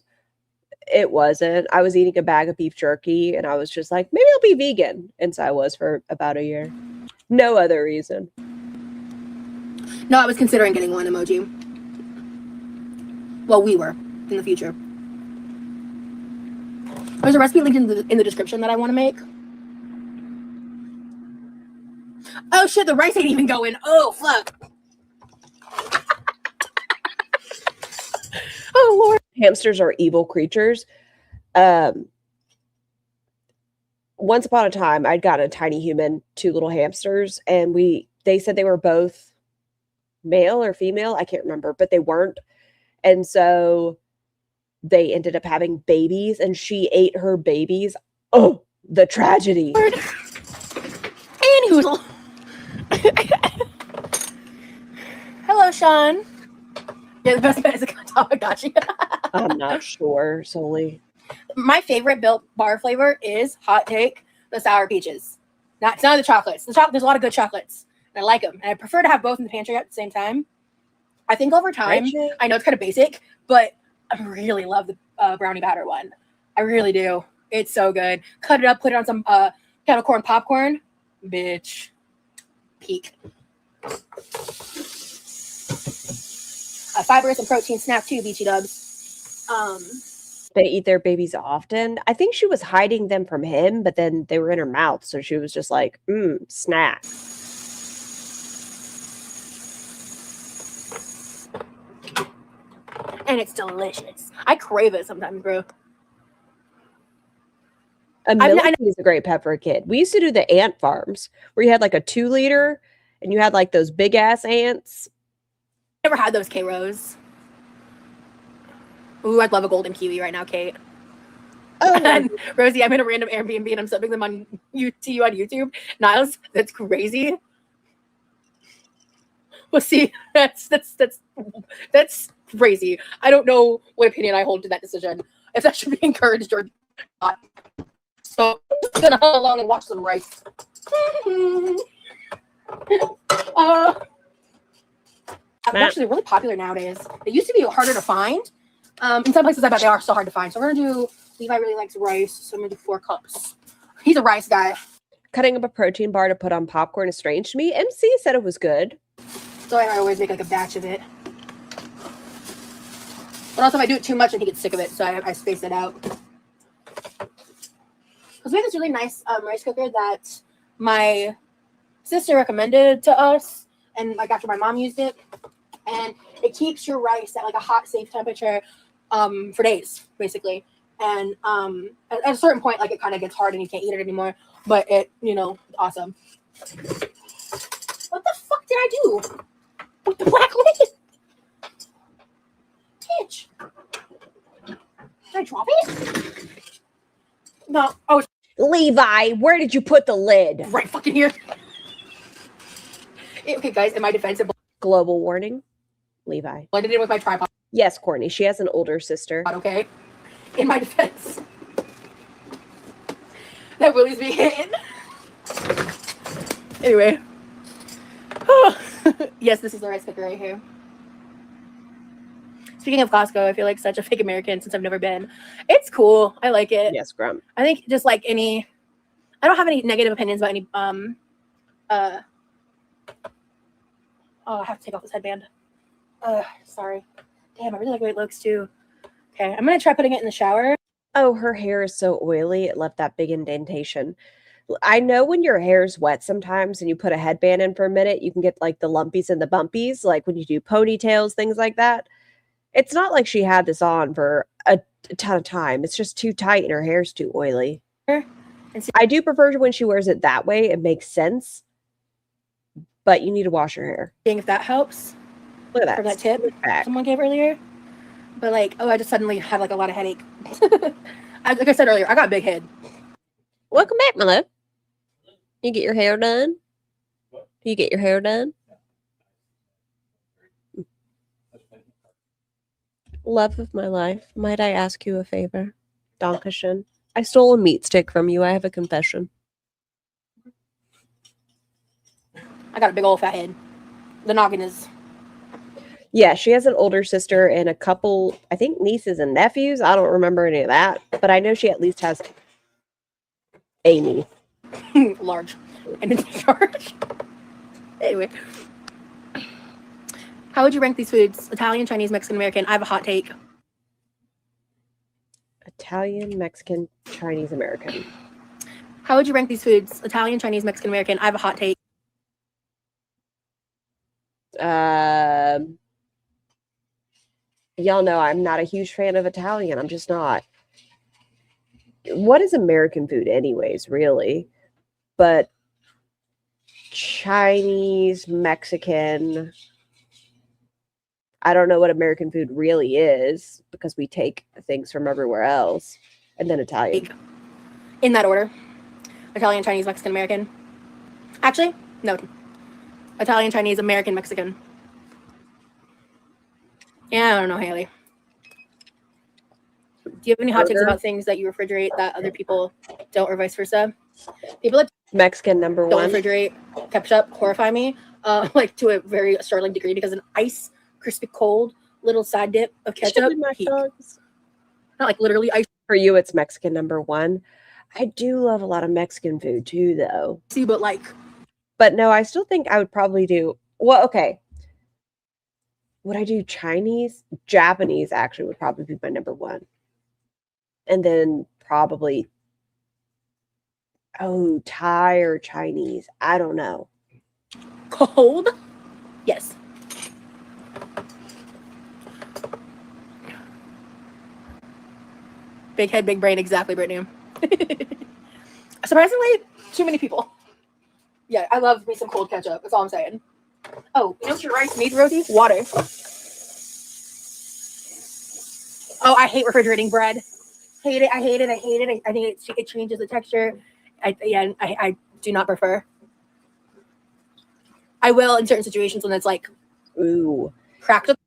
It wasn't. I was eating a bag of beef jerky and I was just like, maybe I'll be vegan. And so I was for about a year. No other reason. No, I was considering getting one emoji. Well, we were in the future. There's a recipe linked in the description that I want to make. Oh shit, the rice ain't even going. Oh fuck. Oh Lord. Hamsters are evil creatures. Once upon a time, I'd got a tiny human, 2 little hamsters, and they said they were both male or female. I can't remember, but they weren't. And so they ended up having babies, and she ate her babies. Oh, the tragedy. Anywho. Hello, Sean. Yeah, the best bet is a Tamagotchi. I'm not sure, Solely. My favorite Built Bar flavor is, hot take, the sour peaches. It's none of the chocolates. There's a lot of good chocolates, and I like them. And I prefer to have both in the pantry at the same time. I think over time, I know it's kind of basic, but I really love the brownie batter one. I really do. It's so good. Cut it up, put it on some kettle corn popcorn. Bitch. Peak. Fibrous and protein snack too, Beachy Dubs. They eat their babies often. I think she was hiding them from him, but then they were in her mouth. So she was just like, snack. And it's delicious. I crave it sometimes, bro. A millipede is a great pet for a kid. We used to do the ant farms where you had like a 2-liter and you had like those big ass ants. Never had those K-Rose. Ooh, I'd love a golden kiwi right now, Kate. Oh, And Rosie, I'm in a random Airbnb and I'm subbing them to you on YouTube. Niles, that's crazy. Well, see, that's crazy. I don't know what opinion I hold to that decision. If that should be encouraged or not. So I'm just gonna huddle along and watch some rice. They're actually really popular nowadays. It used to be harder to find. In some places, I bet they are still hard to find. So we're gonna do. Levi really likes rice, so I'm gonna do 4 cups. He's a rice guy. Cutting up a protein bar to put on popcorn is strange to me. MC said it was good. So I always make like a batch of it. But also, if I do it too much, then he gets sick of it. So I space it out. Because we have this really nice rice cooker that my sister recommended to us, and like after my mom used it, and it keeps your rice at like a hot, safe temperature for days, basically. And at a certain point, like it kind of gets hard and you can't eat it anymore. But it, awesome. What the fuck did I do with the black lid? Bitch. Did I drop it? No. Oh, it's Levi, where did you put the lid? right fucking here. Okay, guys, in my defense, it Global warning. Levi. blended in with my tripod. Yes, Courtney. She has an older sister. Okay? In my defense. That Willies be hitting. Anyway. Yes, this is the rice cooker right here. Speaking of Costco, I feel like such a fake American since I've never been. It's cool. I like it. Yes, Grum. I think just like I don't have any negative opinions about any oh, I have to take off this headband. Sorry. Damn, I really like the way it looks too. Okay, I'm gonna try putting it in the shower. Oh, her hair is so oily. It left that big indentation. I know when your hair's wet sometimes and you put a headband in for a minute, you can get like the lumpies and the bumpies, like when you do ponytails, things like that. It's not like she had this on for a ton of time. It's just too tight and her hair's too oily. I do prefer when she wears it that way. It makes sense. But you need to wash your hair. Seeing if that helps. Look at that. For that tip back. someone gave earlier. But like, oh, I just suddenly have like a lot of headache. Like I said earlier, I got a big head. Welcome back, my love. You get your hair done? You get your hair done? Love of my life. Might I ask you a favor? Dankeschön. I stole a meat stick from you. I have a confession. I got a big old fat head. The noggin is. Yeah, she has an older sister and a couple, I think, nieces and nephews. I don't remember any of that, but I know she at least has a niece. Large and in charge. Anyway. How would you rank these foods? Italian, Chinese, Mexican, American? I have a hot take. Italian, Mexican, Chinese, American. How would you rank these foods? Italian, Chinese, Mexican, American? I have a hot take. Y'all know I'm not a huge fan of Italian. I'm just not. What is American food anyways, really? But Chinese, Mexican, I don't know what American food really is because we take things from everywhere else. And then Italian. In that order. Italian, Chinese, Mexican, American. Actually, no. Italian, Chinese, American, Mexican. Yeah, I don't know, Haley. Do you have any hot takes about things that you refrigerate that other people don't, or vice versa? People that Mexican number don't one. refrigerate ketchup horrify me, like to a very startling degree, because an ice, crispy cold little side dip of ketchup. Not like literally ice. For you, it's Mexican number one. I do love a lot of Mexican food too, though. See, but like. But no, I still think I would probably do. Well, okay. Would I do Chinese? Japanese actually would probably be my number one. And then probably, Thai or Chinese. I don't know. Cold? Yes. Big head, big brain. Exactly, Brittany. Surprisingly, too many people. Yeah, I love me some cold ketchup. That's all I'm saying. Oh, you know what your rice needs, Rosie? Water. Oh, I hate refrigerating bread. Hate it. I hate it. I hate it. I think it changes the texture. I do not prefer. I will in certain situations when it's like Ooh. practical.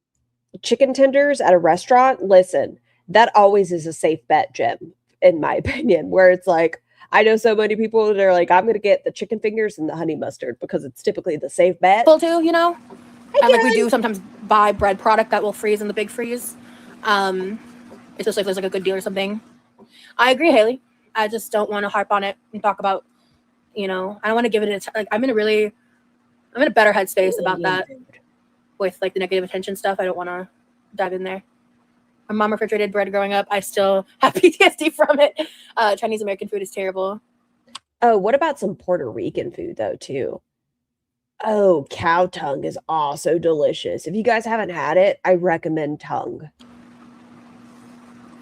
Chicken tenders at a restaurant, listen, that always is a safe bet, Jim, in my opinion, where it's like, I know so many people that are like, I'm going to get the chicken fingers and the honey mustard because it's typically the safe bet. Too, you know? And like we do sometimes buy bread product that will freeze in the big freeze. Especially if there's like a good deal or something. I agree, Haley. I just don't want to harp on it and talk about, you know, I don't want to give it like I'm in a better headspace about that with like the negative attention stuff. I don't want to dive in there. My mom refrigerated bread growing up. I still have PTSD from it. Chinese American food is terrible. Oh, what about some Puerto Rican food though too? Oh, cow tongue is also delicious. If you guys haven't had it, I recommend tongue.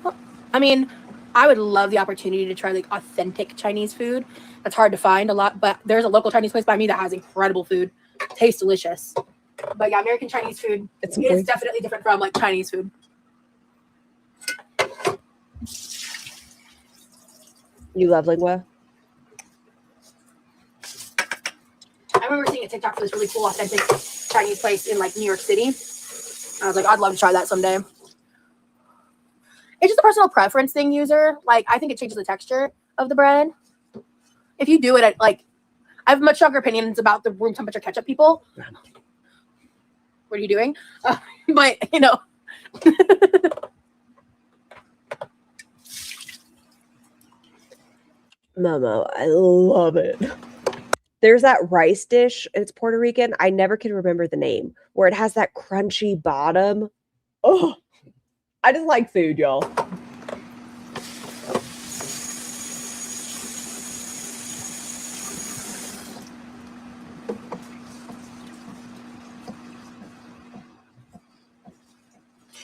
Well, I mean, I would love the opportunity to try like authentic Chinese food. That's hard to find a lot, but there's a local Chinese place by me that has incredible food. Tastes delicious. But yeah, American Chinese food is definitely different from like Chinese food. You love lingua? I remember seeing a TikTok for this really cool, authentic Chinese place in like New York City. I was like, I'd love to try that someday. It's just a personal preference thing, user. Like, I think it changes the texture of the bread. If you do it at like, I have much stronger opinions about the room temperature ketchup people. What are you doing? But you know. Momo, I love it. There's that rice dish. It's Puerto Rican. I never can remember the name, where it has that crunchy bottom. Oh, I just like food, y'all.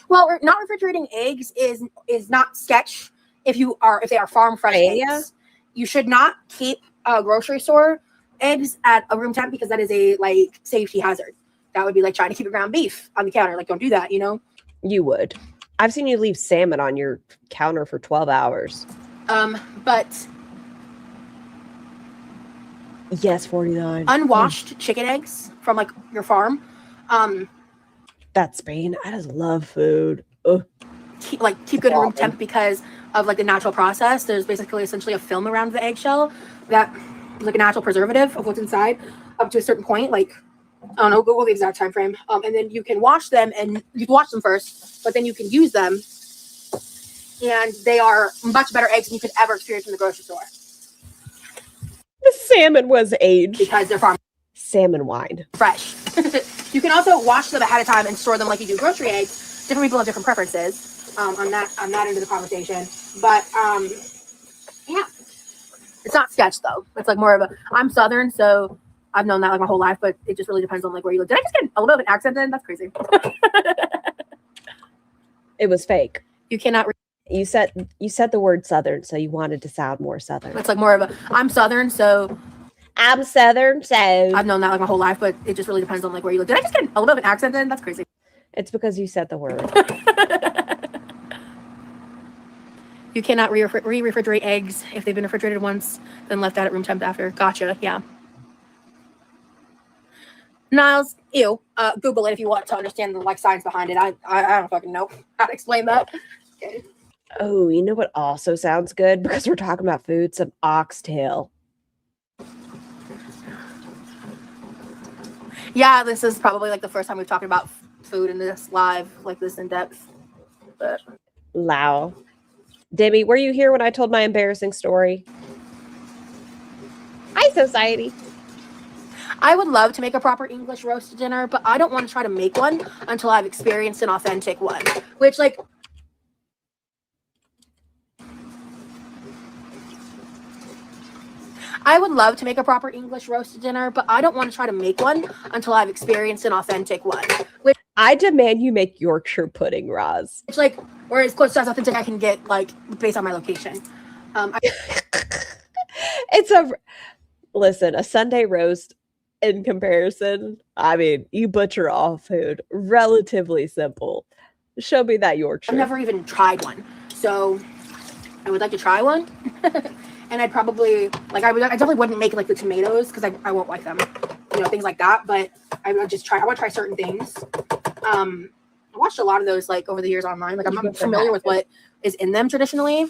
Well, not refrigerating eggs is not sketch. If they are farm fresh eggs, you should not keep a grocery store eggs at a room temp because that is a like safety hazard. That would be like trying to keep a ground beef on the counter. Like, don't do that, you know? You would. I've seen you leave salmon on your counter for 12 hours. But yes, 49. Unwashed chicken eggs from like your farm. That's Spain. I just love food. Ugh. Keep good in room temp because of like the natural process. There's basically essentially a film around the eggshell that like a natural preservative of what's inside up to a certain point. Like, I don't know, Google the exact time frame. And then you can wash them, and you can wash them first, but then you can use them, and they are much better eggs than you could ever experience in the grocery store. The salmon was aged because they're farm salmon wine. Fresh. You can also wash them ahead of time and store them like you do grocery eggs. Different people have different preferences on that end of the conversation. But yeah, it's not sketch though. It's like more of a. I'm Southern, so I've known that like my whole life. But it just really depends on like where you live. Did I just get a little bit of an accent then? That's crazy. It was fake. You cannot. You said the word Southern, so you wanted to sound more Southern. It's like more of a. I'm Southern, so. I'm Southern, so I've known that like my whole life, but it just really depends on like where you live. Did I just get a little bit of an accent then? That's crazy. It's because you said the word. You cannot re-refrigerate eggs if they've been refrigerated once, then left out at room temp after. Gotcha. Yeah. Niles, ew. Google it if you want to understand the like science behind it. I don't fucking know how to explain that. Okay. Oh, you know what also sounds good because we're talking about food? Some oxtail. Yeah, this is probably like the first time we've talked about food in this live, like this in depth. But Lao. Demi, were you here when I told my embarrassing story? Hi, society. I would love to make a proper English roast dinner, but I don't want to try to make one until I've experienced an authentic one. Which, like, I would love to make a proper English roast dinner, but I don't want to try to make one until I've experienced an authentic one. Which I demand you make Yorkshire pudding, Roz. it's like, or as close to as authentic I can get, like, based on my location. Listen, a Sunday roast in comparison, I mean, you butcher all food. Relatively simple. Show me that Yorkshire. I've never even tried one. So I would like to try one. And I'd probably, like, I definitely wouldn't make, like, the tomatoes because I won't like them. You know, things like that. But I want to try certain things. I watched a lot of those like over the years online. Like I'm familiar with what is in them traditionally.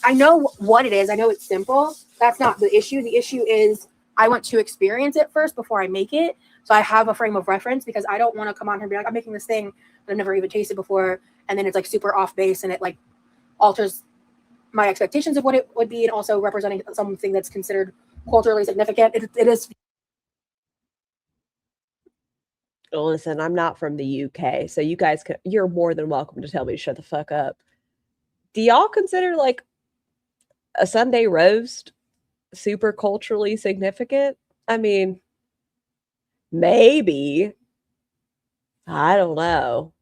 I know what it is. I know it's simple. That's not the issue. The issue is I want to experience it first before I make it. So I have a frame of reference because I don't want to come on here and be like, I'm making this thing that I've never even tasted before. And then it's like super off base and it like alters my expectations of what it would be, and also representing something that's considered culturally significant. It is. Listen, I'm not from the UK, so you're more than welcome to tell me to shut the fuck up. Do y'all consider like a Sunday roast super culturally significant? I mean, maybe. I don't know.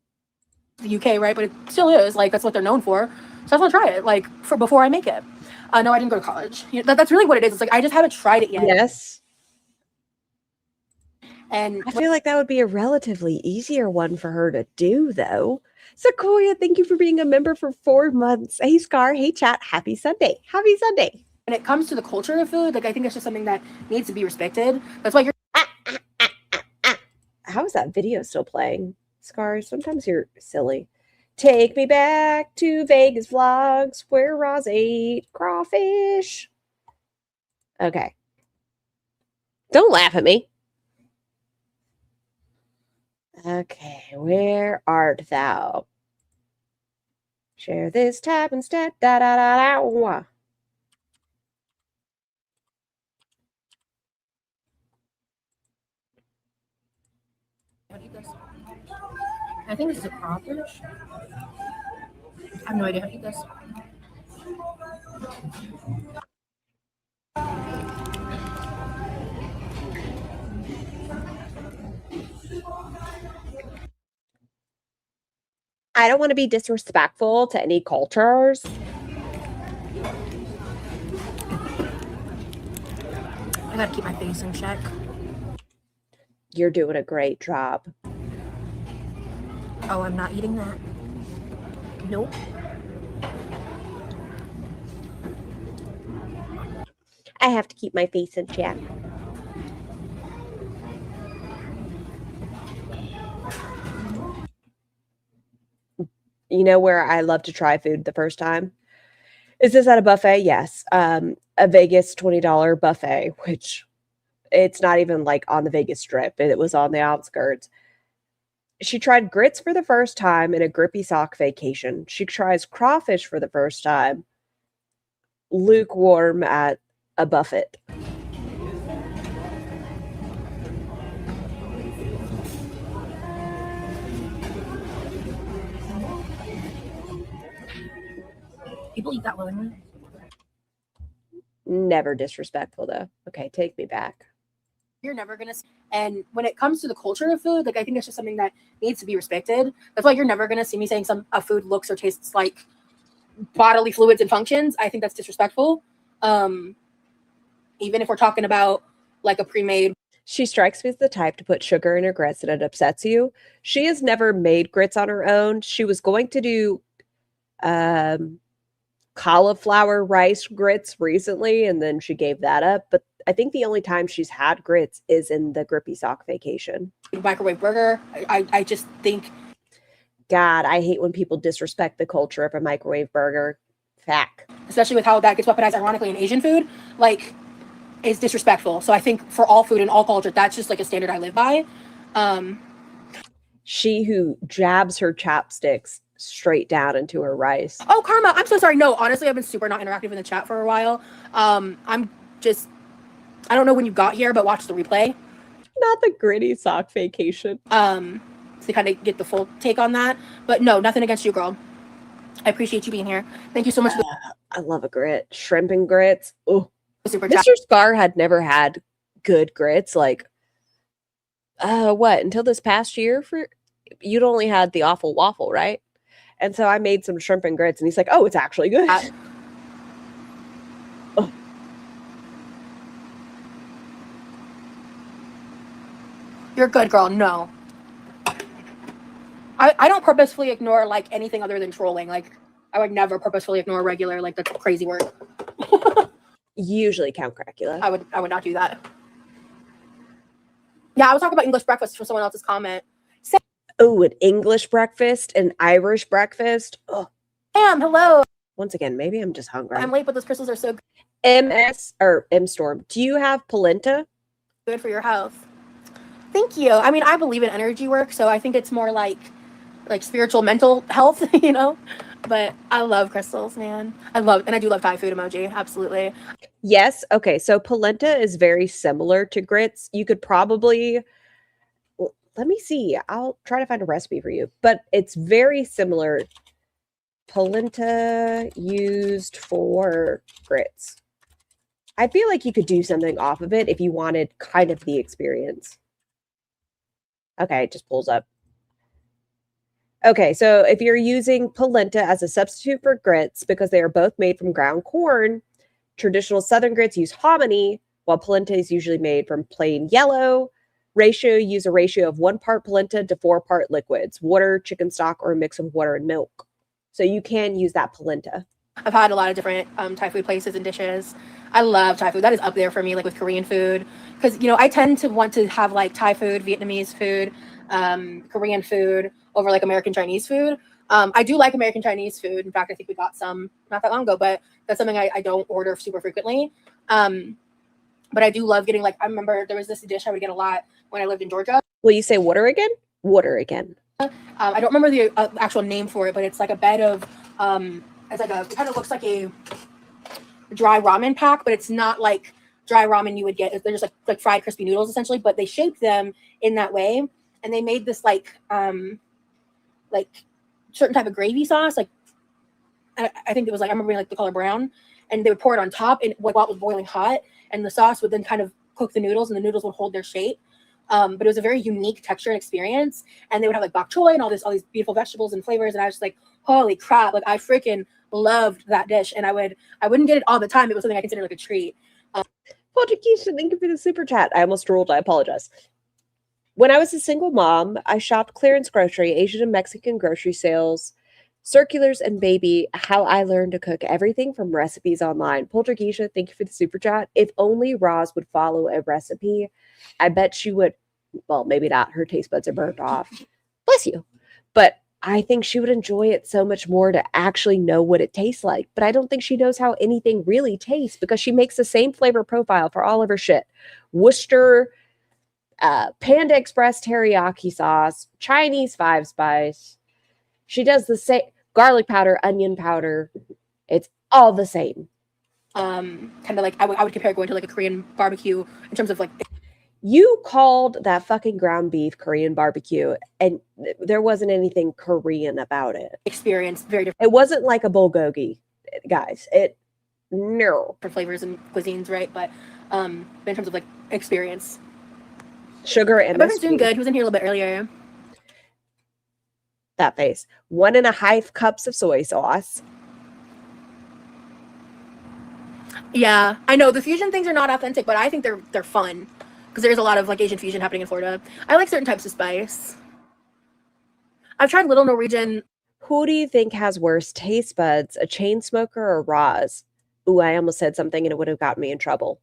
The UK, right? But it still is like that's what they're known for. So I want to try it like before I make it. No, I didn't go to college. That's really what it is. It's like I just haven't tried it yet. Yes. And I feel like that would be a relatively easier one for her to do, though. Sequoia, thank you for being a member for 4 months. Hey, Scar. Hey, chat. Happy Sunday. Happy Sunday. when it comes to the culture of food, like I think it's just something that needs to be respected. That's why you're. How is that video still playing? Scar, sometimes you're silly. Take me back to Vegas vlogs where Roz ate crawfish. Okay. Don't laugh at me. Okay, where art thou? Share this tab instead. Da da da da. I think this is a crawfish. I have no idea how to eat this. I don't want to be disrespectful to any cultures. I gotta keep my face in check. You're doing a great job. Oh, I'm not eating that. Nope. I have to keep my face in check. You know where I love to try food the first time? Is this at a buffet? Yes. A Vegas $20 buffet, which it's not even like on the Vegas Strip. It was on the outskirts. She tried grits for the first time in a grippy sock vacation. She tries crawfish for the first time, lukewarm at a buffet. People eat that willingly. Never disrespectful though. Okay, take me back. You're never gonna. And when it comes to the culture of food, like I think it's just something that needs to be respected. That's why you're never gonna see me saying a food looks or tastes like bodily fluids and functions. I think that's disrespectful. Even if we're talking about like a pre-made. She strikes me as the type to put sugar in her grits and it upsets you. She has never made grits on her own. She was going to do cauliflower rice grits recently, and then she gave that up. But I think the only time she's had grits is in the grippy sock vacation. Microwave burger. I just think. God, I hate when people disrespect the culture of a microwave burger. Fact. Especially with how that gets weaponized ironically in Asian food, like is disrespectful. So I think for all food and all culture, that's just like a standard I live by. She who jabs her chopsticks straight down into her rice. Oh, Karma, I'm so sorry. No, honestly, I've been super not interactive in the chat for a while. I don't know when you got here, but watch the replay. Not the gritty sock vacation. To kind of get the full take on that. But no, nothing against you, girl. I appreciate you being here. Thank you so much. I love a grit. Shrimp and grits. Oh, Super Mr. chat. Scar had never had good grits. Like, until this past year, you'd only had the awful waffle, right? And so I made some shrimp and grits, and he's like, "Oh, it's actually good." Oh. You're good, girl. No. I don't purposefully ignore like anything other than trolling. Like I would never purposefully ignore regular, like that's crazy work. Usually Count Cracula. I would not do that. Yeah, I was talking about English breakfast for someone else's comment. Oh, an English breakfast, an Irish breakfast. Oh, Sam, hello. once again, maybe I'm just hungry. I'm late, but those crystals are so MS or M Storm, do you have polenta? good for your health. Thank you. I mean, I believe in energy work, so I think it's more like spiritual, mental health, you know? But I love crystals, man. And I do love Thai food emoji. Absolutely. Yes. Okay. So polenta is very similar to grits. You could probably, well, let me see. I'll try to find a recipe for you, but it's very similar. Polenta used for grits. I feel like you could do something off of it if you wanted kind of the experience. Okay, it just pulls up. Okay, so if you're using polenta as a substitute for grits because they are both made from ground corn, traditional Southern grits use hominy, while polenta is usually made from plain yellow. Use a ratio of 1 part polenta to 4 part liquids, water, chicken stock, or a mix of water and milk. So you can use that polenta. I've had a lot of different Thai food places and dishes. I love Thai food. That is up there for me, like with Korean food. Because, you know, I tend to want to have like Thai food, Vietnamese food, Korean food over like American Chinese food. I do like American Chinese food. In fact, I think we got some not that long ago, but that's something I don't order super frequently. But I do love getting like, I remember there was this dish I would get a lot when I lived in Georgia. Will you say water again? Water again. I don't remember the actual name for it, but it's like a bed of, it's like it kind of looks like a dry ramen pack, but it's not like dry ramen you would get. They're just like fried crispy noodles essentially, but they shaped them in that way. And they made this like certain type of gravy sauce. Like, I think it was like, I remember like the color brown, and they would pour it on top and while it was boiling hot, and the sauce would then kind of cook the noodles, and the noodles would hold their shape. But it was a very unique texture and experience. And they would have like bok choy and all these beautiful vegetables and flavors. And I was just like, holy crap. Like I freaking loved that dish. And I wouldn't get it all the time. It was something I considered like a treat. Keisha, thank you for the super chat. I almost drooled. I apologize. When I was a single mom, I shopped clearance grocery, Asian and Mexican grocery sales, circulars, and baby, how I learned to cook everything from recipes online. Poltergeisha, thank you for the super chat. If only Roz would follow a recipe, I bet she would. Well, maybe not. Her taste buds are burnt off. Bless you. But I think she would enjoy it so much more to actually know what it tastes like. But I don't think she knows how anything really tastes because she makes the same flavor profile for all of her shit. Worcester, Panda Express teriyaki sauce, Chinese 5-spice. She does the same garlic powder, onion powder. It's all the same. Kind of like I would compare going to like a Korean barbecue in terms of like. You called that fucking ground beef Korean barbecue, and there wasn't anything Korean about it. Experience very different. It wasn't like a bulgogi, guys. No. For flavors and cuisines, right? But in terms of like experience. Sugar and Everyone's doing good. He was in here a little bit earlier. That face. 1.5 cups of soy sauce. Yeah, I know the fusion things are not authentic, but I think they're fun because there's a lot of like Asian fusion happening in Florida. I like certain types of spice. I've tried Little Norwegian. Who do you think has worse taste buds, a chain smoker or Roz? Ooh, I almost said something and it would have gotten me in trouble.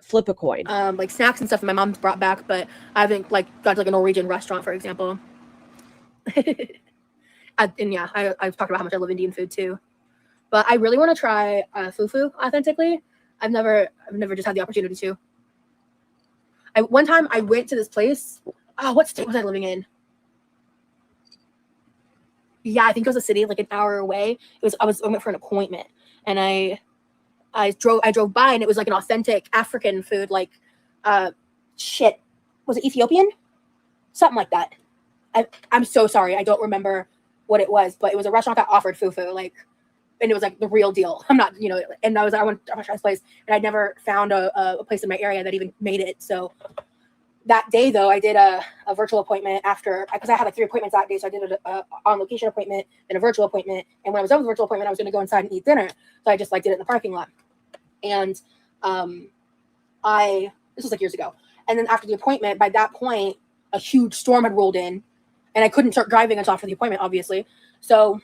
Flip a coin. Like snacks and stuff my mom's brought back, but I haven't like gone to like a Norwegian restaurant, for example. And yeah, I've talked about how much I love Indian food too. But I really want to try fufu authentically. I've never just had the opportunity to. One time I went to this place. Oh, what state was I living in? Yeah, I think it was a city like an hour away. I went for an appointment, and I drove by, and it was like an authentic African food, like shit. Was it Ethiopian? Something like that. I'm so sorry. I don't remember what it was, but it was a restaurant that offered fufu, like, and it was like the real deal. I'm not, you know, and I want to try this place, and I never found a place in my area that even made it. So that day though, I did a virtual appointment because I had like 3 appointments that day. So I did an on location appointment, then a virtual appointment. And when I was done with the virtual appointment, I was going to go inside and eat dinner. So I just like did it in the parking lot. And this was like years ago. And then after the appointment, by that point, a huge storm had rolled in, and I couldn't start driving until after the appointment, obviously. So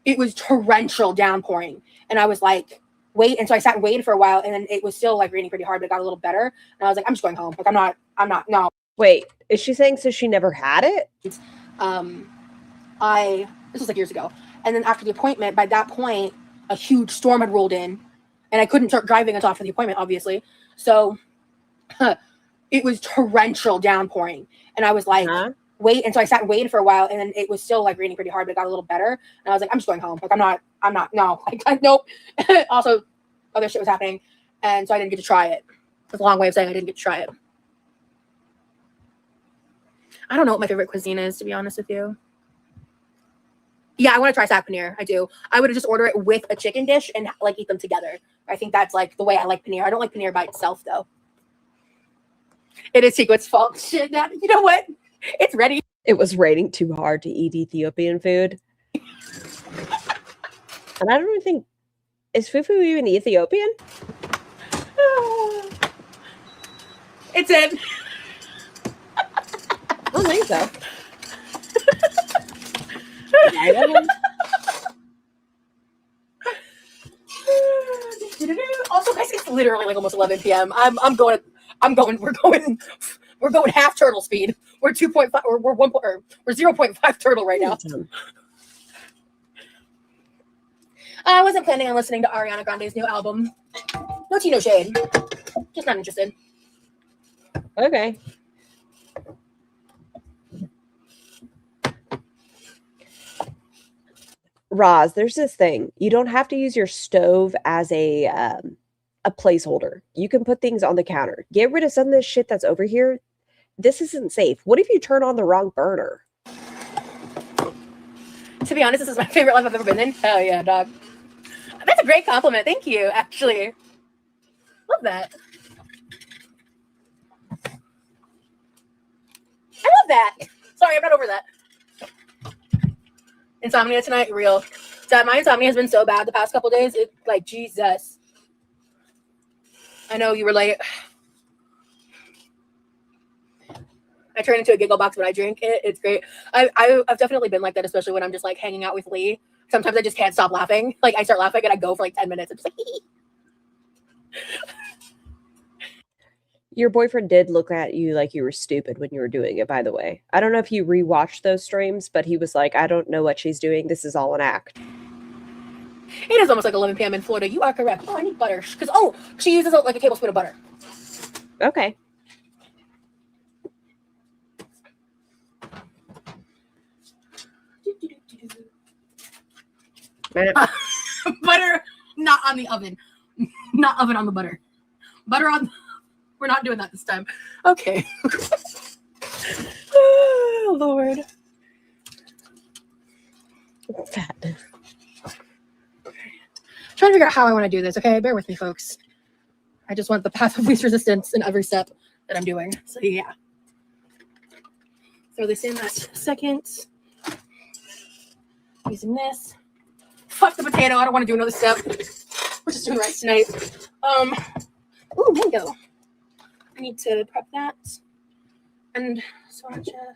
it was torrential downpouring. And I was like, wait. And so I sat and waited for a while, and then it was still like raining pretty hard, but it got a little better. And I was like, I'm just going home. Like, no. Wait, is she saying so she never had it? This was like years ago. And then after the appointment, by that point, a huge storm had rolled in, and I couldn't start driving until after the appointment, obviously. So it was torrential downpouring. And I was like, wait. And so I sat and waited for a while, and then it was still like raining pretty hard, but it got a little better. And I was like, I'm just going home. Like, no. Like, nope. Also, other shit was happening. And so I didn't get to try it. That's a long way of saying I didn't get to try it. I don't know what my favorite cuisine is, to be honest with you. Yeah, I want to try saag paneer. I do. I would just order it with a chicken dish and like eat them together. I think that's like the way I like paneer. I don't like paneer by itself, though. It is Secret's fault. Shit, you know what? It's ready. It was raining too hard to eat Ethiopian food. And I don't even think, is fufu even Ethiopian? It's in. I don't think so. Also, guys, it's literally like almost 11 p.m. We're going half turtle speed. We're 2.5 or we're 0.5 turtle right now. I wasn't planning on listening to Ariana Grande's new album. No tea, no shade. Just not interested. Okay. Roz, there's this thing. You don't have to use your stove as a placeholder. You can put things on the counter. Get rid of some of this shit that's over here. This isn't safe. What if you turn on the wrong burner? To be honest, this is my favorite life I've ever been in. Hell yeah, dog. That's a great compliment. Thank you, actually. Love that. I love that. Sorry, I'm not over that. Insomnia tonight, real. Dad, my insomnia has been so bad the past couple days. It like Jesus. I know you were like, I turn into a giggle box when I drink it. It's great. I've definitely been like that, especially when I'm just like hanging out with Lee. Sometimes I just can't stop laughing. Like I start laughing and I go for like 10 minutes. I'm just like, Your boyfriend did look at you like you were stupid when you were doing it, by the way. I don't know if you rewatched those streams, but he was like, I don't know what she's doing. This is all an act. It is almost like 11 p.m. in Florida. You are correct. Oh, I need butter. Because, she uses like a tablespoon of butter. Okay. Butter, not on the oven. Not oven on the butter. Butter on... We're not doing that this time. Okay. Oh, Lord. Fatness. Trying to figure out how I want to do this. Okay, bear with me, folks. I just want the path of least resistance in every step that I'm doing. So yeah. Throw this in last second. Using this. Fuck the potato. I don't want to do another step. We're just doing rice tonight. Ooh, mango. I need to prep that. And sriracha.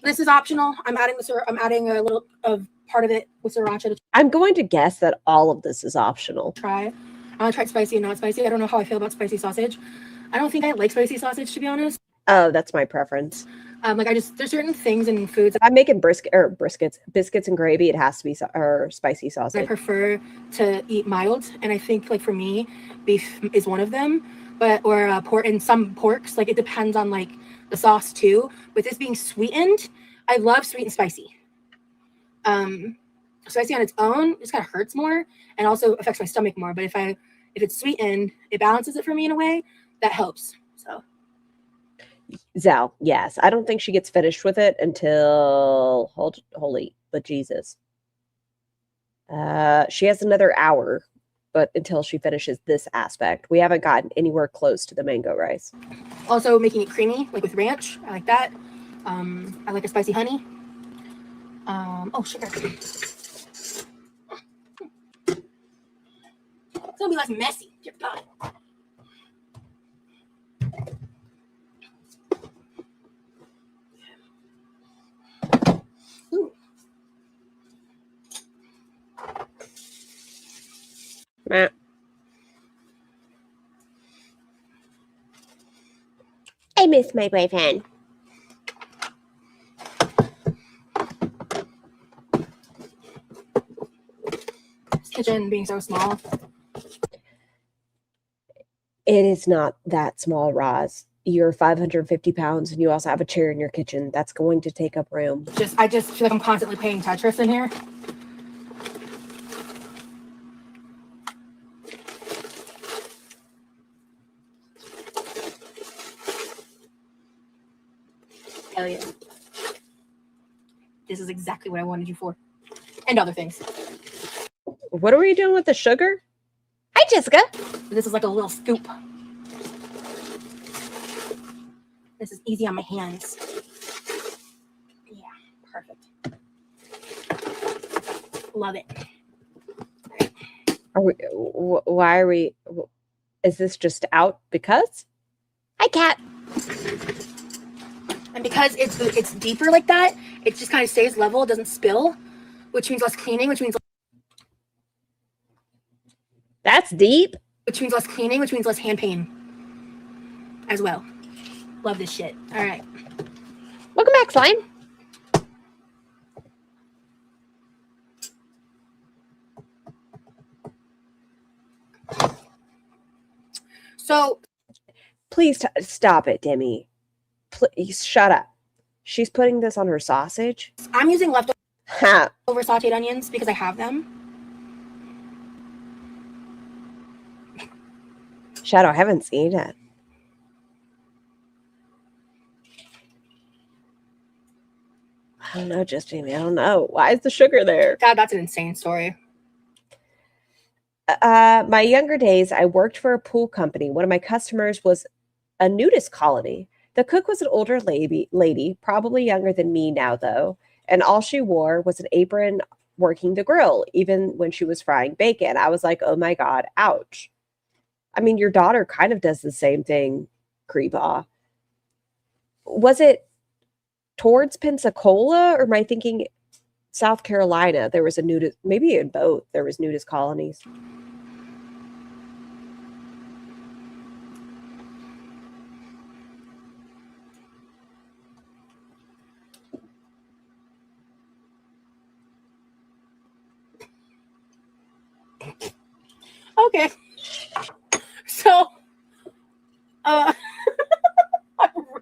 This is optional. I'm adding a little of part of it with sriracha. I'm going to guess that all of this is optional. Try. I tried spicy and not spicy. I don't know how I feel about spicy sausage. I don't think I like spicy sausage, to be honest. Oh, that's my preference. There's certain things in foods. If I'm making biscuits and gravy, it has to be spicy sausage. I prefer to eat mild, and I think like for me, beef is one of them. Or pork, and some porks, like it depends on like the sauce too. With this being sweetened, I love sweet and spicy. Spicy on its own just kind of hurts more and also affects my stomach more. But if it's sweetened, it balances it for me in a way that helps. So Zal, yes. I don't think she gets finished with it until holy, but Jesus. She has another hour, but until she finishes this aspect, we haven't gotten anywhere close to the mango rice. Also making it creamy, like with ranch. I like that. I like a spicy honey. Sugar. It's gonna be less messy. Dear God. Ooh. Meh. I miss my boyfriend. This kitchen being so small. It is not that small, Roz. You're 550 pounds and you also have a chair in your kitchen. That's going to take up room. I just feel like I'm constantly playing Tetris in here. Hell yeah. This is exactly what I wanted you for. And other things. What are we doing with the sugar? Hi, Jessica. This is like a little scoop. This is easy on my hands. Yeah, perfect. Love it. Are we? Why are we? Is this just out because? Hi, cat. And because it's deeper like that, it just kind of stays level. It doesn't spill, which means less cleaning. Which means That's deep. less cleaning. Which means less hand pain as well. Love this shit. All right. Welcome back, Slime. So Please stop it, Demi. Please shut up. She's putting this on her sausage. I'm using leftover Ha. sauteed onions because I have them. Shadow, I haven't seen it. I don't know, just Jamie. I don't know. Why is the sugar there? God, that's an insane story. My younger days, I worked for a pool company. One of my customers was a nudist colony. The cook was an older lady, probably younger than me now, though, and all she wore was an apron working the grill, even when she was frying bacon. I was like, oh my God, ouch. I mean, your daughter kind of does the same thing, Creepaw. Was it towards Pensacola, or am I thinking South Carolina? There was a nudist, maybe in both, there was nudist colonies. Okay. So, I'm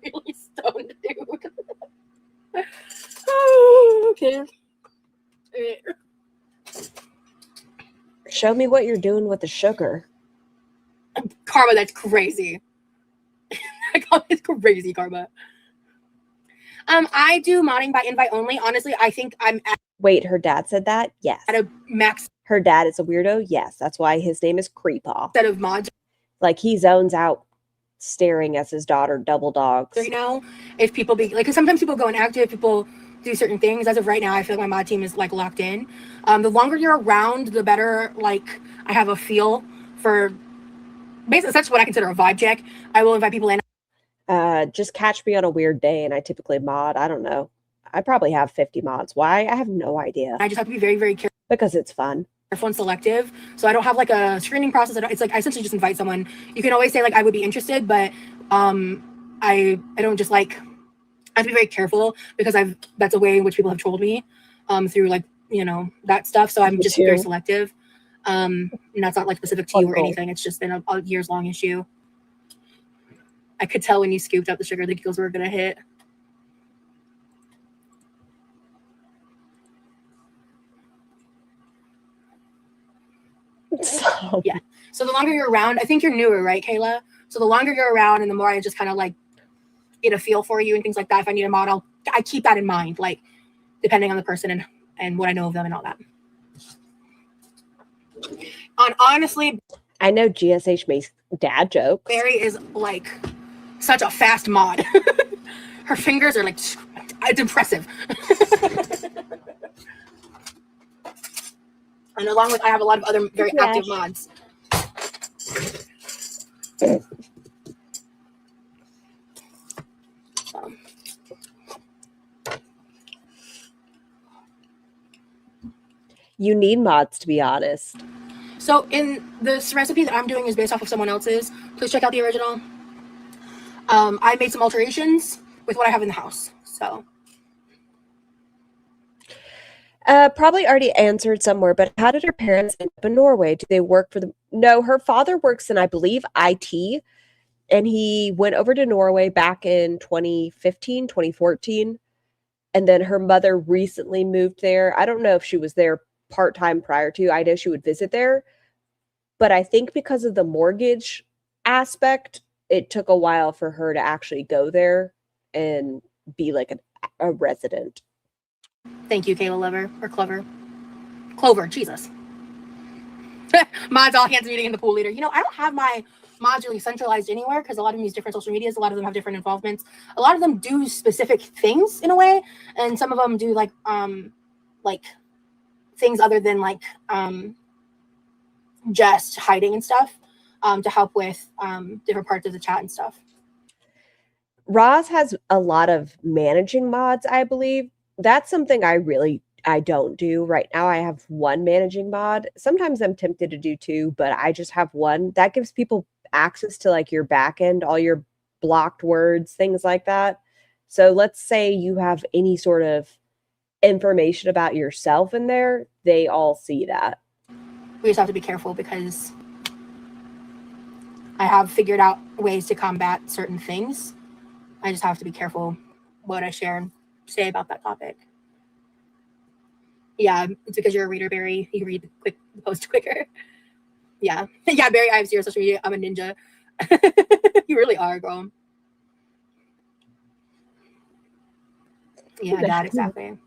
really stoned, dude. Oh, okay. Show me what you're doing with the sugar. Karma, that's crazy. It's crazy, Karma. I do modding by invite only. Honestly, I think I'm Wait, her dad said that? Yes. at a max Her dad is a weirdo? Yes. That's why his name is Creepaw. set of mods Like, he zones out staring as his daughter double dogs. right now. If people be like, because sometimes people go inactive, people do certain things. As of right now, I feel like my mod team is like locked in. The longer you're around, the better. Like, I have a feel for basically that's what I consider a vibe check. I will invite people in. Just catch me on a weird day and I typically mod. I don't know. I probably have 50 mods. Why? I have no idea. I just have to be very, very careful Because it's fun. and selective. So I don't have like a screening process. It's like I essentially just invite someone. You can always say like I would be interested, but I don't just like. I have to be very careful because that's a way in which people have trolled me through like that stuff. So I'm just very selective. And that's not like specific to you or anything. It's just been a years long issue. I could tell when you scooped up the sugar, the giggles were gonna hit. Yeah. So the longer you're around, I think you're newer, right, Kayla? So the longer you're around and the more I just kind of like get a feel for you and things like that. If I need a model, I keep that in mind, like depending on the person and what I know of them and all that. Honestly, I know GSH makes dad jokes. Barry is like such a fast mod. Her fingers are like, it's impressive. And along with, I have a lot of other very active mods. You need mods, to be honest. So in this recipe that I'm doing is based off of someone else's. Please check out the original. I made some alterations with what I have in the house. So Probably already answered somewhere, but how did her parents end up in Norway? Do they work for the? No, her father works in, I believe, IT, and he went over to Norway back in 2015, 2014, and then her mother recently moved there. I don't know if she was there part-time prior to. I know she would visit there, but I think because of the mortgage aspect, it took a while for her to actually go there and be like a resident. thank you, Kayla Lover or Clover. Jesus. Mods all hands meeting in the pool leader. You know, I don't have my mods really centralized anywhere because a lot of them use different social medias. A lot of them have different involvements. A lot of them do specific things in a way, and some of them do like things other than just hiding and stuff to help with different parts of the chat and stuff. Roz has a lot of managing mods, I believe. That's something I don't do right now. I have one managing mod. Sometimes I'm tempted to do two, but I just have one. That gives people access to like your back end, all your blocked words, things like that. So let's say you have any sort of information about yourself in there, they all see that. We just have to be careful because I have figured out ways to combat certain things. I just have to be careful what I share and say about that topic. Yeah, it's because you're a reader, Barry. You read the post quicker. Yeah. Yeah, Barry, I have zero social media. I'm a ninja. You really are, girl. Yeah, Dad, exactly.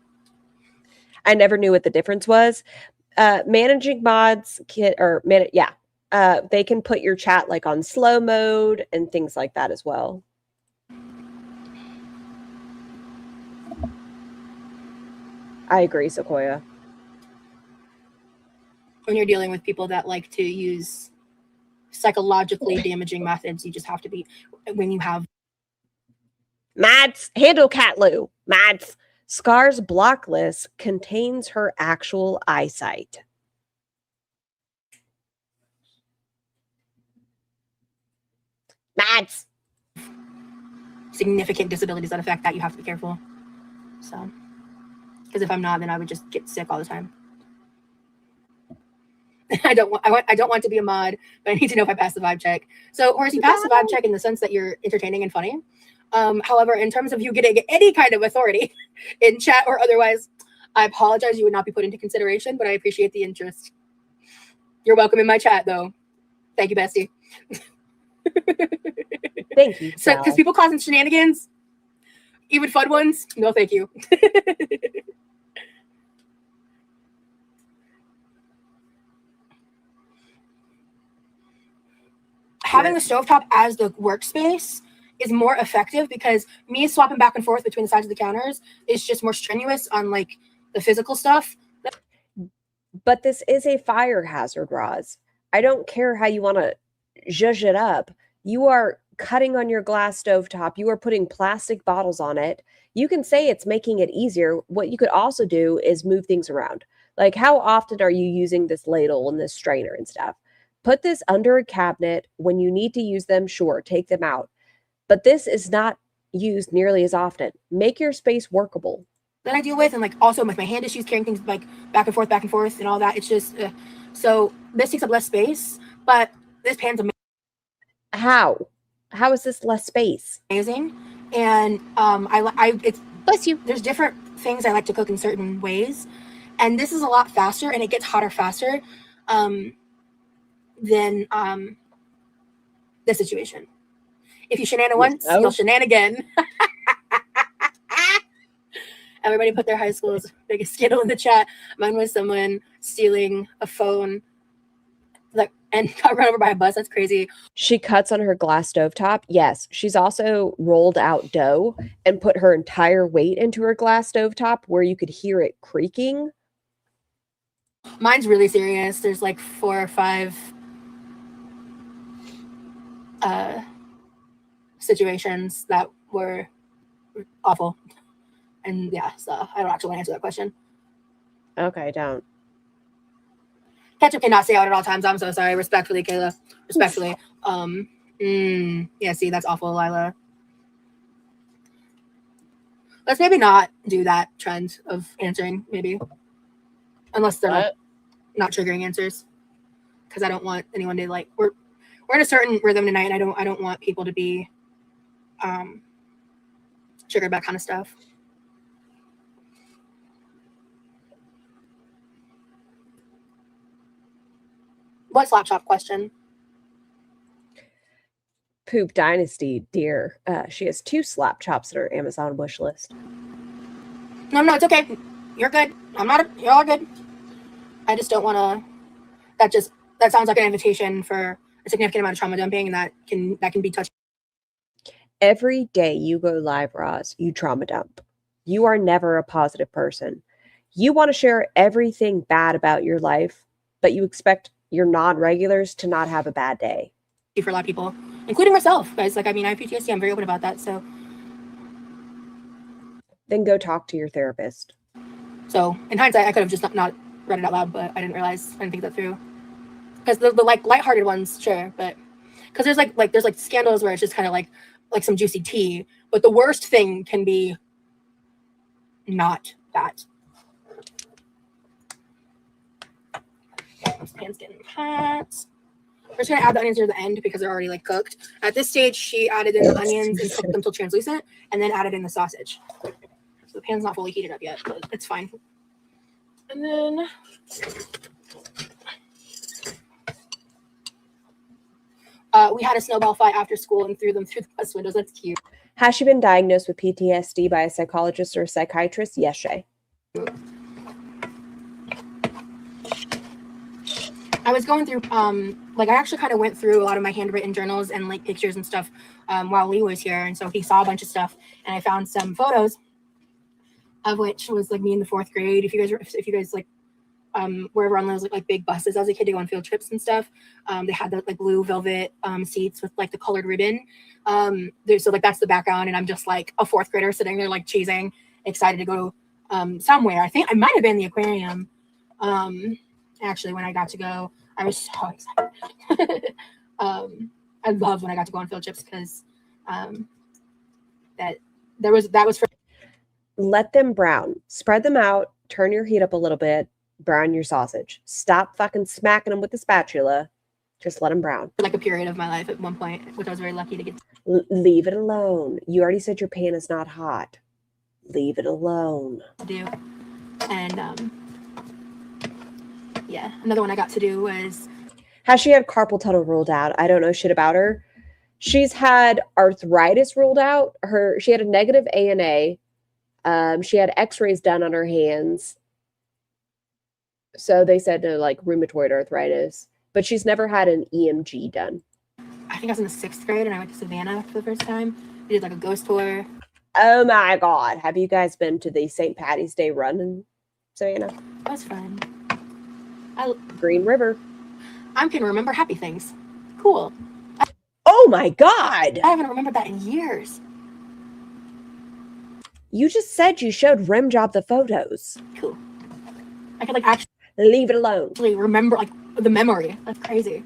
I never knew what the difference was. Managing mods they can put your chat like on slow mode and things like that as well. I agree, Sequoia. When you're dealing with people that like to use psychologically damaging methods, you just have to be, when you have Mads, handle Catlu. Mads, Scar's block list contains her actual eyesight. Mads. significant disabilities that affect that, you have to be careful. So, because if I'm not, then I would just get sick all the time. I don't want to be a mod, but I need to know if I pass the vibe check. So, Horace, you pass the vibe check in the sense that you're entertaining and funny. However, in terms of you getting any kind of authority in chat or otherwise, I apologize. You would not be put into consideration, but I appreciate the interest. You're welcome in my chat, though. Thank you, bestie. Thank you. So, because people causing shenanigans, even fun ones, no, thank you. Having the stovetop as the workspace is more effective because me swapping back and forth between the sides of the counters is just more strenuous on like the physical stuff. But this is a fire hazard, Roz. I don't care how you want to zhuzh it up. You are cutting on your glass stovetop. You are putting plastic bottles on it. You can say it's making it easier. What you could also do is move things around. Like, how often are you using this ladle and this strainer and stuff? Put this under a cabinet. When you need to use them, sure, take them out. But this is not used nearly as often. Make your space workable. That I deal with, and like also with my hand issues, carrying things like back and forth, and all that. It's just so this takes up less space, but this pan's amazing. How is this less space? Amazing, and it's Bless you. There's different things I like to cook in certain ways, and this is a lot faster, and it gets hotter faster than this situation. If you shenan once, you'll shenan again. Everybody put their high school's biggest scandal in the chat. Mine was someone stealing a phone and got run over by a bus. That's crazy. She cuts on her glass stovetop. Yes. She's also rolled out dough and put her entire weight into her glass stovetop where you could hear it creaking. Mine's really serious. There's like 4 or 5 situations that were awful. And yeah, so I don't actually want to answer that question. Okay, don't. Ketchup cannot stay out at all times. I'm so sorry. Respectfully, Kayla. Respectfully. Yeah, see, that's awful, Lila. Let's maybe not do that trend of answering, maybe. Unless they're like, not triggering answers. Because I don't want anyone to like we're in a certain rhythm tonight, and I don't want people to be triggered by that kind of stuff. What slap chop question? Poop Dynasty, dear. She has 2 slap chops on her Amazon wish list. No, it's okay. You're good. You're all good. I just don't want to. That sounds like an invitation for a significant amount of trauma dumping, and that can be touched. Every day you go live, Roz, you trauma dump. You are never a positive person. You want to share everything bad about your life, but you expect your non-regulars to not have a bad day. For a lot of people, including myself, guys. Like, I mean, I have PTSD. I'm very open about that. So then go talk to your therapist. So in hindsight, I could have just not read it out loud, but I didn't think that through. Because the like lighthearted ones, sure, but because there's scandals where it's just kind of like some juicy tea, but the worst thing can be not that. This pan's getting hot. We're just gonna add the onions near the end because they're already like cooked. At this stage, she added in the onions and cooked them till translucent, and then added in the sausage. So the pan's not fully heated up yet, but it's fine. And then we had a snowball fight after school and threw them through the bus windows. That's cute. Has she been diagnosed with PTSD by a psychologist or a psychiatrist? Yes, Shay. I was going through, I actually kind of went through a lot of my handwritten journals and like pictures and stuff while Lee was here. And so he saw a bunch of stuff, and I found some photos of which was like me in the 4th grade. If you guys like, were ever on those like big buses as a kid to go on field trips and stuff, they had the like blue velvet seats with like the colored ribbon. So like that's the background, and I'm just like a 4th grader sitting there like cheesing, excited to go somewhere. I think I might have been the aquarium. Actually, when I got to go, I was so excited. I love when I got to go on field trips because that was for. Let them brown. Spread them out. Turn your heat up a little bit. Brown your sausage. Stop fucking smacking them with the spatula. Just let them brown. Like a period of my life at one point, which I was very lucky to get. Leave it alone. You already said your pan is not hot. Leave it alone. To do, and yeah, another one I got to do was. Has she had carpal tunnel ruled out? I don't know shit about her. She's had arthritis ruled out. She had a negative ANA. She had x-rays done on her hands. So they said like rheumatoid arthritis, but she's never had an EMG done. I think I was in the 6th grade and I went to Savannah for the first time. We did like a ghost tour. Oh my God. Have you guys been to the St. Patty's Day run in Savannah? That was fun. Green River. I can remember happy things. Cool. Oh my God. I haven't remembered that in years. You just said you showed Rim Job the photos. Cool. I could like actually leave it alone. Remember like the memory. That's crazy.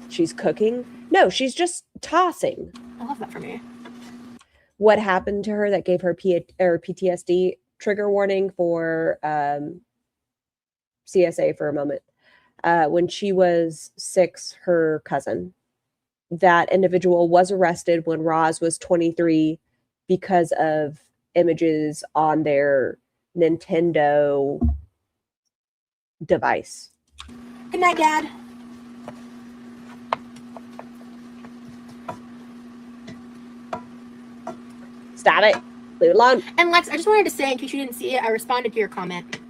She's cooking? No, she's just tossing. I love that for me. What happened to her that gave her PTSD? Trigger warning for CSA for a moment. When she was 6, her cousin, that individual was arrested when Roz was 23 because of images on their Nintendo device. Good night, Dad. Stop it. Leave it alone. And Lex, I just wanted to say, in case you didn't see it, I responded to your comment.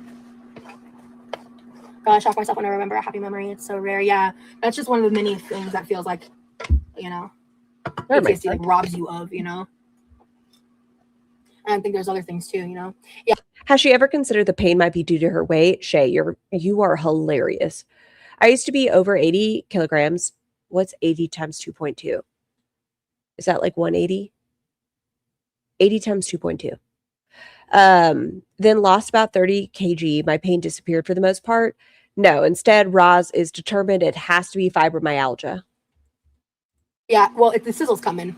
God, I shock myself when I remember a happy memory. It's so rare. Yeah, that's just one of the many things that feels like, PTSD like robs you of, And I think there's other things too, Yeah. Has she ever considered the pain might be due to her weight? Shay, you are hilarious. I used to be over 80 kilograms. What's 80 times 2.2? Is that like 180? 80 times 2.2. Then lost about 30 kg. My pain disappeared for the most part. No, instead, Roz is determined it has to be fibromyalgia. Yeah, well, the sizzle's coming.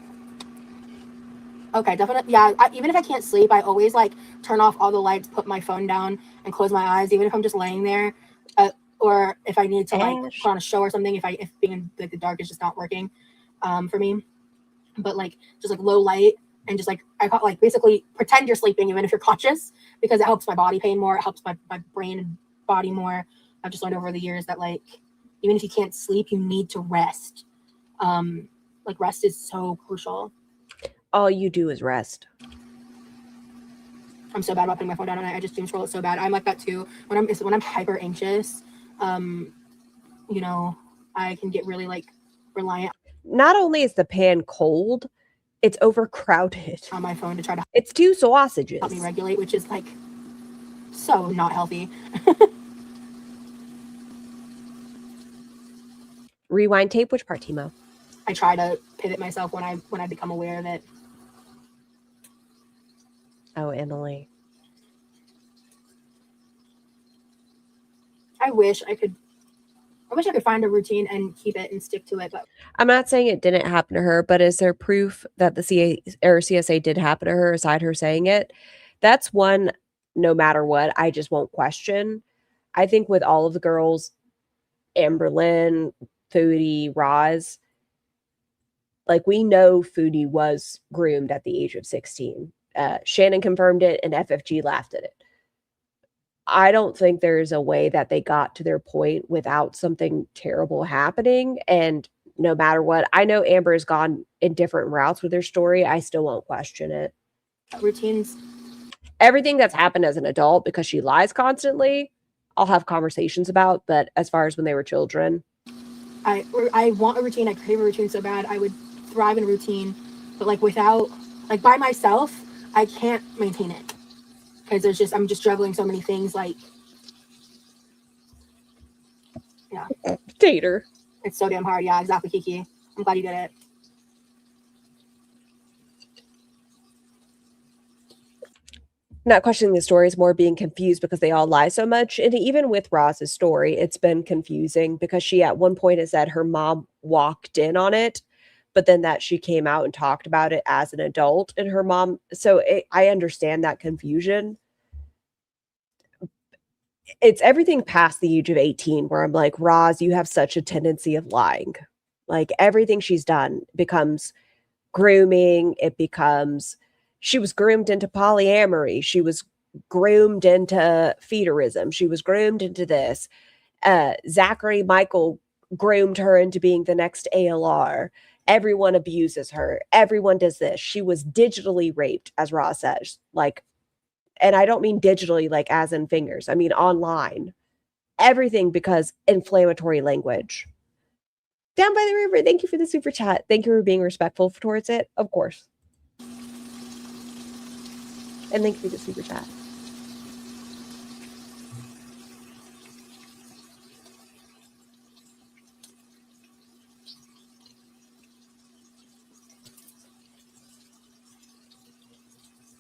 Okay, definitely. Yeah, even if I can't sleep, I always like turn off all the lights, put my phone down, and close my eyes, even if I'm just laying there, or if I need to like Ash. put on a show or something. If being in like the dark is just not working, for me. But like just like low light and just like I call like basically pretend you're sleeping even if you're conscious, because it helps my body pain more. It helps my brain and body more. I've just learned over the years that like even if you can't sleep, you need to rest. Like rest is so crucial. All you do is rest. I'm so bad about putting my phone down at night. I just doom scroll it so bad. I'm like that too. When I'm hyper anxious, you know, I can get really like reliant Not only is the pan cold, it's overcrowded. on my phone to try to It's two sausages. help me regulate, which is like so not healthy. Rewind tape. Which part, Timo? I try to pivot myself when I become aware of it. Oh, Emily. I wish I could find a routine and keep it and stick to it, but I'm not saying it didn't happen to her, but is there proof that the CSA did happen to her aside her saying it? That's one, no matter what, I just won't question. I think with all of the girls, Amberlynn, Foodie, Roz, like we know Foodie was groomed at the age of 16. Shannon confirmed it and FFG laughed at it. I don't think there's a way that they got to their point without something terrible happening. And no matter what, I know Amber has gone in different routes with her story. I still won't question it. routines. Everything that's happened as an adult, because she lies constantly, I'll have conversations about. But as far as when they were children, I want a routine. I crave a routine so bad. I would thrive in a routine, but like without, like by myself, I can't maintain it because I'm just juggling so many things. Like, yeah, Tater. it's so damn hard. Yeah, exactly, Kiki. I'm glad you did it. Not questioning the story, is more being confused because they all lie so much. And even with Roz's story, it's been confusing because she at one point has said her mom walked in on it, but then that she came out and talked about it as an adult and her mom. So I understand that confusion. It's everything past the age of 18 where I'm like, Roz, you have such a tendency of lying. Like everything she's done becomes grooming. It becomes, she was groomed into polyamory. She was groomed into feederism. She was groomed into this. Zachary Michael groomed her into being the next ALR. Everyone abuses her. Everyone does this. She was digitally raped, as Roz says. Like, and I don't mean digitally, like as in fingers. I mean online. Everything because inflammatory language. Down by the river, thank you for the super chat. Thank you for being respectful towards it, of course. And thank you for the super chat.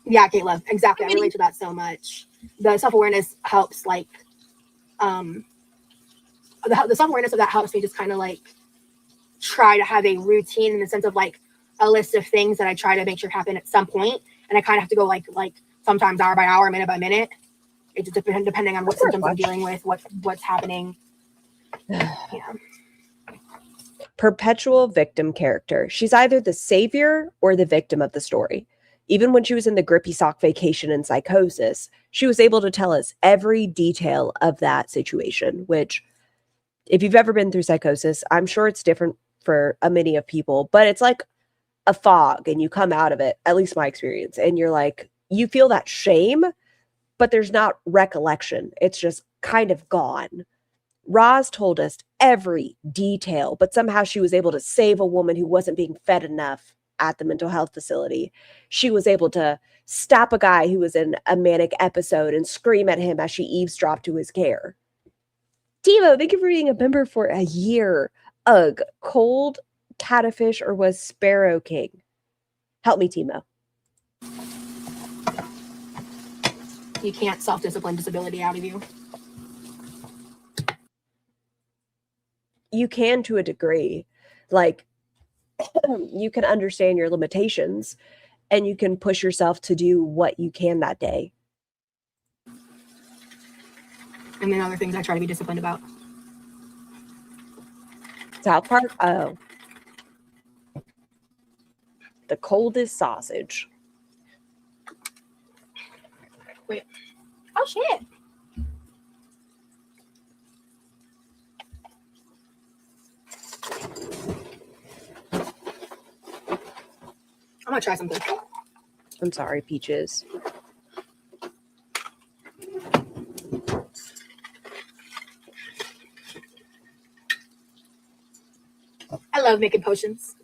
Yeah, Caleb, exactly. I relate to that so much. The self-awareness helps, like, the self-awareness of that helps me just kind of like try to have a routine in the sense of like a list of things that I try to make sure happen at some point, and I kind of have to go like sometimes hour by hour, minute by minute. It just depending on what symptoms I'm dealing with, what's happening. Yeah. Perpetual victim character. She's either the savior or the victim of the story. Even when she was in the grippy sock vacation and psychosis, she was able to tell us every detail of that situation, which if you've ever been through psychosis, I'm sure it's different for a many of people, but it's like a fog and you come out of it, at least my experience, and you're like, you feel that shame, but there's not recollection. It's just kind of gone. Roz told us every detail, but somehow she was able to save a woman who wasn't being fed enough at the mental health facility. She was able to stop a guy who was in a manic episode and scream at him as she eavesdropped to his care. Timo, thank you for being a member for a year. Ugh, cold catfish or was Sparrow King? Help me, Timo. You can't self-discipline disability out of you. You can to a degree. Like, you can understand your limitations and you can push yourself to do what you can that day. And then other things I try to be disciplined about. South Park? Oh. The coldest sausage. Wait. Oh, shit. I'm gonna try something. I'm sorry, Peaches. I love making potions.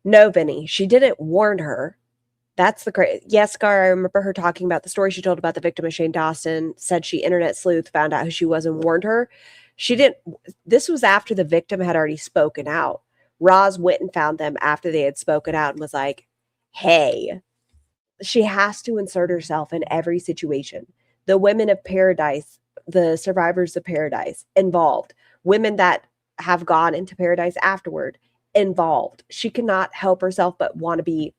No, Vinny, she didn't warn her. That's the crazy. Yes, Scar, I remember her talking about the story she told about the victim of Shane Dawson, said she internet sleuth, found out who she was and warned her. She didn't. This was after the victim had already spoken out. Roz went and found them after they had spoken out and was like, hey, she has to insert herself in every situation. The women of paradise, the survivors of paradise involved, women that have gone into paradise afterward involved. She cannot help herself but want to be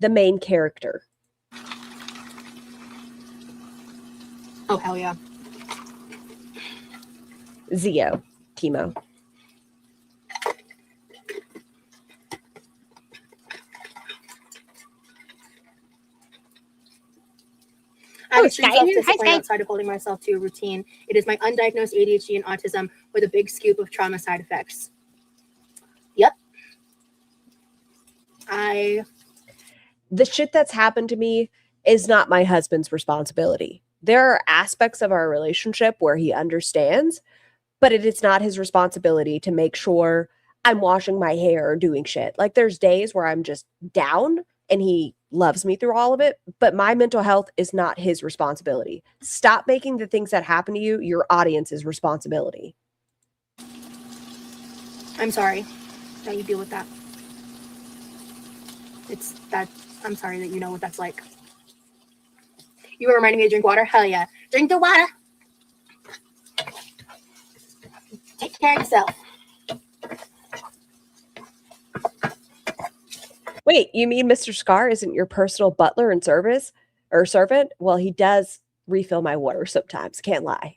the main character. Oh, hell yeah. Zio, Timo. I have extreme self-discipline outside of holding myself to a routine. It is my undiagnosed ADHD and autism with a big scoop of trauma side effects. Yep. The shit that's happened to me is not my husband's responsibility. There are aspects of our relationship where he understands, but it is not his responsibility to make sure I'm washing my hair or doing shit. Like there's days where I'm just down and he loves me through all of it, but my mental health is not his responsibility. Stop making the things that happen to you your audience's responsibility. I'm sorry that you deal with that. I'm sorry that you know what that's like. You were reminding me to drink water? Hell yeah. Drink the water. Take care of yourself. Wait, you mean Mr. Scar isn't your personal butler and servant? Well, he does refill my water sometimes. Can't lie.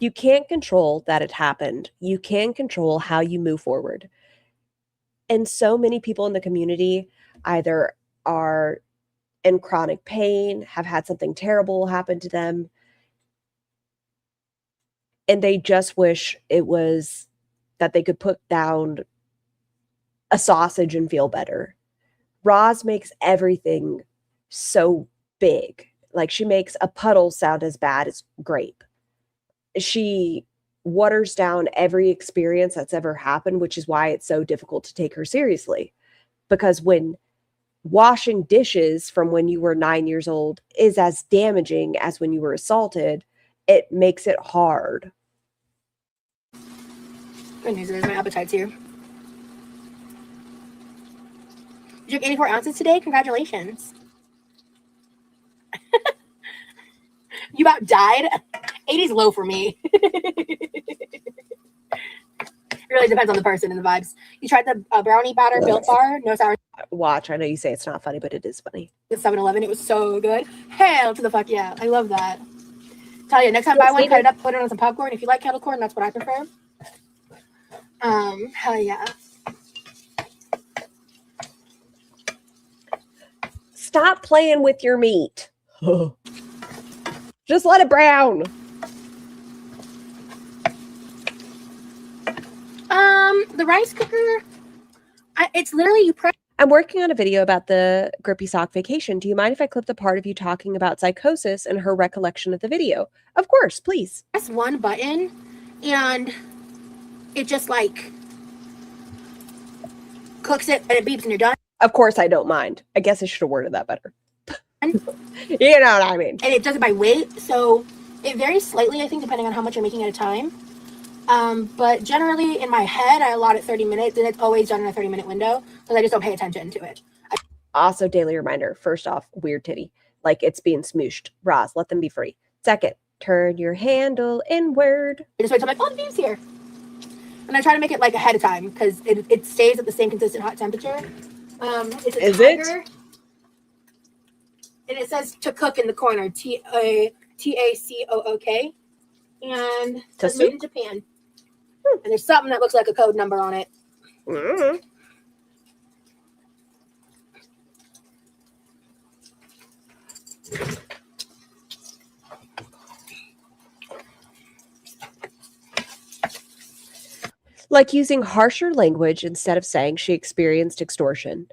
You can't control that it happened. You can control how you move forward. And so many people in the community either are in chronic pain, have had something terrible happen to them, and they just wish it was that they could put down a sausage and feel better. Roz makes everything so big. Like she makes a puddle sound as bad as grape. She waters down every experience that's ever happened, which is why it's so difficult to take her seriously. Because when washing dishes from when you were 9 years old is as damaging as when you were assaulted, it makes it hard. Good news is my appetite's here. You took 84 ounces today? Congratulations. You about died? 80's low for me. It really depends on the person and the vibes. You tried the brownie batter Built Bar? No sour. Watch, I know you say it's not funny, but it is funny. The 7-Eleven, it was so good. Hell to the fuck yeah. I love that. Tell you, next time buy one, cut it up, put it on some popcorn. If you like kettle corn, that's what I prefer. Hell yeah. Stop playing with your meat. Just let it brown. The rice cooker, it's literally you press. I'm working on a video about the Grippy Sock vacation. Do you mind if I clip the part of you talking about psychosis and her recollection of the video? Of course, please. Press one button and it just like cooks it and it beeps and you're done. Of course, I don't mind. I guess I should have worded that better. You know what I mean. And it does it by weight, so it varies slightly, I think, depending on how much you're making at a time. But generally, in my head, I allot it 30 minutes, and it's always done in a 30-minute window, because I just don't pay attention to it. Also, daily reminder. First off, weird titty. like it's being smooshed. Roz, let them be free. Second, turn your handle inward. I just wait till my phone beeps here. And I try to make it like ahead of time because it stays at the same consistent hot temperature. It's a tiger. And it says to cook in the corner, TACOOK. And it says made in Japan. And there's something that looks like a code number on it. Mm-hmm. Like using harsher language instead of saying she experienced extortion.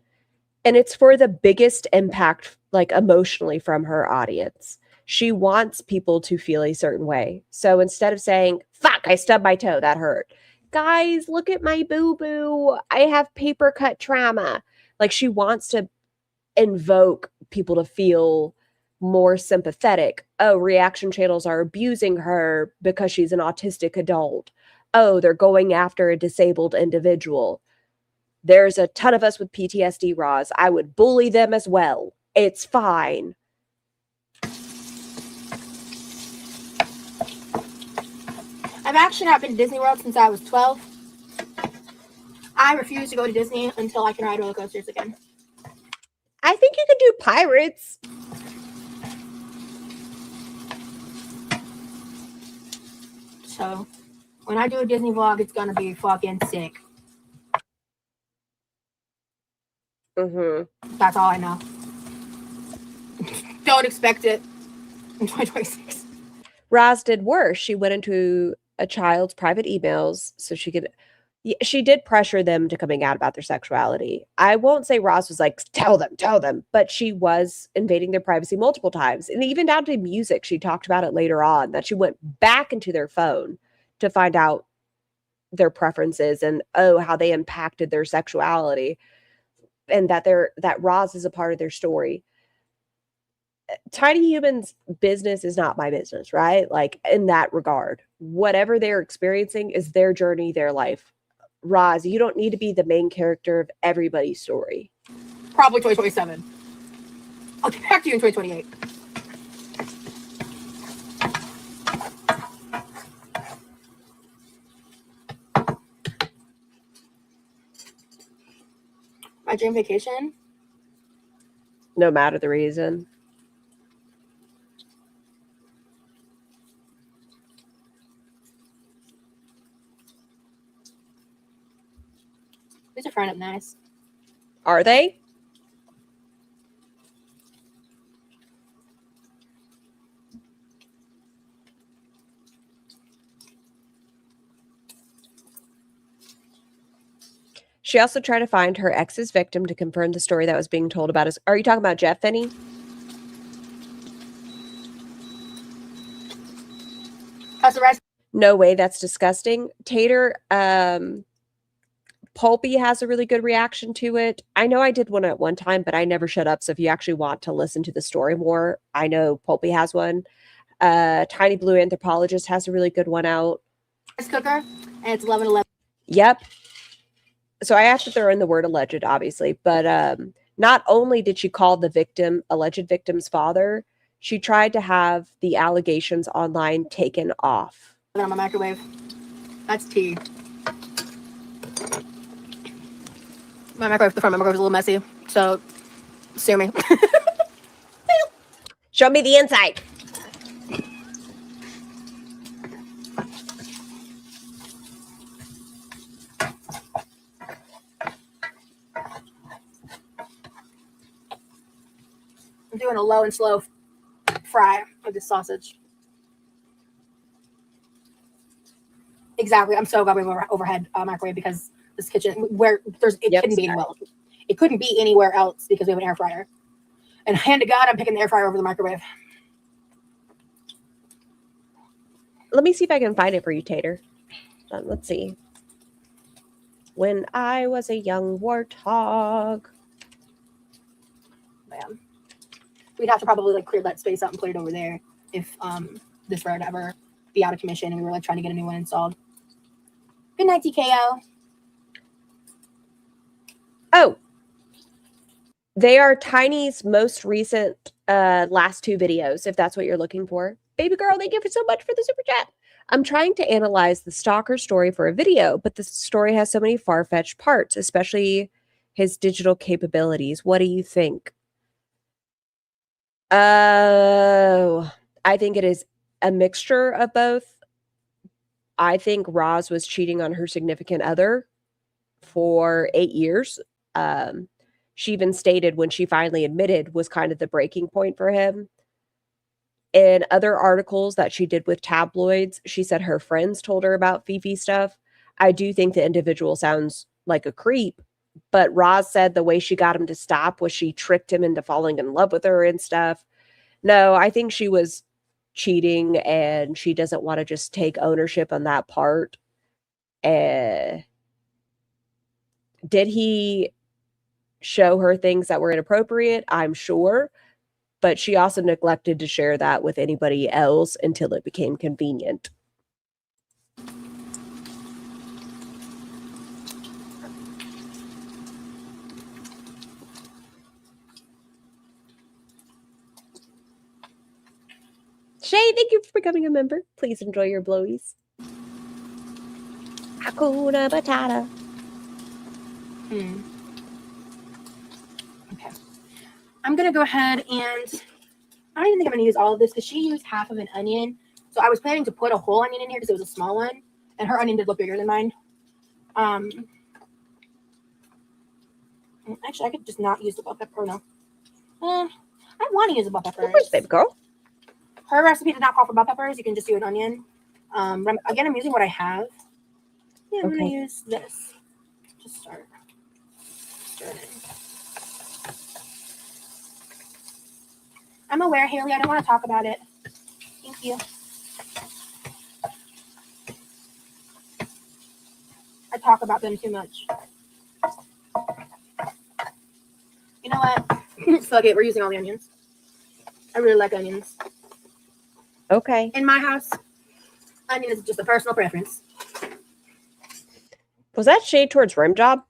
And it's for the biggest impact, like emotionally, from her audience. She wants people to feel a certain way. So instead of saying, fuck, I stubbed my toe, that hurt. Guys, look at my boo-boo. I have paper cut trauma. Like, she wants to invoke people to feel more sympathetic. Oh, reaction channels are abusing her because she's an autistic adult. Oh, they're going after a disabled individual. There's a ton of us with PTSD, Roz. I would bully them as well. It's fine. I've actually not been to Disney World since I was 12. I refuse to go to Disney until I can ride roller coasters again. I think you could do Pirates. So, when I do a Disney vlog, it's going to be fucking sick. Mm-hmm. That's all I know. Don't expect it in 2026. Roz did worse. She went into a child's private emails so she could... She did pressure them to coming out about their sexuality. I won't say Roz was like, tell them, but she was invading their privacy multiple times. And even down to music, she talked about it later on, that she went back into their phone to find out their preferences and, how they impacted their sexuality, and that Roz is a part of their story. Tiny Human's business is not my business, right? Like, in that regard, whatever they're experiencing is their journey, their life. Roz, you don't need to be the main character of everybody's story. Probably 2027. I'll get back to you in 2028. My dream vacation? No matter the reason. These are frying up nice. Are they? She also tried to find her ex's victim to confirm the story that was being told about us. Are you talking about Jeff Finney? How's the rice? No way, that's disgusting. Tater, Pulpy has a really good reaction to it. I know I did one at one time, but I never shut up. So if you actually want to listen to the story more, I know Pulpy has one. Tiny Blue Anthropologist has a really good one out. Rice cooker, and it's 11:11. Yep. So I have to throw in the word alleged, obviously, but not only did she call the alleged victim's father, she tried to have the allegations online taken off. On my microwave. That's tea. The front of my microwave is a little messy, so sue me. Show me the inside. I'm doing a low and slow fry of this sausage. Exactly. I'm so glad we have overhead microwave because this kitchen where couldn't be anywhere else. It couldn't be anywhere else because we have an air fryer. And hand to God, I'm picking the air fryer over the microwave. Let me see if I can find it for you, Tater. Let's see. When I was a young warthog. Man. We'd have to probably like clear that space out and put it over there if this were to ever be out of commission and we were like trying to get a new one installed. Good night, TKO. Oh, They are Tiny's most recent last 2 videos, if that's what you're looking for. Baby girl, thank you so much for the super chat. I'm trying to analyze the stalker story for a video, but the story has so many far-fetched parts, especially his digital capabilities. What do you think? Oh, I think it is a mixture of both. I think Roz was cheating on her significant other for 8 years. She even stated when she finally admitted was kind of the breaking point for him. In other articles that she did with tabloids, she said her friends told her about Fifi stuff. I do think the individual sounds like a creep, but Roz said the way she got him to stop was she tricked him into falling in love with her and stuff. No, I think she was cheating and she doesn't want to just take ownership on that part. Did he show her things that were inappropriate? I'm sure. But she also neglected to share that with anybody else until it became convenient. Shay, thank you for becoming a member. Please enjoy your blowies. Hakuna Matata. Okay. I'm going to go ahead and I don't even think I'm going to use all of this because she used half of an onion. So I was planning to put a whole onion in here because it was a small one. And her onion did look bigger than mine. Actually, I could just not use the bell pepper. No. I want to use the bell peppers. Of course, babe girl. Her recipe did not call for bell peppers. You can just do an onion. Again, I'm using what I have. Yeah, I'm going to use this to start. I'm aware, Haley. I don't want to talk about it. Thank you. I talk about them too much. You know what? Fuck it. We're using all the onions. I really like onions. Okay. In my house, onion is just a personal preference. Was that shade towards rim job?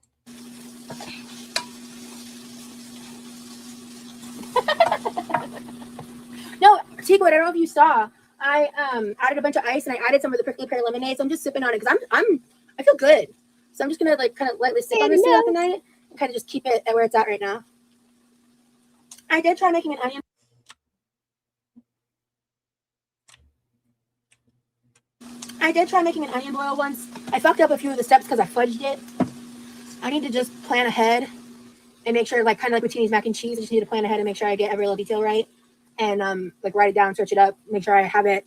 No, Tico, I don't know if you saw. I added a bunch of ice and I added some of the prickly pear lemonade. So I'm just sipping on it because I feel good. So I'm just gonna like kind of lightly sip on this throughout the night and kind of just keep it at where it's at right now. I did try making an onion. Boil once. I fucked up a few of the steps because I fudged it. I need to just plan ahead and make sure, like kind of like with Teeny's mac and cheese, I just need to plan ahead and make sure I get every little detail right. And like write it down, search it up, make sure I have it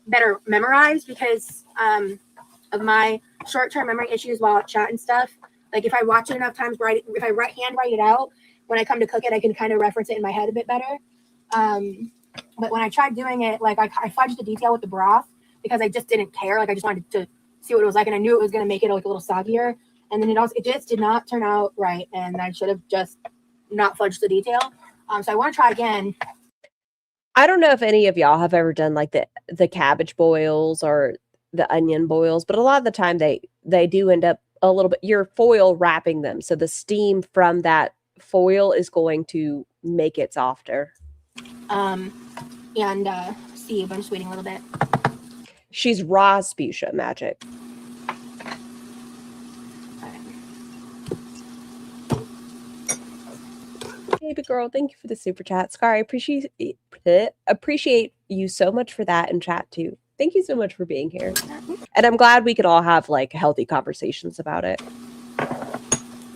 better memorized because of my short-term memory issues while I chat and stuff. Like if I watch it enough times, if I hand write it out, when I come to cook it, I can kind of reference it in my head a bit better. But when I tried doing it, like I fudged the detail with the broth because I just didn't care. Like I just wanted to see what it was like, and I knew it was going to make it like a little soggier. And then it just did not turn out right, and I should have just not fudged the detail. So I want to try again. I don't know if any of y'all have ever done like the cabbage boils or the onion boils, but a lot of the time they do end up a little bit, you're foil wrapping them. So the steam from that foil is going to make it softer. Steve, I'm just waiting a little bit. She's raw Sputia magic. Baby girl, thank you for the super chat. Scar, I appreciate you so much for that in chat too. Thank you so much for being here. And I'm glad we could all have like healthy conversations about it.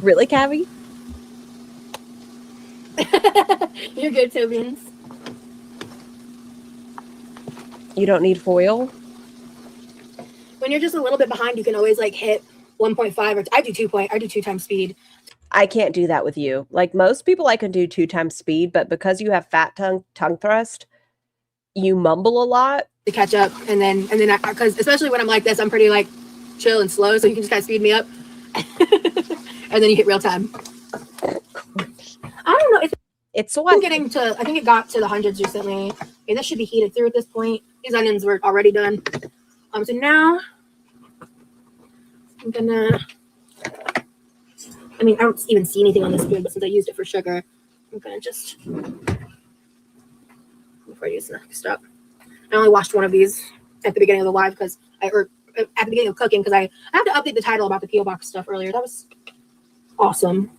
Really, Cavi? You're good, Tobians. You don't need foil? When you're just a little bit behind, you can always like hit 1.5 or I do 2 times speed. I can't do that with you. Like most people, I can do 2 times speed, but because you have fat tongue thrust, you mumble a lot to catch up. And then because especially when I'm like this, I'm pretty like chill and slow, so you can just kind of speed me up, and then you hit real time. I don't know. It's so I'm getting to. I think it got to the hundreds recently. Okay, this should be heated through at this point. These onions were already done. So now I'm gonna. I mean, I don't even see anything on this spoon, but since I used it for sugar, I'm gonna just before I use the next up. I only watched one of these at the beginning of the live because at the beginning of cooking because I have to update the title about the P.O. box stuff earlier. That was awesome.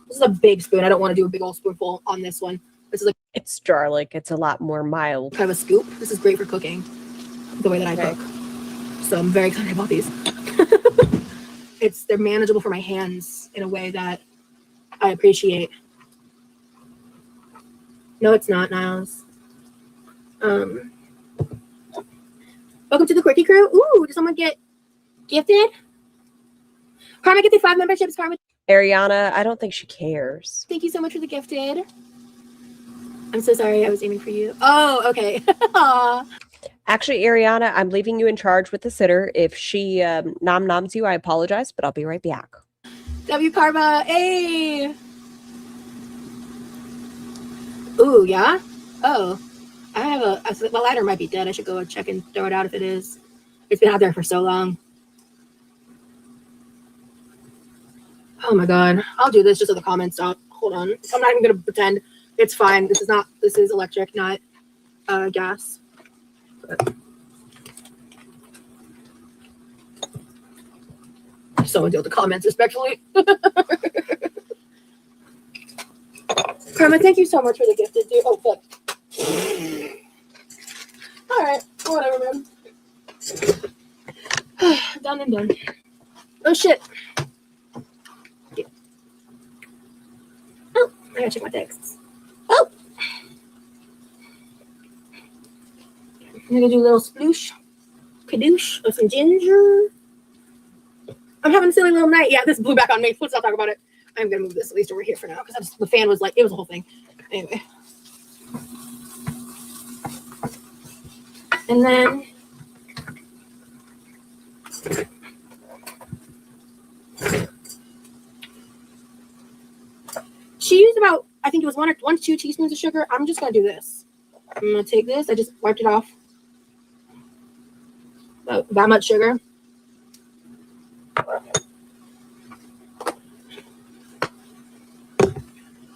This is a big spoon. I don't want to do a big old spoonful on this one. This is like It's garlic. It's a lot more mild. kind of a scoop. This is great for cooking the way that I cook. So I'm very excited about these. They're manageable for my hands in a way that I appreciate. No, it's not, Niles. Welcome to the Quirky crew. Ooh, did someone get gifted? Karma, get the 5 memberships, Karma. Ariana, I don't think she cares. Thank you so much for the gifted. I'm so sorry. I was aiming for you. Oh, okay. Actually, Ariana, I'm leaving you in charge with the sitter. If she nom-noms you, I apologize, but I'll be right back. W Karma. Hey. Ooh, yeah? Oh. I have my lighter might be dead. I should go check and throw it out if it is. It's been out there for so long. Oh my god. I'll do this just so the comments stop. Hold on. I'm not even gonna pretend. It's fine. This is electric, not gas. But someone deal with the comments respectfully. Karma, thank you so much for the gifted, dude. Oh, fuck. All right, whatever, man. Done and done. Oh shit. Yeah. Oh, I gotta check my texts. Oh, I'm gonna do a little sploosh, kadoosh of some ginger. I'm having a silly little night. Yeah, this blew back on me. Let's not talk about it. I'm gonna move this at least over here for now because the fan was like it was a whole thing. Anyway. And then she used about, I think it was 1 to 2 teaspoons of sugar. I'm just gonna do this. I'm gonna take this. I just wiped it off. That much sugar.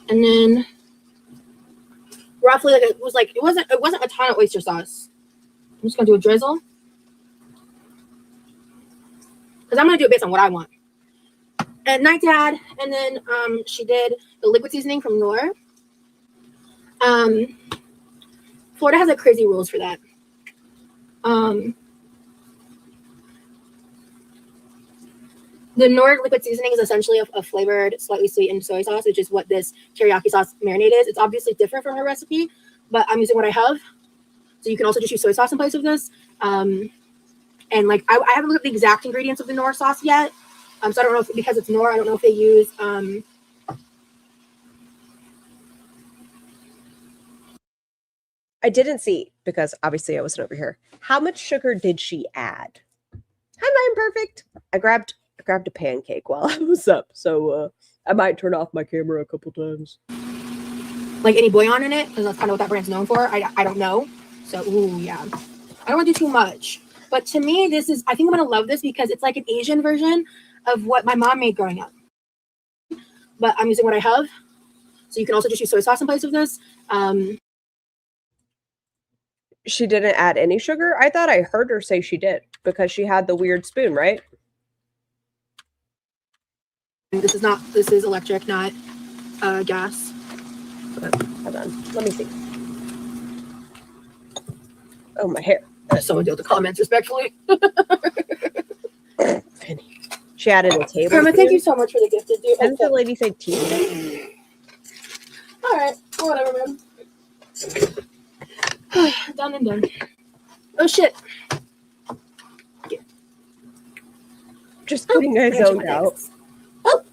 And then roughly it wasn't a ton of oyster sauce. I'm just gonna do a drizzle. Because I'm gonna do it based on what I want. And night dad, and then she did the liquid seasoning from Knorr. Florida has like crazy rules for that. The Knorr liquid seasoning is essentially a flavored, slightly sweetened soy sauce, which is what this teriyaki sauce marinade is. It's obviously different from her recipe, but I'm using what I have. So you can also just use soy sauce in place of this. And like I haven't looked at the exact ingredients of the Knorr sauce yet. So I don't know if, because it's Knorr, I don't know if they use I didn't see because obviously I wasn't over here. How much sugar did she add? Hi, I'm perfect. I grabbed a pancake while I was up, so I might turn off my camera a couple times. like any bouillon in it, because that's kind of what that brand's known for. I don't know. So, ooh, yeah. I don't want to do too much. But to me, I think I'm going to love this because it's like an Asian version of what my mom made growing up. But I'm using what I have. So you can also just use soy sauce in place of this. She didn't add any sugar? I thought I heard her say she did because she had the weird spoon, right? This is electric, not gas. Hold on. Let me see. Oh, my hair. Someone deal with the comments respectfully. She added a tablespoon. Karma, thank you so much for the gifted, dude. Didn't the lady say teaspoon? All right, whatever, man. Done and done. Oh shit. Yeah. Just getting her zoned out. Oh.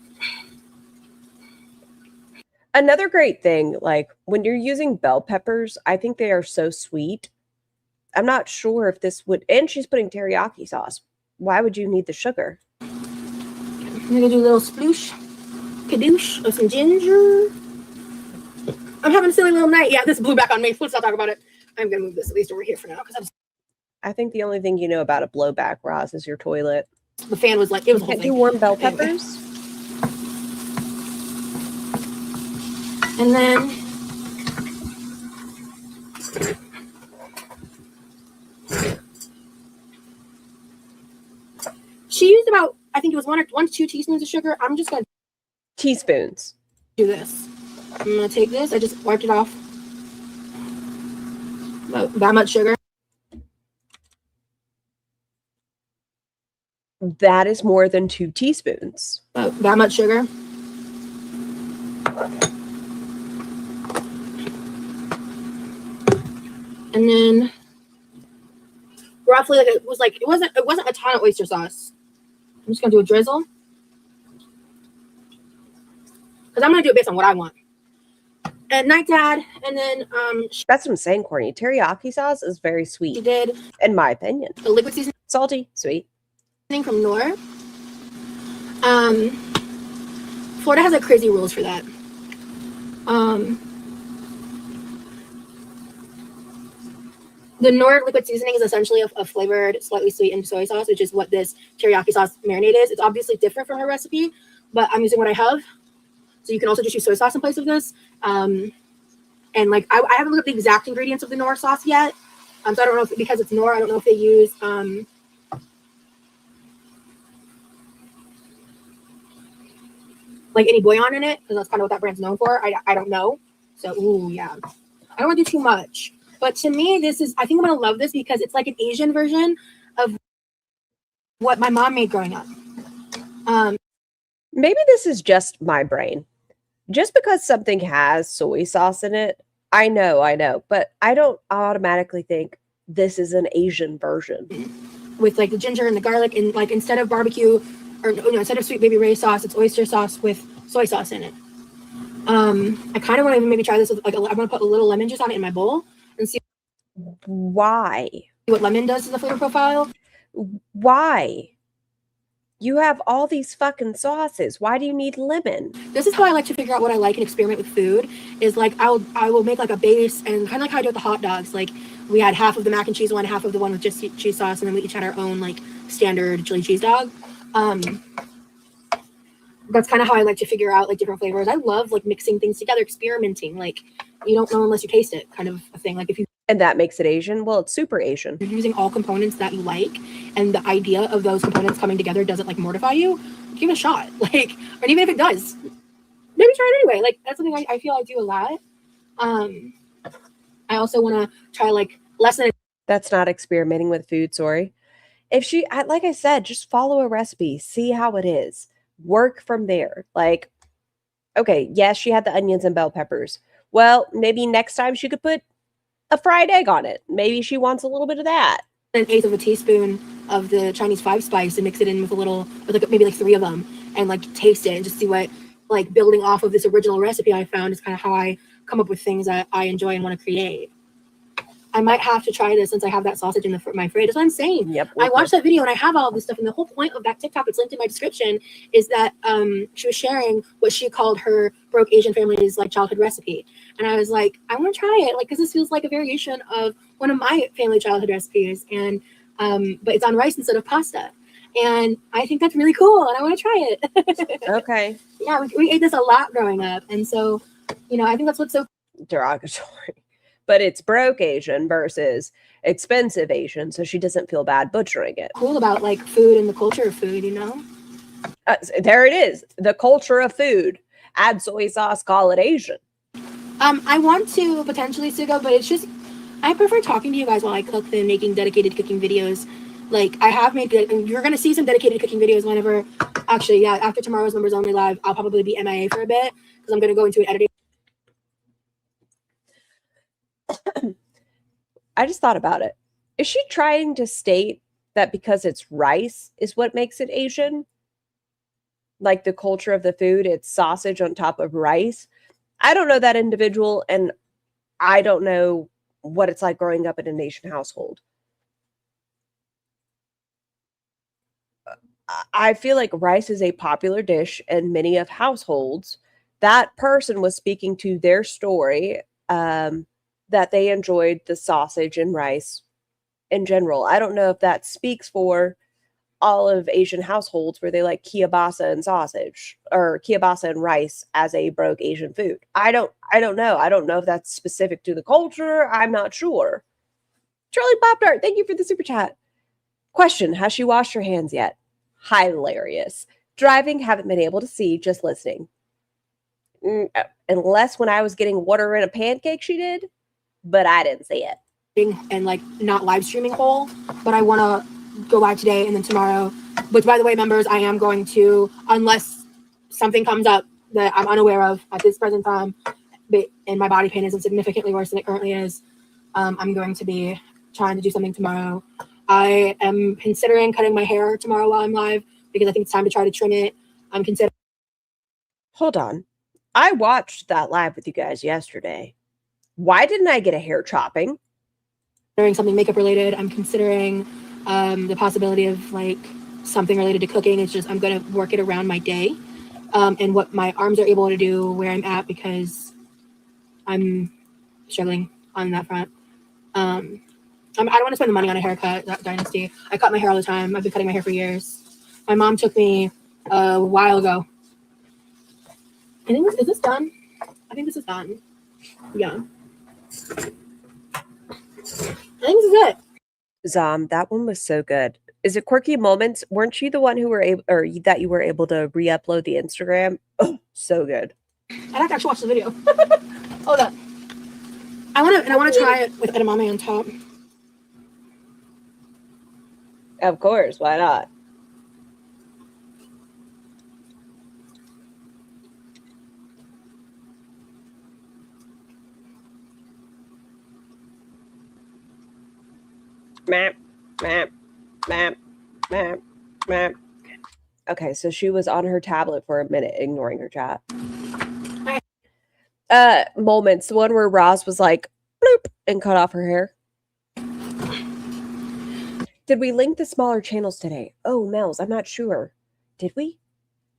Another great thing, like when you're using bell peppers, I think they are so sweet. I'm not sure if this would, and she's putting teriyaki sauce. Why would you need the sugar? I'm gonna do a little sploosh, kadoosh of some ginger. I'm having a silly little night. Yeah, this blew back on me. Let's not talk about it. I'm gonna move this at least over here for now because I think the only thing you know about a blowback, Roz, is your toilet. the fan was like it was a whole Can't thing. do warm bell peppers? And then she used about, I think it was 1 to 2 teaspoons of sugar. I'm just gonna Teaspoons. do this. I'm gonna take this. I just wiped it off. About that much sugar. That is more than 2 teaspoons. About that much sugar. And then roughly it wasn't a ton of oyster sauce. I'm just gonna do a drizzle. Because I'm gonna do it based on what I want. And night dad, and then That's what I'm saying, Courtney. Teriyaki sauce is very she sweet, did in my opinion. a liquid seasoning Salty, sweet. from Knorr. Florida has like crazy rules for that. The Knorr liquid seasoning is essentially a flavored, slightly sweetened soy sauce, which is what this teriyaki sauce marinade is. It's obviously different from her recipe, but I'm using what I have. So you can also just use soy sauce in place of this. And like I haven't looked at the exact ingredients of the Knorr sauce yet. So I don't know if, because it's Knorr, I don't know if they use like any bouillon in it, because that's kind of what that brand's known for. I don't know. So ooh, yeah. I don't want to do too much. But to me, this is, I think I'm going to love this because it's like an Asian version of what my mom made growing up. Maybe this is just my brain. Just because something has soy sauce in it, I know, but I don't automatically think this is an Asian version. With like the ginger and the garlic, and like instead of barbecue, or no, instead of sweet baby Ray sauce, it's oyster sauce with soy sauce in it. I kind of want to maybe try this with like, I'm going to put a little lemon juice on it in my bowl and see Why? what lemon does to the flavor profile. Why? You have all these fucking sauces. Why do you need lemon? This is how I like to figure out what I like and experiment with food. Is like I will make like a base, and kind of like how I do with the hot dogs. Like we had half of the mac and cheese one, half of the one with just cheese sauce, and then we each had our own like standard chili cheese dog. That's kind of how I like to figure out like different flavors. I love like mixing things together, experimenting. Like you don't know unless you taste it, kind of a thing. Like if you And that makes it Asian? Well, it's super Asian. you're using all components that you like, and the idea of those components coming together doesn't like mortify you, give it a shot. Like, or even if it does, maybe try it anyway. Like that's something I feel I do a lot. I also want to try like less than. That's not experimenting with food, sorry. If like I said, just follow a recipe, see how it is, work from there. Like, okay, yes, she had the onions and bell peppers. Well, maybe next time she could put a fried egg on it. Maybe she wants a little bit of that. 1/8 of a teaspoon of the Chinese 5 spice and mix it in with like maybe like 3 of them, and like taste it and just see what, like building off of this original recipe I found is kind of how I come up with things that I enjoy and want to create. I might have to try this since I have that sausage in my fridge. That's what I'm saying. Yep. I watched that video and I have all of this stuff. And the whole point of that TikTok, it's linked in my description, is that she was sharing what she called her broke Asian family's like childhood recipe. And I was like, I want to try it, like, because this feels like a variation of one of my family childhood recipes. And but it's on rice instead of pasta. And I think that's really cool. And I want to try it. Okay. Yeah, we ate this a lot growing up. And so, you know, I think that's what's so Derogatory. But it's broke Asian versus expensive Asian, so she doesn't feel bad butchering it. cool about like food and the culture of food, you know? There it is. The culture of food. Add soy sauce, call it Asian. I want to potentially Sugo, but it's just, I prefer talking to you guys while I cook than making dedicated cooking videos. Like I have made good, and you're going to see some dedicated cooking videos whenever, actually, yeah, after tomorrow's Members Only Live, I'll probably be MIA for a bit because I'm going to go into an editing. I just thought about it. Is she trying to state that because it's rice is what makes it Asian? Like the culture of the food, it's sausage on top of rice. I don't know that individual, and I don't know what it's like growing up in an Asian household. I feel like rice is a popular dish in many of households. That person was speaking to their story, that they enjoyed the sausage and rice in general. I don't know if that speaks for all of Asian households where they like kielbasa and sausage or kielbasa and rice as a broke Asian food. I don't know. I don't know if that's specific to the culture. I'm not sure. Charlie Pop Tart, thank you for the super chat. Question, has she washed her hands yet? Hilarious. Driving, haven't been able to see, just listening. Unless when I was getting water in a pancake, she did, but I didn't see it. And like not live streaming whole, but I want to go live today and then tomorrow. Which, by the way, members, I am going to, unless something comes up that I'm unaware of at this present time, and my body pain isn't significantly worse than it currently is, I'm going to be trying to do something tomorrow. I am considering cutting my hair tomorrow while I'm live because I think it's time to try to trim it. I'm considering. Hold on. I watched that live with you guys yesterday. Why didn't I get a hair chopping? Something makeup related. I'm considering the possibility of like something related to cooking. It's just I'm going to work it around my day and what my arms are able to do where I'm at because I'm struggling on that front. I don't want to spend the money on a haircut, that dynasty. I cut my hair all the time. I've been cutting my hair for years. My mom took me a while ago. I think is this done? I think this is done. Yeah. I think this is it. Zom, that one was so good. Is it Quirky Moments? Weren't you the one who were able, or that you were able to re-upload the Instagram? Oh, so good. I'd have to actually watch the video. Hold up. I want to try it with edamame on top. Of course, why not? Map, map, map, map, map. Okay, so she was on her tablet for a minute, ignoring her chat. Moments, the one where Roz was like, bloop, and cut off her hair. Did we link the smaller channels today? Oh, Mel's, I'm not sure. Did we?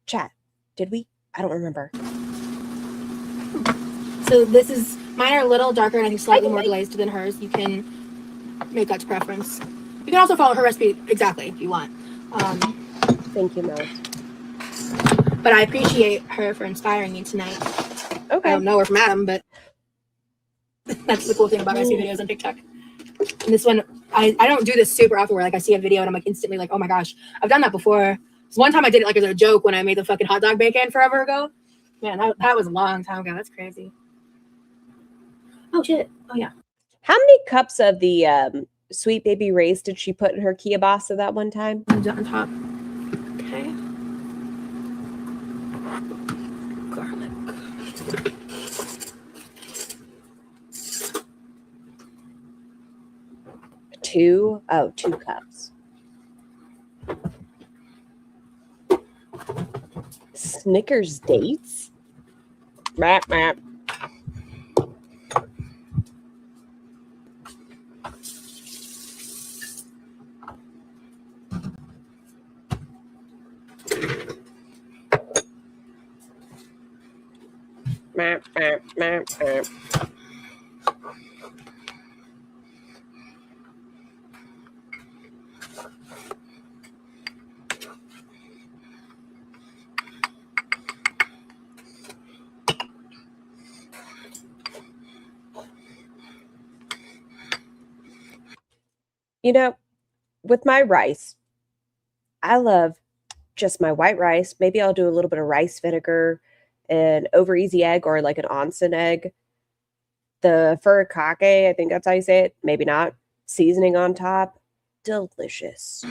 Chat, did we? I don't remember. So this is, mine are a little darker and I think slightly more glazed than hers. You can make that to preference. You can also follow her recipe exactly if you want. Thank you, Mel. But I appreciate her for inspiring me tonight. Okay. I don't know her from Adam, but that's the cool thing about recipe videos on TikTok. And this one, I don't do this super often where like I see a video and I'm like instantly like, oh my gosh, I've done that before. So one time I did it like as a joke when I made the fucking hot dog bacon forever ago. Man, that was a long time ago. That's crazy. Oh shit. Oh yeah. How many cups of the Sweet Baby Ray's did she put in her kielbasa that one time? On top. Okay. Garlic. Two cups. Snickers dates? Map, map. Map, map, map, map. You know, with my rice, I love just my white rice. Maybe I'll do a little bit of rice vinegar, an over easy egg or like an onsen egg. The furikake, I think that's how you say it. Maybe not. Seasoning on top. Delicious.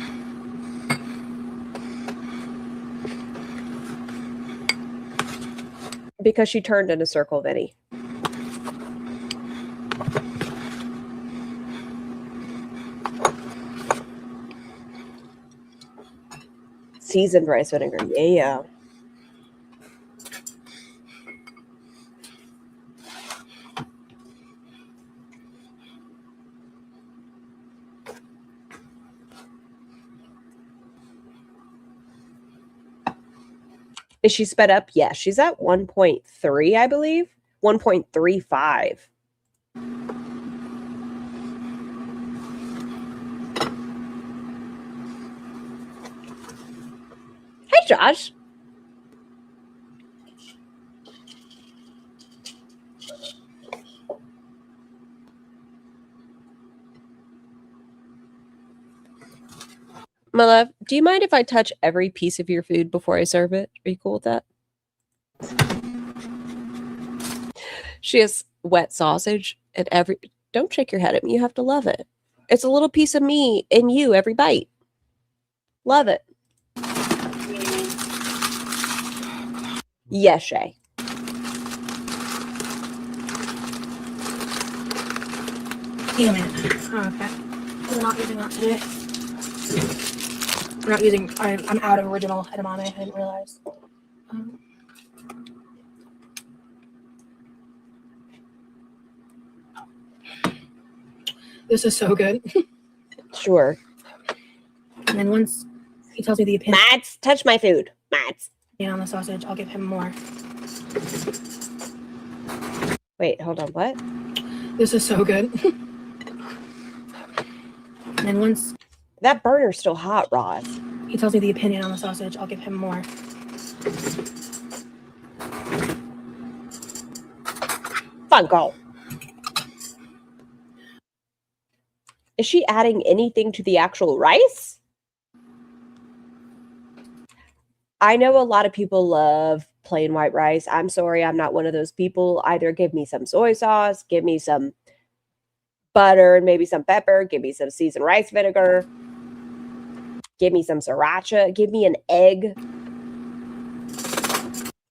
Because she turned in a circle, Vinny. Seasoned rice vinegar. Yeah. Is she sped up? Yeah, she's at 1.3, I believe. 1.35. Hey, Josh. My love, do you mind if I touch every piece of your food before I serve it? Are you cool with that? She has wet sausage at every... Don't shake your head at me. You have to love it. It's a little piece of me in you every bite. Love it. Yes, Shay. Damn it. Oh, okay. We're not using that today. We're not using... I'm out of original edamame. I didn't realize. This is so good. Sure. And then once he tells me the opinion Mats, touch my food. Mats. on the sausage, I'll give him more. Wait, hold on. What? This is so good. And then once That burner's still hot, Roz. he tells me the opinion on the sausage, I'll give him more. Fun girl. Is she adding anything to the actual rice? I know a lot of people love plain white rice. I'm sorry, I'm not one of those people. Either give me some soy sauce, give me some butter and maybe some pepper, give me some seasoned rice vinegar, give me some sriracha, give me an egg.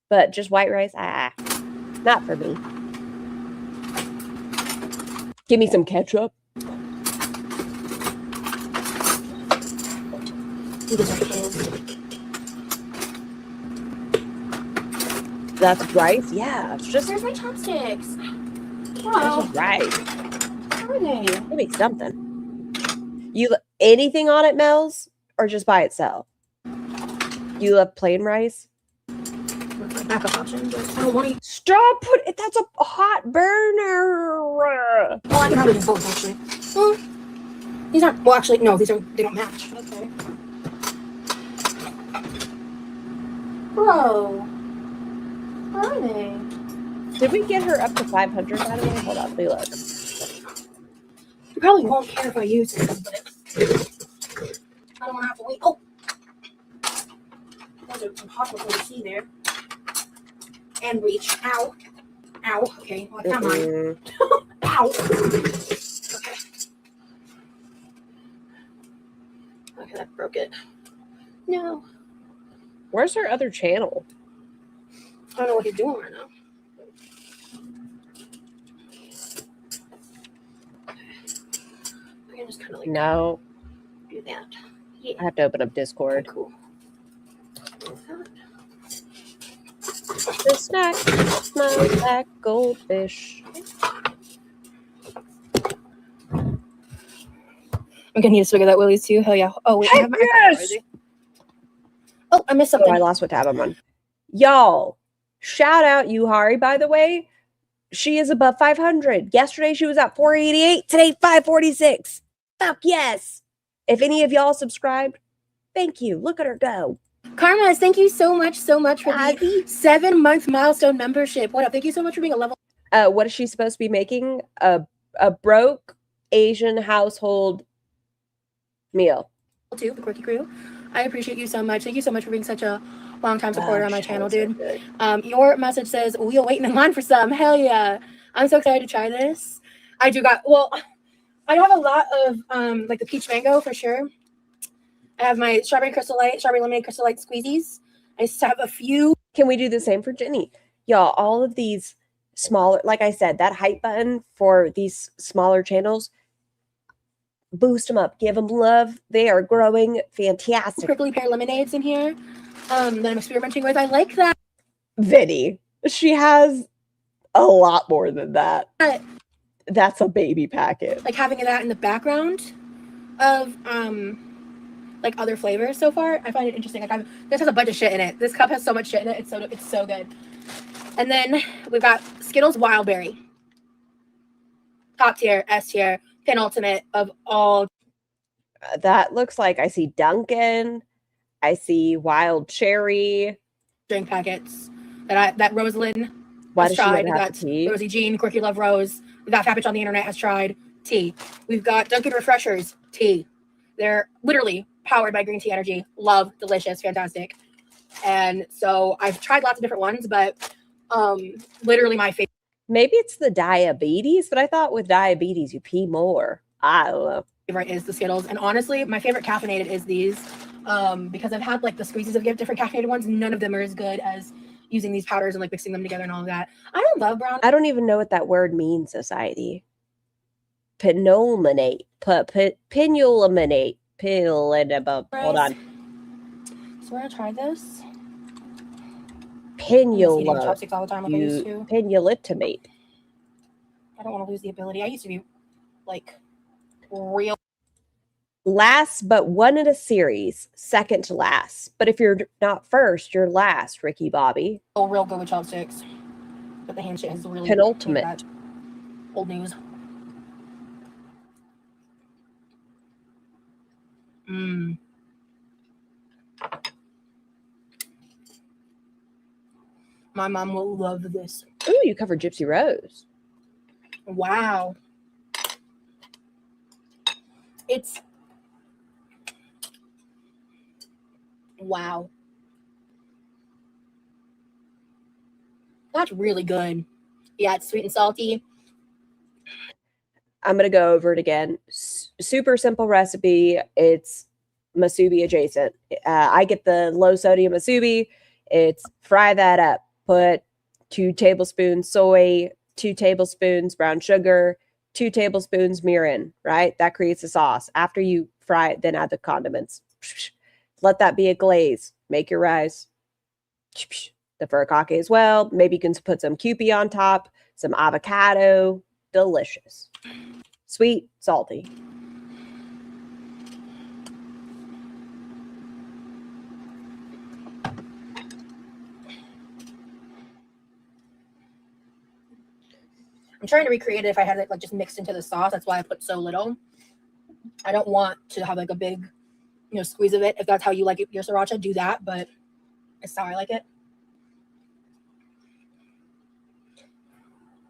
But just white rice, not for me. Give me some ketchup. That's rice? Yeah, it's just Where's my chopsticks? that's Wow. just rice. Where are they? Give me something. You anything on it, Mel's, or just by itself? You love plain rice? That's my backup option. But I don't want to. Stop! Put it. That's a hot burner. Well, I can probably do both actually. Well, these aren't. Well, actually, no. These aren't. They don't match. Okay. Bro, where are they? Did we get her up to 500? By the way, hold on. Let me look. You probably won't care if I use it, but I don't want to have to wait. Oh, those are impossible to see there. And reach. Ow. Ow. Okay. Well, come on. Ow. Okay. Okay, that broke it. No. Where's her other channel? I don't know what he's doing right now. I can just kind of like No, do that. Yeah. I have to open up Discord. Cool. The snack smells like goldfish. I'm gonna need to figure that Willies too. Hell yeah. Oh wait, I have my iPad already. Oh, I missed Oh, something. I lost what tab I'm on. Y'all, shout out Yuhari, by the way. She is above 500. Yesterday, she was at 488. Today, 546. Fuck yes. If any of y'all subscribed, thank you. Look at her go. Karma, thank you so much for the 7-month milestone membership. What up? Thank you so much for being a level. What is she supposed to be making? A broke Asian household meal. 2, the Quirky Crew. I appreciate you so much. Thank you so much for being such a long-time supporter on my channel, dude. Your message says, we're waiting in line for some. Hell yeah. I'm so excited to try this. I have a lot of like the peach mango for sure. I have my strawberry lemonade crystal light squeezies. I just have a few. Can we do the same for Jenny? Y'all, all of these smaller, like I said, that hype button for these smaller channels, boost them up, give them love. They are growing fantastic. Prickly pear lemonades in here that I'm experimenting with. I like that. Vinny, she has a lot more than that. That's a baby packet. Like having that in the background of like other flavors so far. I find it interesting. Like this has a bunch of shit in it. This cup has so much shit in it. It's so good. And then we've got Skittles Wild Berry. Top tier, S tier, penultimate of all. That looks like I see Dunkin'. I see wild cherry. Drink packets that Rosalind Why has does she tried. never have That the tea? Rosie Jean, Quirky Love Rose, that fat bitch on the internet has tried. Tea. We've got Dunkin' Refreshers. Tea. They're literally powered by green tea energy. Love, delicious, fantastic. And so I've tried lots of different ones, but literally my Maybe it's the diabetes, but I thought with diabetes you pee more. I don't know. favorite is the Skittles. And honestly, my favorite caffeinated is these. Because I've had like the squeezes of different caffeinated ones. None of them are as good as using these powders and like mixing them together and all of that. I don't love brown. I don't even know what that word means, society. Pinolaminate. Pinulaminate. Hold on. So we're gonna try this. Pinula. Chopsticks all the time like I used to. Pinulitimate. I don't want to lose the ability. I used to be like real. Last but one in a series, second to last. But if you're not first, you're last, Ricky Bobby. Real good with chopsticks. But the hand shit has really Penultimate. made that old news. My mom will love this. Ooh, you covered Gypsy Rose. Wow. It's wow. That's really good. Yeah, it's sweet and salty. I'm going to go over it again. Super simple recipe. It's masubi adjacent. I get the low sodium masubi. It's fry that up. Put 2 tablespoons soy, 2 tablespoons brown sugar, 2 tablespoons mirin, right? That creates a sauce. After you fry it, then add the condiments. Let that be a glaze. Make your rice. The furikake as well. Maybe you can put some Kewpie on top, some avocado. Delicious. Sweet, salty. I'm trying to recreate it if I had it like just mixed into the sauce. That's why I put so little. I don't want to have like a big, squeeze of it. If that's how you like it, your sriracha, do that. But it's how I like it.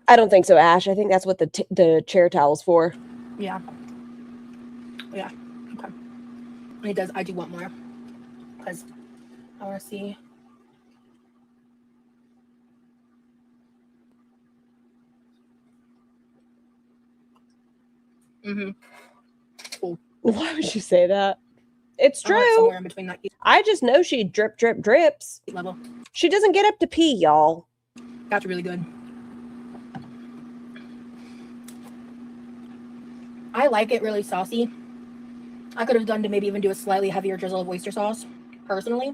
I don't think so, Ash. I think that's what the chair towel's for. Yeah. Yeah. Okay. It does. I do want more because I want to see. Cool. Why would you say that? It's true. Somewhere in between that I just know she drips. level. She doesn't get up to pee, y'all. That's really good. I like it really saucy. I could have done to maybe even do a slightly heavier drizzle of oyster sauce. Personally,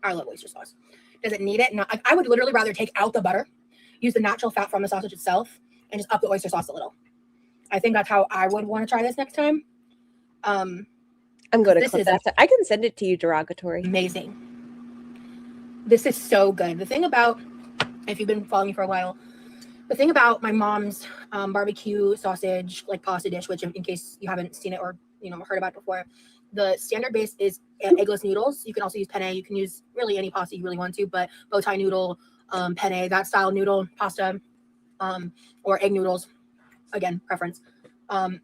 I love oyster sauce. Does it need it? No, I would literally rather take out the butter, use the natural fat from the sausage itself, and just up the oyster sauce a little. I think that's how I would want to try this next time. I'm going to clip that. I can send it to you, derogatory. Amazing. This is so good. The thing about, if you've been following me for a while, the thing about my mom's barbecue sausage like pasta dish, which in case you haven't seen it or heard about it before, the standard base is eggless noodles. You can also use penne. You can use really any pasta you really want to, but bow tie noodle, penne, that style noodle pasta, or egg noodles. Again, preference.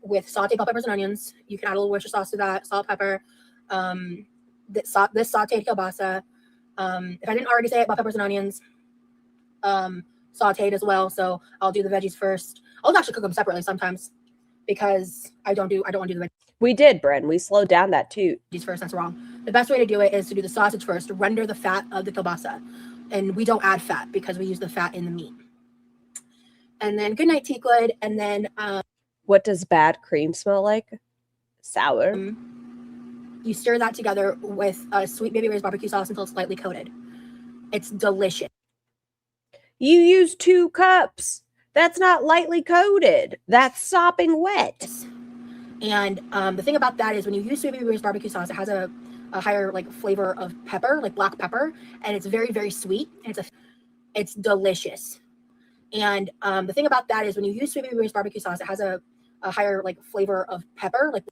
With sauteed bell peppers and onions. You can add a little Worcestershire sauce to that, salt, pepper. This sauteed kielbasa. If I didn't already say it, bell peppers and onions. Sauteed as well. So I'll do the veggies first. I'll actually cook them separately sometimes because I don't want to do the veggies. We did, Bren. We slowed down that too. First, that's wrong. The best way to do it is to do the sausage first, to render the fat of the kielbasa. And we don't add fat because we use the fat in the meat. And then goodnight tea good. And then what does bad cream smell like? Sour. You stir that together with sweet baby Ray's barbecue sauce until it's slightly coated. It's delicious. You use 2 cups. That's not lightly coated. That's sopping wet. And the thing about that is when you use sweet baby Ray's barbecue sauce, it has a higher like flavor of pepper, like black pepper, and it's very, very sweet. And it's delicious. And the thing about that is when you use sweet baby Ray's barbecue sauce, it has a higher like flavor of pepper, like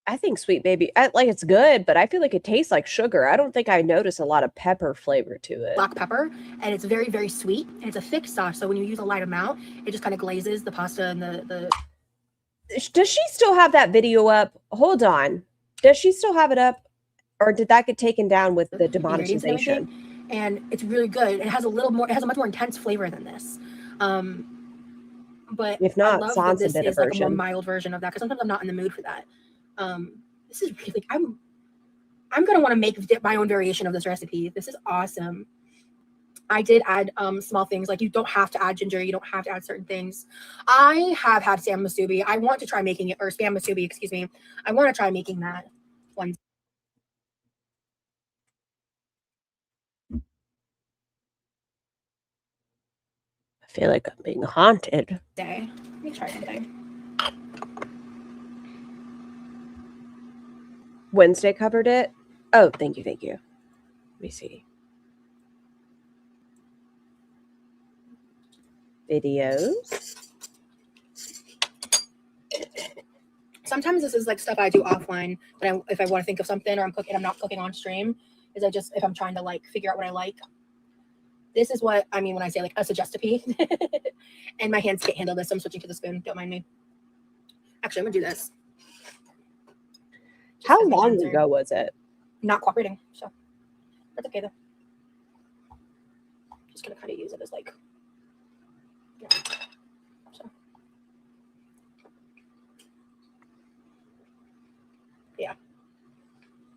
I think Sweet Baby, it's good, but I feel like it tastes like sugar. I don't think I notice a lot of pepper flavor to it. Black pepper, and it's very, very sweet, and it's a thick sauce, so when you use a light amount, it just kind of glazes the pasta and the... Does she still have that video up? Hold on. Does she still have it up? Or did that get taken down with the demonetization? And it's really good. It has a much more intense flavor than this. But if not, I love Sansa that this did is a like a version. more mild version of that, because sometimes I'm not in the mood for that. This is really, I'm gonna want to make my own variation of this recipe. This is awesome. I did add small things, like you don't have to add ginger, you don't have to add certain things. I have had Sam Masubi. I want to try making it, or Spam Masubi, excuse me. I want to try making that one. I feel like I'm being haunted. Day. Let me try something. Wednesday covered it. Oh, thank you. Let me see. Videos. Sometimes this is like stuff I do offline, but if I want to think of something, or I'm not cooking on stream, if I'm trying to like figure out what I like. This is what I mean when I say like a suggestipe. And my hands can't handle this, so I'm switching to the spoon. Don't mind me. Actually, I'm gonna do this. How long ago was it? Not cooperating, so that's okay though. Just gonna kind of use it as like, yeah. So.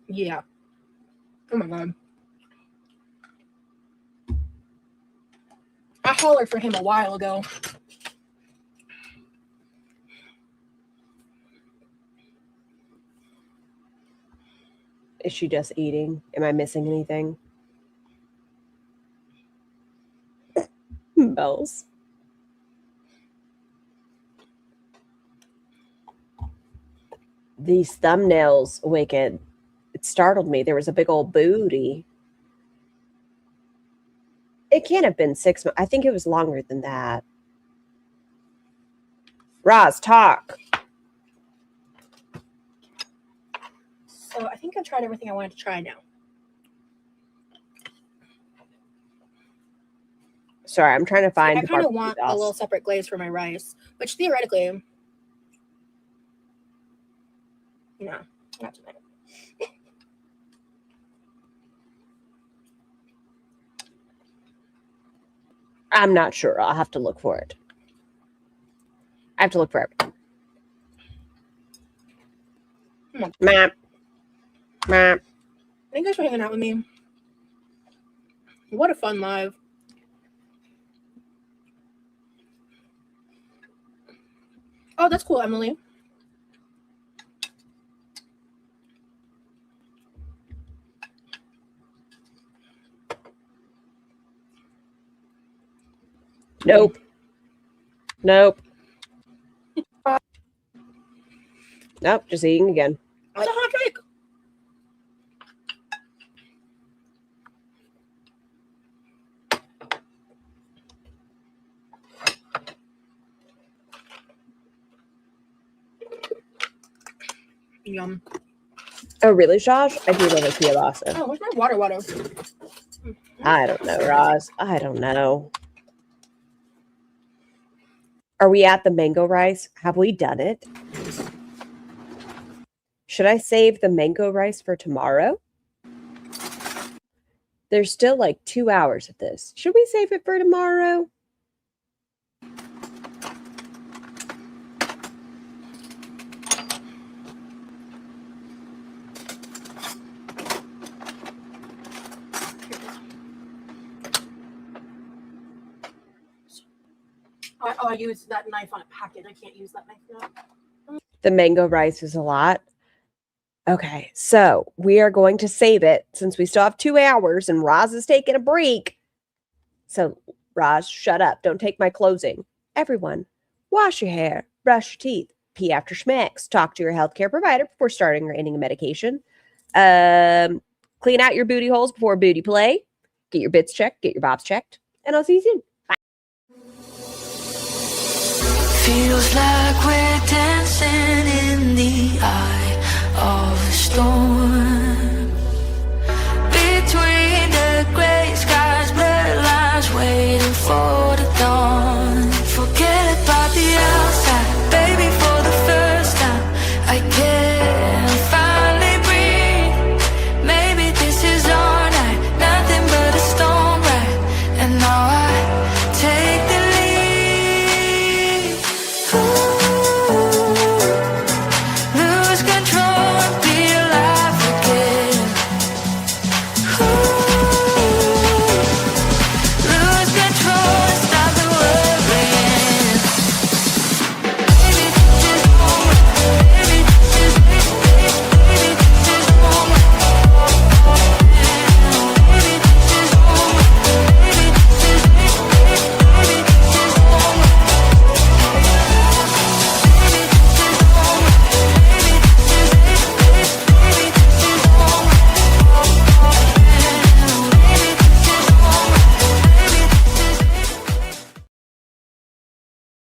Yeah. Oh my god. I hollered for him a while ago. Is she just eating? Am I missing anything? Bells. These thumbnails, Wicked. It startled me. There was a big old booty. It can't have been 6 months. I think it was longer than that. Roz, talk. So I think I've tried everything I wanted to try now. Sorry, I'm trying to find. I kind of want a little separate glaze for my rice, which theoretically, no, not tonight. I'm not sure. I'll have to look for it. I have to look for everything. Map. Thank you guys for hanging out with me. What a fun live. Oh, that's cool, Emily. Nope. Nope, just eating again. It's a hot cake. Yum. Oh, really, Josh? I do love a kielbasa. Oh, where's my water? I don't know, Roz. I don't know. Are we at the mango rice? Have we done it? Should I save the mango rice for tomorrow? There's still like 2 hours of this. Should we save it for tomorrow? I use that knife on a packet. I can't use that knife now. The mango rice is a lot. Okay, so we are going to save it since we still have 2 hours and Roz is taking a break. So, Roz, shut up. Don't take my closing. Everyone, wash your hair, brush your teeth, pee after schmacks, talk to your healthcare provider before starting or ending a medication. Clean out your booty holes before booty play. Get your bits checked, get your bobs checked, and I'll see you soon. Feels like we're dancing in the eye of the storm.